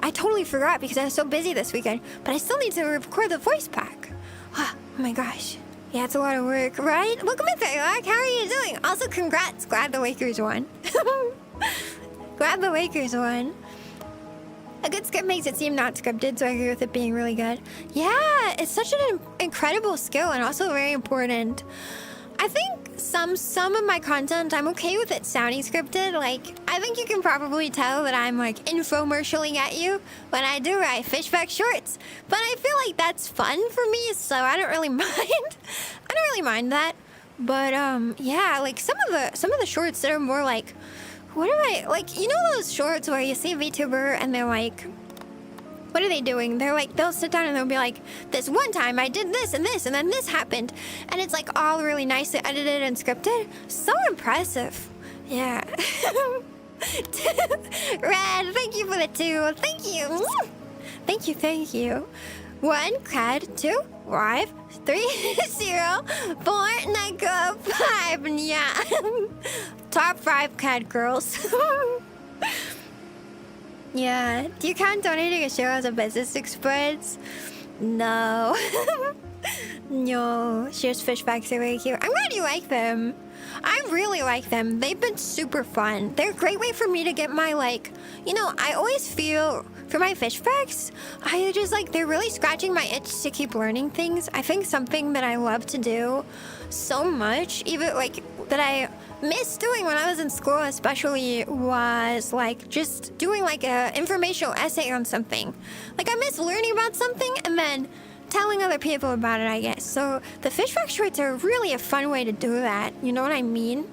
I totally forgot because I was so busy this weekend. But I still need to record the voice pack. Oh my gosh. Yeah, it's a lot of work, right? Welcome in, Thaylock. How are you doing? Also, congrats. Glad the Lakers won. A good script makes it seem not scripted, so I agree with it being really good. Yeah, it's such an incredible skill and also very important. I think some of my content, I'm okay with it sounding scripted. Like, I think you can probably tell that I'm like infomercialing at you when I do write fish fact shorts. But I feel like that's fun for me, so I don't really mind. I don't really mind that. But yeah, like some of the shorts that are more like, what do I like? You know those shorts where you see a VTuber and they're like, what are they doing? They're like, they'll sit down and they'll be like, this one time I did this and this and then this happened. And it's like all really nicely edited and scripted. So impressive. Yeah. Red, thank you for the 2. Thank you. Thank you. 1, CAD, 2, Live, 3, 0, 4, Neko, 5, yeah. Top 5 CAD girls. Yeah. Do you count donating a Shiro as a business expense? No. No. Shiro's fish facts are really cute. I'm glad you like them. I really like them. They've been super fun. They're a great way for me to get my like, you know, I always feel for my fish facts, I just like, they're really scratching my itch to keep learning things. I think something that I love to do so much, even like that I miss doing when I was in school especially, was like just doing like a informational essay on something. Like I miss learning about something and then telling other people about it, I guess. So the fish fact shorts are really a fun way to do that. You know what I mean?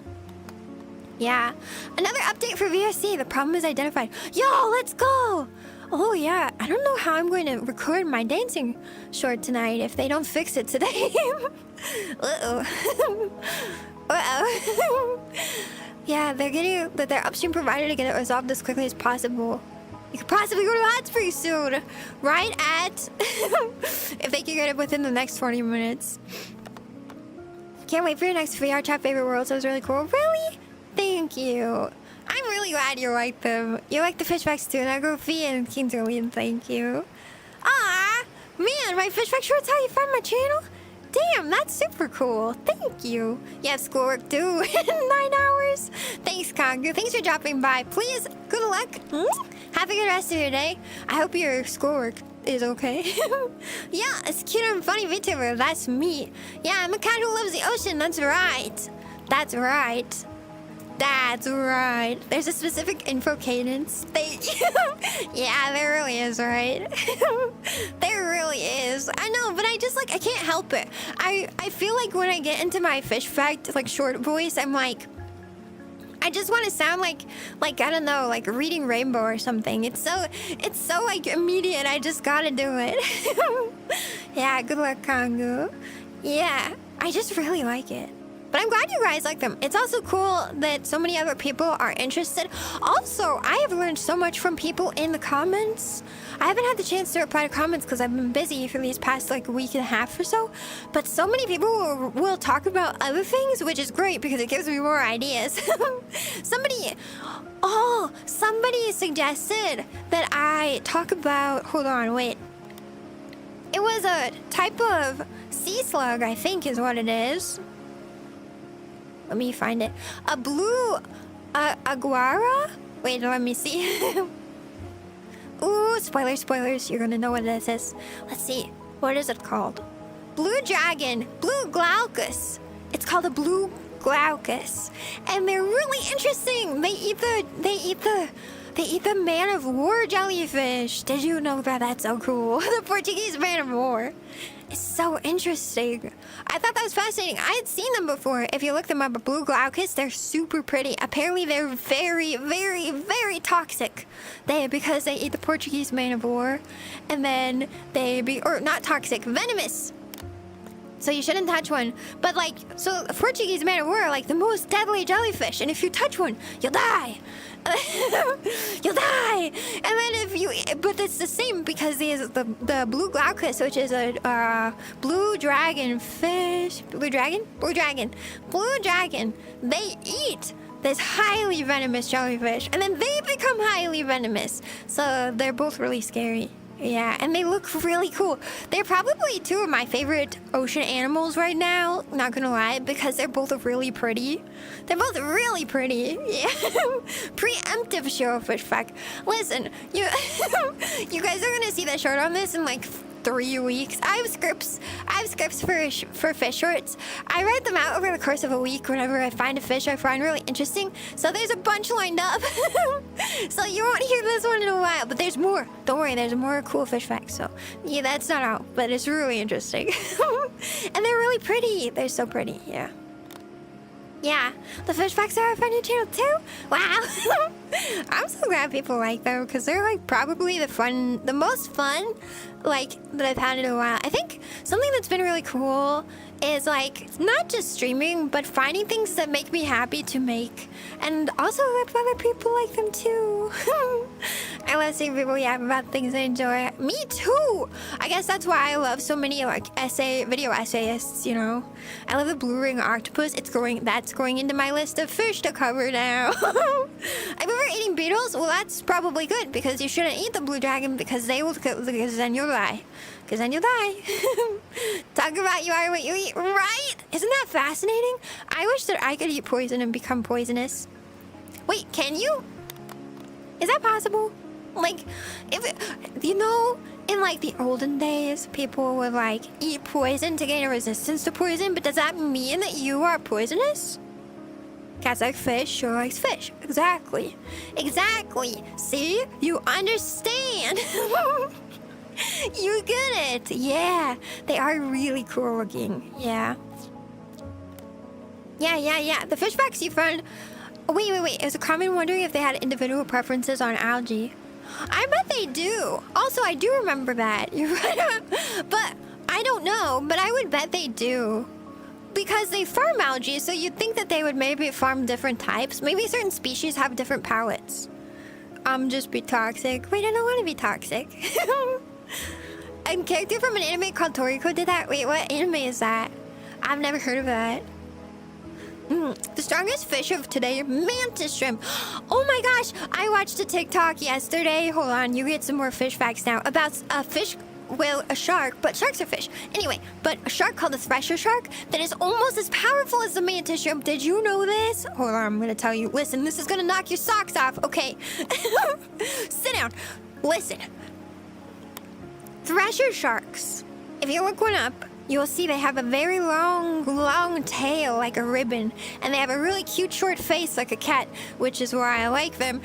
Yeah. Another update for VRC. The problem is identified. Yo, let's go! Oh yeah, I don't know how I'm going to record my dancing short tonight if they don't fix it today. Uh-oh. Uh-oh. Yeah, they're upstream provider to get it resolved as quickly as possible. You could possibly go to the hotspring soon. Right at... if they can get it within the next 20 minutes. Can't wait for your next VRChat favorite world. Sounds really cool. Really? Thank you. I'm really glad you like them. You like the fish facts too. Now Goofy and Kinderlian, thank you. Ah, man, my fish fact shorts how you find my channel? Damn, that's super cool. Thank you. You have schoolwork too in 9 hours. Thanks, Kongu. Thanks for dropping by. Please, good luck. Have a good rest of your day. I hope your schoolwork is okay. Yeah, it's cute and funny VTuber. That's me. Yeah, I'm a cat who loves the ocean. That's right. That's right. That's right. There's a specific info cadence. Thank you. Yeah, there really is, right? There really is. I know, but I just like, I can't help it. I feel like when I get into my fish fact, like short voice, I'm like, I just want to sound like I don't know, like reading Rainbow or something. It's so like immediate. I just gotta do it. Yeah, good luck, Kongu. Yeah, I just really like it. But I'm glad you guys like them. It's also cool that so many other people are interested. Also, I have learned so much from people in the comments. I haven't had the chance to reply to comments because I've been busy for these past like week and a half or so. But so many people will talk about other things, which is great because it gives me more ideas. Somebody suggested that I talk about, hold on, wait. It was a type of sea slug, I think is what it is. Let me find it. A blue aguara? Wait, let me see. Ooh, spoilers. You're gonna know what this is. Let's see. What is it called? Blue dragon. Blue glaucus. It's called a blue glaucus. And they're really interesting. They eat the man of war jellyfish. Did you know that? That's so cool. The Portuguese man of war. It's so interesting. I thought that was fascinating. I had seen them before. If you look them up, blue glaucus, they're super pretty. Apparently, they're very, very, very toxic. Because they eat the Portuguese man of war, and then or not toxic, venomous. So you shouldn't touch one. But like, so Portuguese man of war are like the most deadly jellyfish, and if you touch one, you'll die. You'll die. And then but it's the same because there's the blue glaucus, which is a blue dragon fish. Blue dragon. They eat this highly venomous jellyfish, and then they become highly venomous. So they're both really scary. Yeah, and they look really cool. They're probably two of my favorite ocean animals right now, not gonna lie, because they're both really pretty. They're both really pretty. Yeah. Preemptive Shiro fish fact. Listen, you guys are gonna see that short on this in like 3 weeks. I have scripts for fish shorts. I write them out over the course of a week whenever I find a fish I find really interesting. So there's a bunch lined up. So you won't hear this one in a while, but there's more. Don't worry, there's more cool fish facts. So yeah, that's not out, but it's really interesting. And they're really pretty. They're so pretty, yeah. Yeah, the fish facts are on your channel too? Wow. I'm so glad people like them because they're like probably the most fun like that I've had in a while. I think something that's been really cool is like not just streaming but finding things that make me happy to make, and also if other people like them too. I love seeing people yap about things I enjoy. Me too. I guess that's why I love so many like video essayists, you know. I love the blue ring octopus. That's going into my list of fish to cover now. I remember eating beetles. Well, that's probably good because you shouldn't eat the blue dragon because then you'll die. Because then you'll die. Talk about you are what you eat, right? Isn't that fascinating? I wish that I could eat poison and become poisonous. Wait, can you? Is that possible? Like, in like the olden days, people would like eat poison to gain a resistance to poison, but does that mean that you are poisonous? Cats like fish, Shiro likes fish. Exactly. See? You understand. You get it. Yeah, they are really cool looking. Yeah. Yeah. The fish facts you found. Wait. It was a comment wondering if they had individual preferences on algae. I bet they do. Also, I do remember that. You're right. But I don't know. But I would bet they do. Because they farm algae, so you'd think that they would maybe farm different types. Maybe certain species have different palates. Just be toxic. Wait, I don't want to be toxic. A character from an anime called Toriko did that. Wait, what anime is that? I've never heard of that. The strongest fish of today, mantis shrimp. Oh my gosh, I watched a TikTok yesterday. Hold on, you get some more fish facts now about a fish. Well, a shark, but sharks are fish. Anyway, but a shark called the thresher shark that is almost as powerful as the mantis shrimp. Did you know this? Hold on, I'm gonna tell you. Listen, this is gonna knock your socks off. Okay. Sit down. Listen. Thresher sharks. If you look one up, you will see they have a very long tail like a ribbon. And they have a really cute short face like a cat, which is why I like them.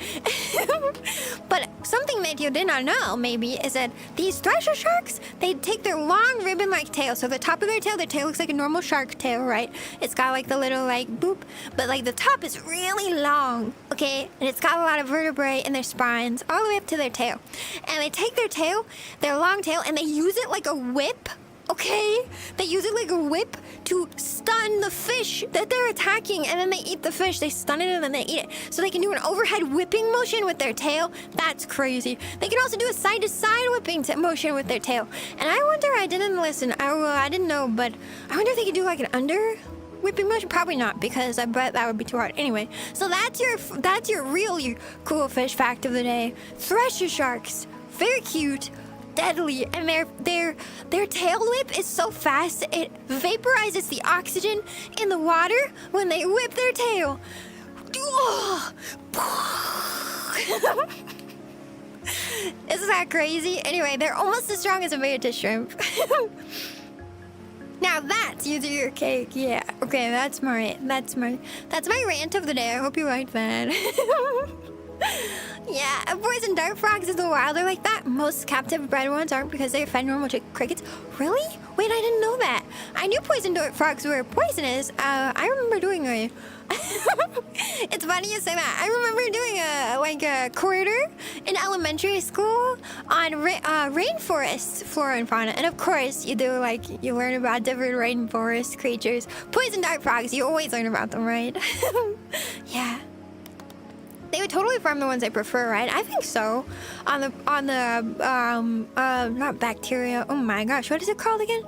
But something that you did not know, maybe, is that these thresher sharks, they take their long ribbon-like tail. So the top of their tail looks like a normal shark tail, right? It's got like the little like boop, but like the top is really long, okay? And it's got a lot of vertebrae in their spines all the way up to their tail. And they take their tail, their long tail, and they use it like a whip. Okay? They use it like a whip to stun the fish that they're attacking, and then they eat the fish. They stun it and then they eat it. So they can do an overhead whipping motion with their tail. That's crazy. They can also do a side-to-side whipping motion with their tail. And I wonder, I didn't listen. I didn't know, but I wonder if they could do like an under whipping motion. Probably not, because I bet that would be too hard. Anyway, so that's your really cool fish fact of the day. Thresher sharks. Very cute. Deadly, and their tail whip is so fast it vaporizes the oxygen in the water when they whip their tail. Isn't that crazy? Anyway, they're almost as strong as a mantis shrimp. Now that's you do your cake. Yeah. Okay, that's my rant of the day. I hope you like that. Yeah, poison dart frogs in the wild are like that. Most captive bred ones aren't because they fed normal crickets. Really? Wait, I didn't know that. I knew poison dart frogs were poisonous. I remember doing a... It's funny you say that. I remember doing a quarter in elementary school on rainforest flora and fauna. And of course, you learn about different rainforest creatures. Poison dart frogs, you always learn about them, right? Yeah. They would totally farm the ones I prefer, right? I think so. On the not bacteria. Oh my gosh, what is it called again?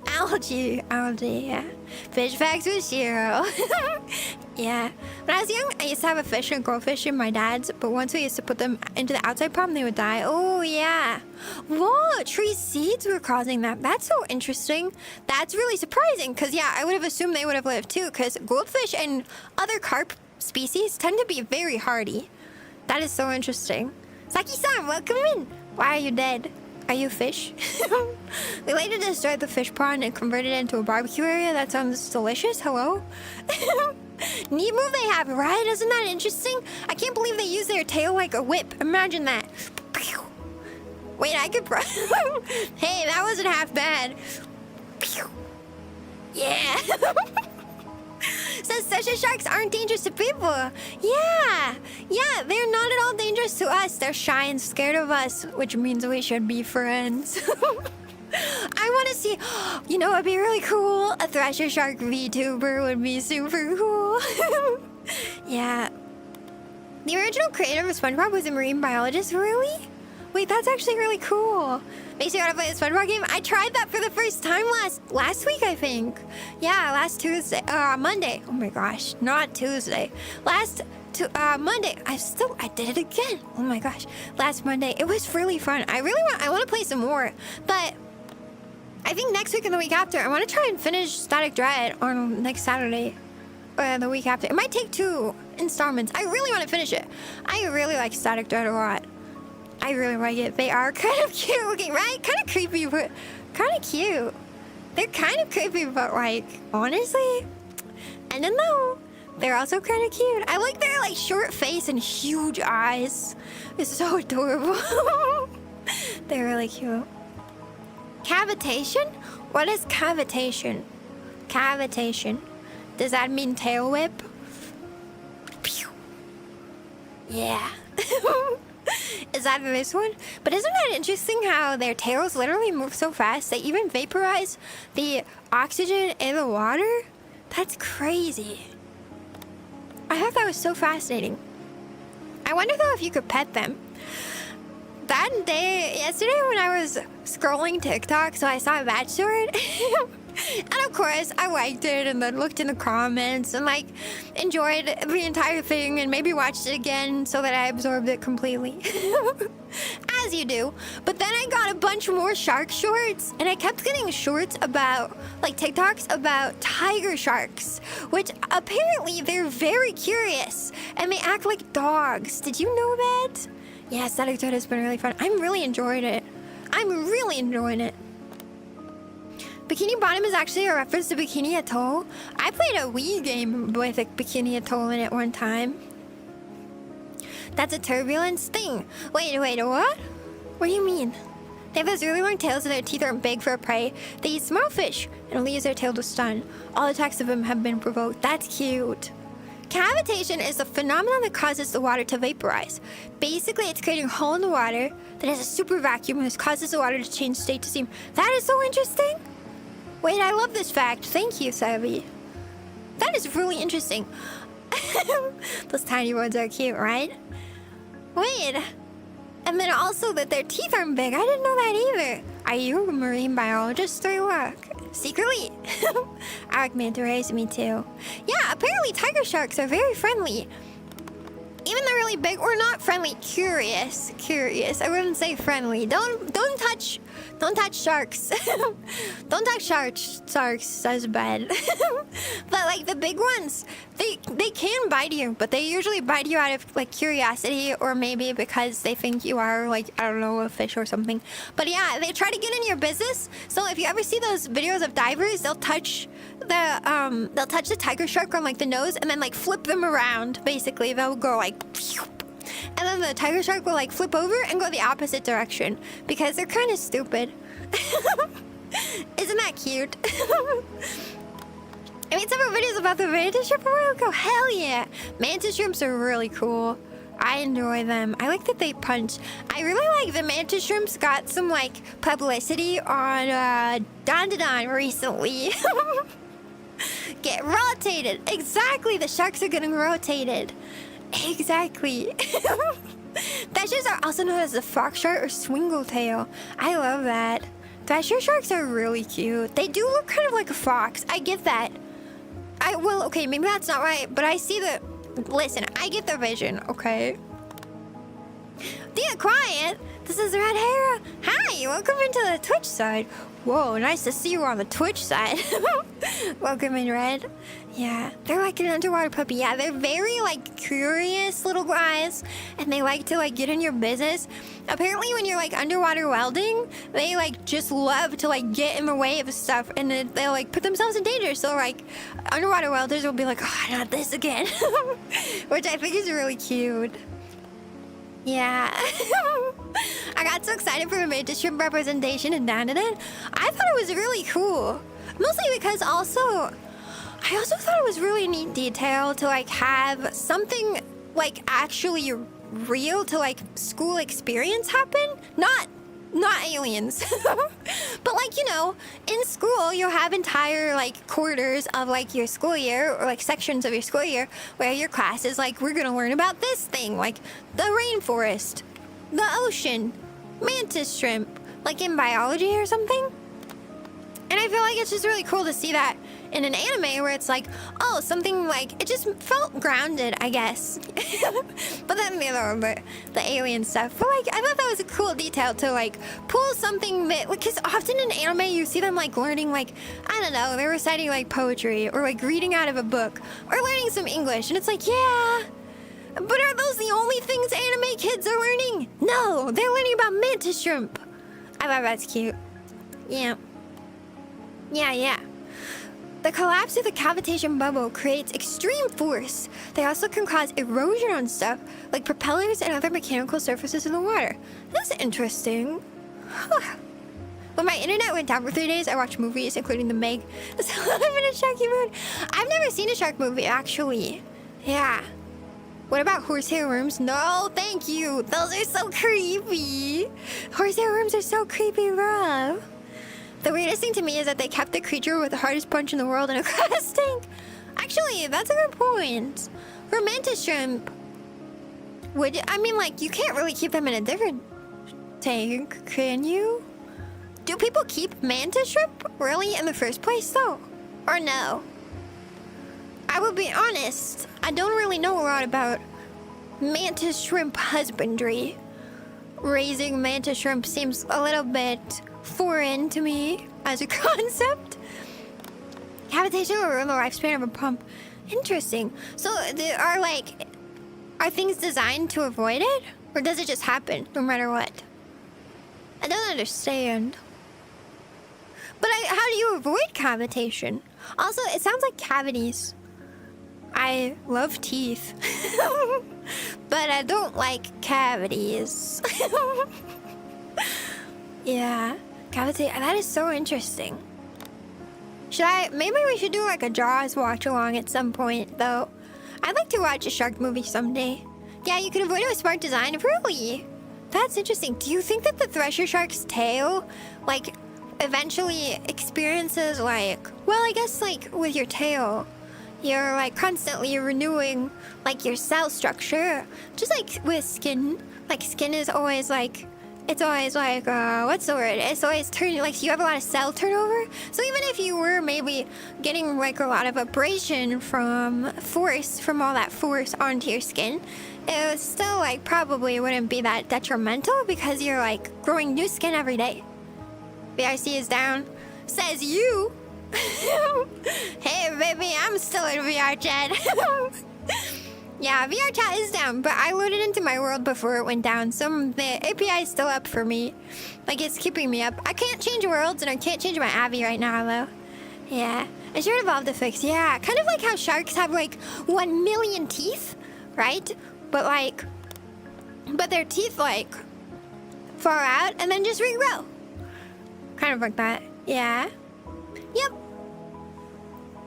Algae, yeah. Fish facts with Shiro. Yeah. When I was young, I used to have a fish and goldfish in my dad's, but once we used to put them into the outside pond, they would die. Oh yeah. Whoa, tree seeds were causing that. That's so interesting. That's really surprising, because yeah, I would have assumed they would have lived too, because goldfish and other carp species tend to be very hardy. That is so interesting. Saki-san, welcome in. Why are you dead? Are you fish? We later destroyed the fish pond and converted it into a barbecue area. That sounds delicious. Hello? Neat move they have, right? Isn't that interesting? I can't believe they use their tail like a whip. Imagine that. Wait, I could... Hey, that wasn't half bad. Yeah. Says Sesha sharks aren't dangerous to people. Yeah, they're not at all dangerous to us. They're shy and scared of us, which means we should be friends. I want to see, you know, it'd be really cool. A thresher shark VTuber would be super cool. Yeah. The original creator of SpongeBob was a marine biologist, really? Wait, that's actually really cool. Makes me want to play the SpongeBob game. I tried that for the first time last week, I think. Yeah, last Tuesday, Monday. Oh my gosh, not Tuesday. Monday. I did it again. Oh my gosh, last Monday. It was really fun. I want to play some more, but I think next week and the week after, I want to try and finish Static Dread on next Saturday. The week after. It might take 2 installments. I really want to finish it. I really like Static Dread a lot. I really like it. They are kind of cute looking, right? Kind of creepy, but kind of cute. They're kind of creepy, but like, honestly, I don't know. They're also kind of cute. I like their like short face and huge eyes. It's so adorable. They're really cute. Cavitation? What is cavitation? Cavitation. Does that mean tail whip? Pew. Yeah. Is that this one? But isn't that interesting how their tails literally move so fast they even vaporize the oxygen in the water? That's crazy. I thought that was so fascinating. I wonder though if you could pet them. That day, yesterday when I was scrolling TikTok, so I saw that short. And of course, I liked it and then looked in the comments and like enjoyed the entire thing and maybe watched it again so that I absorbed it completely. As you do. But then I got a bunch more shark shorts and I kept getting shorts about, like TikToks about tiger sharks, which apparently they're very curious and they act like dogs. Did you know that? Yes, that episode has been really fun. I'm really enjoying it. I'm really enjoying it. Bikini Bottom is actually a reference to Bikini Atoll. I played a Wii game with a Bikini Atoll in it one time. That's a turbulence thing. Wait, what? What do you mean? They have those really long tails and their teeth aren't big for prey. They eat small fish and only use their tail to stun. All attacks of them have been provoked. That's cute. Cavitation is a phenomenon that causes the water to vaporize. Basically, it's creating a hole in the water that has a super vacuum and this causes the water to change state to steam. That is so interesting. Wait, I love this fact. Thank you, Savvy. That is really interesting. Those tiny ones are cute, right? Wait. And then also that their teeth aren't big. I didn't know that either. Are you a marine biologist or what? Secretly? I like manta rays, me too. Yeah, apparently tiger sharks are very friendly. Even though really big or not friendly, curious. I wouldn't say friendly. Don't touch sharks. Don't touch sharks. That's bad. But like the big ones, they can bite you, but they usually bite you out of like curiosity or maybe because they think you are like, I don't know, a fish or something. But yeah, they try to get in your business. So if you ever see those videos of divers, they'll touch the tiger shark on like the nose and then like flip them around. Basically, they'll go like, and then the tiger shark will like flip over and go the opposite direction because they're kind of stupid. Isn't that cute? I made several videos about the mantis shrimp a while ago. Hell yeah! Mantis shrimps are really cool. I enjoy them. I like that they punch. I really like the mantis shrimps got some like publicity on Don recently. Get rotated. Exactly, the sharks are getting rotated. Exactly. Thrashers are also known as the fox shark or swingletail. I love that. Thresher sharks are really cute. They do look kind of like a fox. I get that. Well, okay, maybe that's not right, but I see the... Listen, I get the vision, okay? Dear Quiet, this is Red Hera. Hi, welcome into the Twitch side. Whoa, nice to see you on the Twitch side. Welcome in, Red. Yeah, they're like an underwater puppy. Yeah, they're very like curious little guys and they like to like get in your business. Apparently when you're like underwater welding, they like just love to like get in the way of stuff and they'll like put themselves in danger. So like underwater welders will be like, oh, not this again. Which I think is really cute. Yeah. I got so excited for the mantis shrimp representation in Dandadan. I thought it was really cool. Mostly because I also thought it was really neat detail to like have something like actually real to like school experience happen. Not aliens. But like, you know, in school you'll have entire like quarters of like your school year or like sections of your school year where your class is like, we're gonna learn about this thing, like the rainforest, the ocean, mantis shrimp, like in biology or something. And I feel like it's just really cool to see that in an anime where it's like, oh, something like, it just felt grounded, I guess. But then the alien stuff. But like, I thought that was a cool detail to like pull something that, because often in anime you see them like learning like, I don't know, they're reciting like poetry or like reading out of a book or learning some English. And it's like, yeah, but are those the only things anime kids are learning? No, they're learning about mantis shrimp. I thought that's cute. Yeah. Yeah. The collapse of the cavitation bubble creates extreme force. They also can cause erosion on stuff like propellers and other mechanical surfaces in the water. That's interesting. When my internet went down for 3 days, I watched movies, including The Meg. So I'm in a sharky mood. I've never seen a shark movie, actually. Yeah. What about horsehair worms? No, thank you. Those are so creepy. Horsehair worms are so creepy, bro. The weirdest thing to me is that they kept the creature with the hardest punch in the world in a glass tank. Actually, that's a good point. For mantis shrimp, I mean, like, you can't really keep them in a different tank, can you? Do people keep mantis shrimp really in the first place, though? Or no? I will be honest, I don't really know a lot about mantis shrimp husbandry. Raising mantis shrimp seems a little bit foreign to me as a concept. Cavitation will ruin the lifespan of a pump. Interesting. So there are things designed to avoid it? Or does it just happen no matter what? I don't understand. But how do you avoid cavitation? Also, it sounds like cavities. I love teeth. But I don't like cavities. Yeah. Cavitate. That is so interesting. Maybe we should do like a Jaws watch along at some point, though. I'd like to watch a shark movie someday. Yeah, you can avoid it with smart design. Really? That's interesting. Do you think that the thresher shark's tail, like, eventually experiences like, well, I guess like with your tail, you're like constantly renewing like your cell structure, just like with skin. Like skin is always like, it's always like, what's the word? It's always turning, like you have a lot of cell turnover. So even if you were maybe getting like a lot of abrasion from all that force onto your skin, it was still like probably wouldn't be that detrimental because you're like growing new skin every day. VRC is down. Says you. Hey baby, I'm still in VRChat. Yeah, VRChat is down, but I loaded into my world before it went down, so the API is still up for me. Like, it's keeping me up. I can't change worlds, and I can't change my Abby right now, though. Yeah, I should evolve the fix. Yeah, kind of like how sharks have, like, 1 million teeth, right? But their teeth, like, fall out and then just regrow. Kind of like that. Yeah. Yep.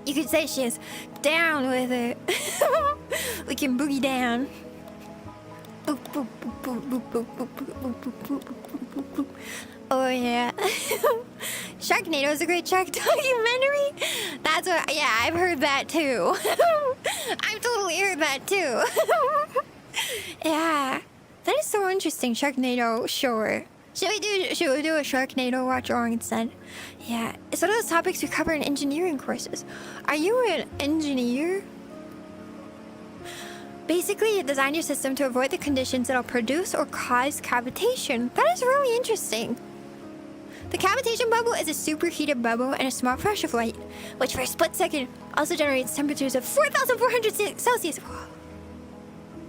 You could say she is down with it. We can boogie down. Oh yeah. Sharknado is a great shark documentary. That's what, yeah, I've heard that too. I've totally heard that too. Yeah. That is so interesting, Sharknado, sure. Should we do a Sharknado watch along instead? Yeah, it's one of those topics we cover in engineering courses. Are you an engineer? Basically, design your system to avoid the conditions that'll produce or cause cavitation. That is really interesting. The cavitation bubble is a superheated bubble and a small flash of light, which for a split second also generates temperatures of 4,400 Celsius.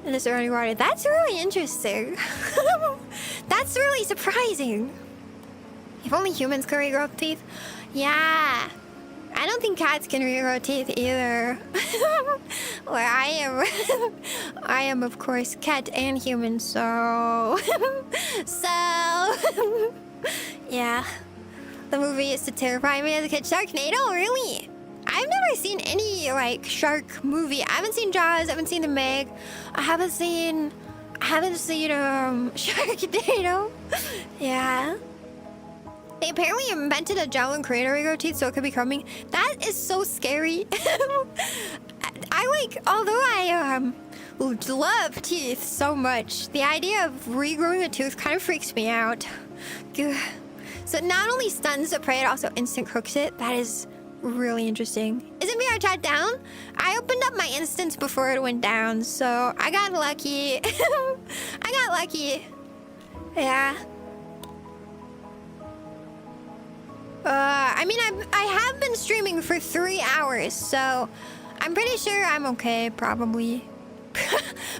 In the surrounding water. That's really interesting. That's really surprising. If only humans can regrow teeth. Yeah. I don't think cats can regrow teeth either. Well, I am of course cat and human, so yeah. The movie used to terrify me as a kid. Sharknado, really? I've never seen any like shark movie. I haven't seen Jaws. I haven't seen The Meg. I haven't seen Sharknado. Yeah. They apparently invented a gel and created regrow teeth so it could be coming. That is so scary. Although I love teeth so much, the idea of regrowing a tooth kind of freaks me out. So it not only stuns the prey, it also instant cooks it. That is really interesting. Isn't VRChat down? I opened up my instance before it went down, so I got lucky. I got lucky. Yeah. I mean, I have been streaming for 3 hours, so I'm pretty sure I'm okay, probably.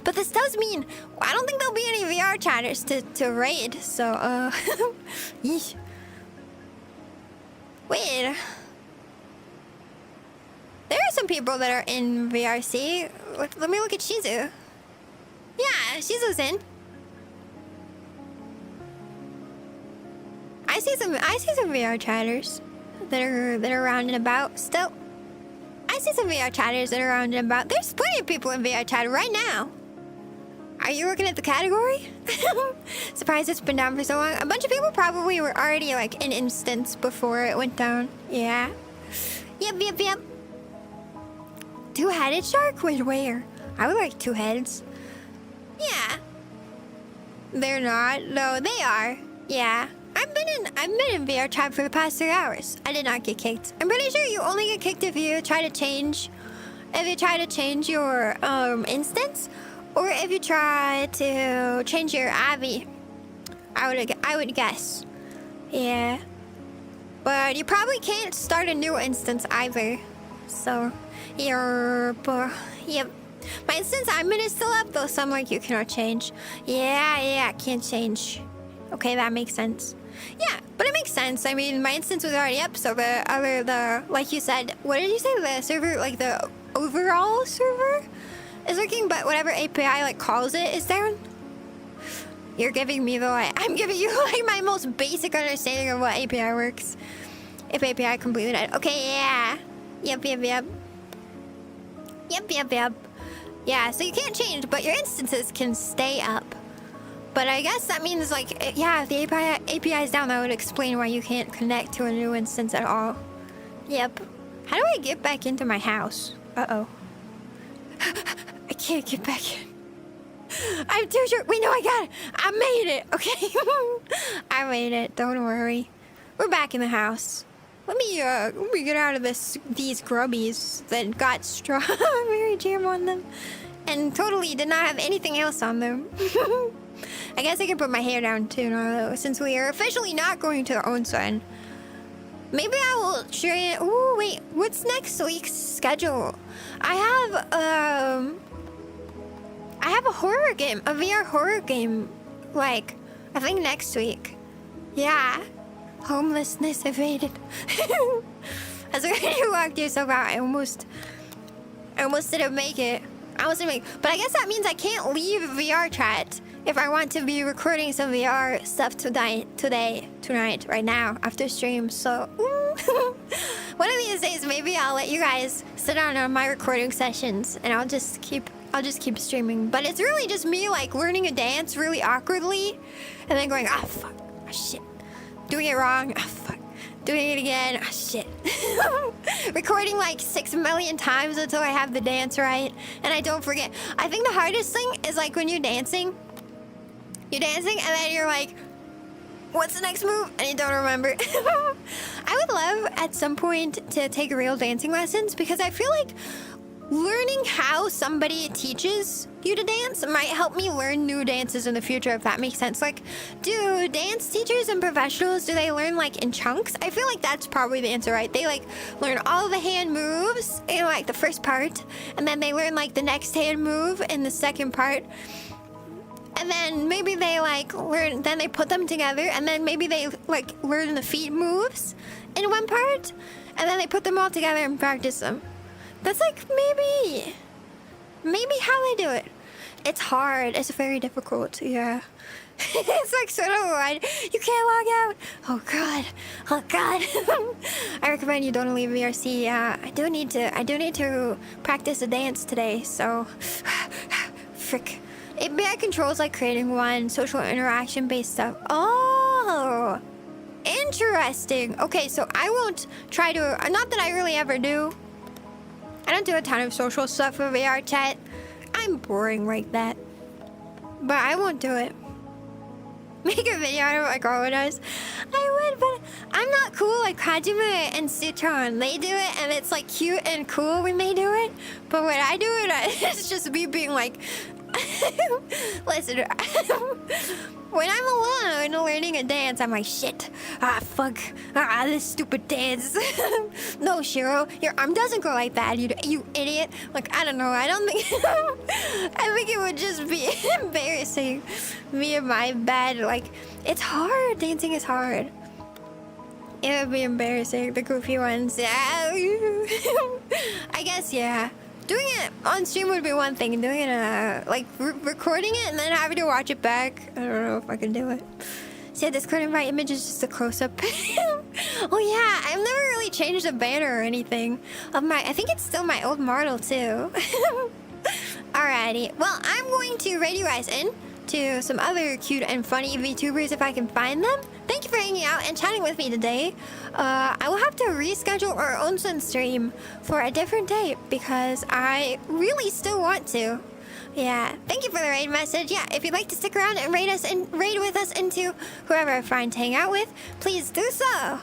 But this does mean I don't think there'll be any VR chatters to raid, so, yeesh. Wait. There are some people that are in VRC. Let me look at Shizu. Yeah, Shizu's in. I see some VR chatters that are around and about still. I see some VR chatters that are around and about. There's plenty of people in VR chat right now. Are you looking at the category? Surprised it's been down for so long. A bunch of people probably were already like in instance before it went down. Yeah. Yep. Two-headed shark? Wait, where? I would like two heads. Yeah. They're not. No, they are. Yeah. I've been in VR chat for the past 3 hours. I did not get kicked. I'm pretty sure you only get kicked if you try to change your instance, or if you try to change your Abby. I would guess. Yeah. But you probably can't start a new instance either. So, yep. My instance admin is still up though, so I'm like, you cannot change. Yeah, can't change. Okay, that makes sense. Yeah, but it makes sense. I mean, my instance was already up, so the like you said, what did you say? The server, like the overall server is working, but whatever API like calls it is down. You're giving me the like, I'm giving you like my most basic understanding of what API works. If API completely died. Okay, yeah. Yep. Yeah, so you can't change, but your instances can stay up. But I guess that means like, yeah, if the API is down, that would explain why you can't connect to a new instance at all. Yep. How do I get back into my house? Uh-oh. I can't get back in. I'm too sure. Wait, no, I got it. I made it, okay? I made it, don't worry. We're back in the house. Let me get out of these grubbies that got strawberry jam on them and totally did not have anything else on them. I guess I can put my hair down too now, since we are officially not going to the onsen. Maybe I will share it. Ooh, wait, what's next week's schedule? I have a horror game, a VR horror game, like, I think next week. Yeah. Homelessness evaded. As I walked here so far, I almost didn't make it. But I guess that means I can't leave VRChat if I want to be recording some VR stuff tonight, right now, after stream. So, one of these days, maybe I'll let you guys sit down on my recording sessions, and I'll just keep streaming. But it's really just me like learning a dance really awkwardly, and then going, ah, fuck, ah, shit, doing it wrong, ah, fuck, doing it again, ah, shit. Recording like 6 million times until I have the dance right, and I don't forget. I think the hardest thing is like when you're dancing, and then you're like, what's the next move? And you don't remember. I would love at some point to take real dancing lessons, because I feel like learning how somebody teaches you to dance might help me learn new dances in the future, if that makes sense. Like, do dance teachers and professionals, do they learn like in chunks? I feel like that's probably the answer, right? They like learn all the hand moves in like the first part, and then they learn like the next hand move in the second part. And then maybe they like learn, then they put them together, and then maybe they like learn the feet moves in one part, and then they put them all together and practice them. That's like maybe how they do it. It's hard. It's very difficult. Yeah. It's like so hard. You can't log out. Oh god. I recommend you don't leave VRC. Yeah, I do need to practice a dance today. So, frick. API controls like creating one, social interaction based stuff. Oh, interesting. Okay, so I won't try to. Not that I really ever do. I don't do a ton of social stuff for VRChat. I'm boring like that. But I won't do it. Make a video out of what Garwa does. I would, but I'm not cool like Hajime and Citron. They do it, and it's like cute and cool when they do it. But when I do it, it's just me being like, listen, when I'm alone learning a dance, I'm like, shit, fuck, this stupid dance. No, Shiro, your arm doesn't go like that, you idiot. Like, I don't know, I think it would just be embarrassing. Me and my bad, like, it's hard, dancing is hard. It would be embarrassing, the goofy ones, yeah. I guess, yeah. Doing it on stream would be one thing. Doing it, like, recording it and then having to watch it back, I don't know if I can do it. See, this current invite image is just a close-up. Oh yeah, I've never really changed the banner or anything of my. I think it's still my old model too. Alrighty, well, I'm going to raid you guys in to some other cute and funny VTubers if I can find them. Thank you for hanging out and chatting with me today. I will have to reschedule our onsen stream for a different date because I really still want to. Yeah, thank you for the raid message. Yeah, if you'd like to stick around and raid with us into whoever I find to hang out with, please do so.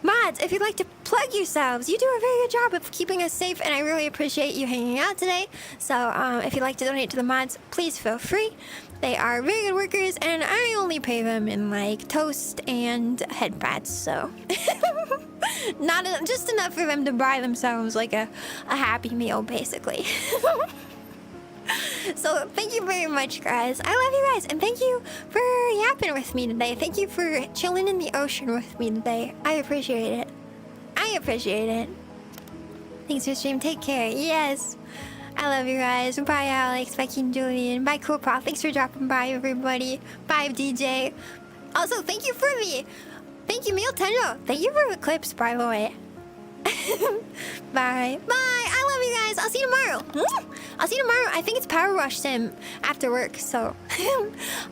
Mods, if you'd like to plug yourselves, you do a very good job of keeping us safe, and I really appreciate you hanging out today. So if you'd like to donate to the mods, please feel free. They are very good workers, and I only pay them in like toast and head pats, so just enough for them to buy themselves like a happy meal, basically. So thank you very much, guys. I love you guys, and thank you for yapping with me today. Thank you for chilling in the ocean with me today. I appreciate it. I appreciate it. Thanks for stream. Take care. Yes. I love you guys. Bye, Alex. Bye, King Julian. Bye, Cool Pal. Thanks for dropping by, everybody. Bye, DJ. Also, thank you, Meal Tenjo. Thank you for the clips, by the way. Bye. Bye. I love you guys. I'll see you tomorrow. I'll see you tomorrow. I think it's Power Wash Sim after work, so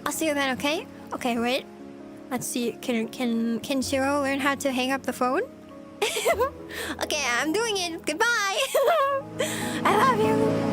I'll see you then, okay? Okay, wait. Let's see. Can Shiro learn how to hang up the phone? Okay, I'm doing it. Goodbye. I love you.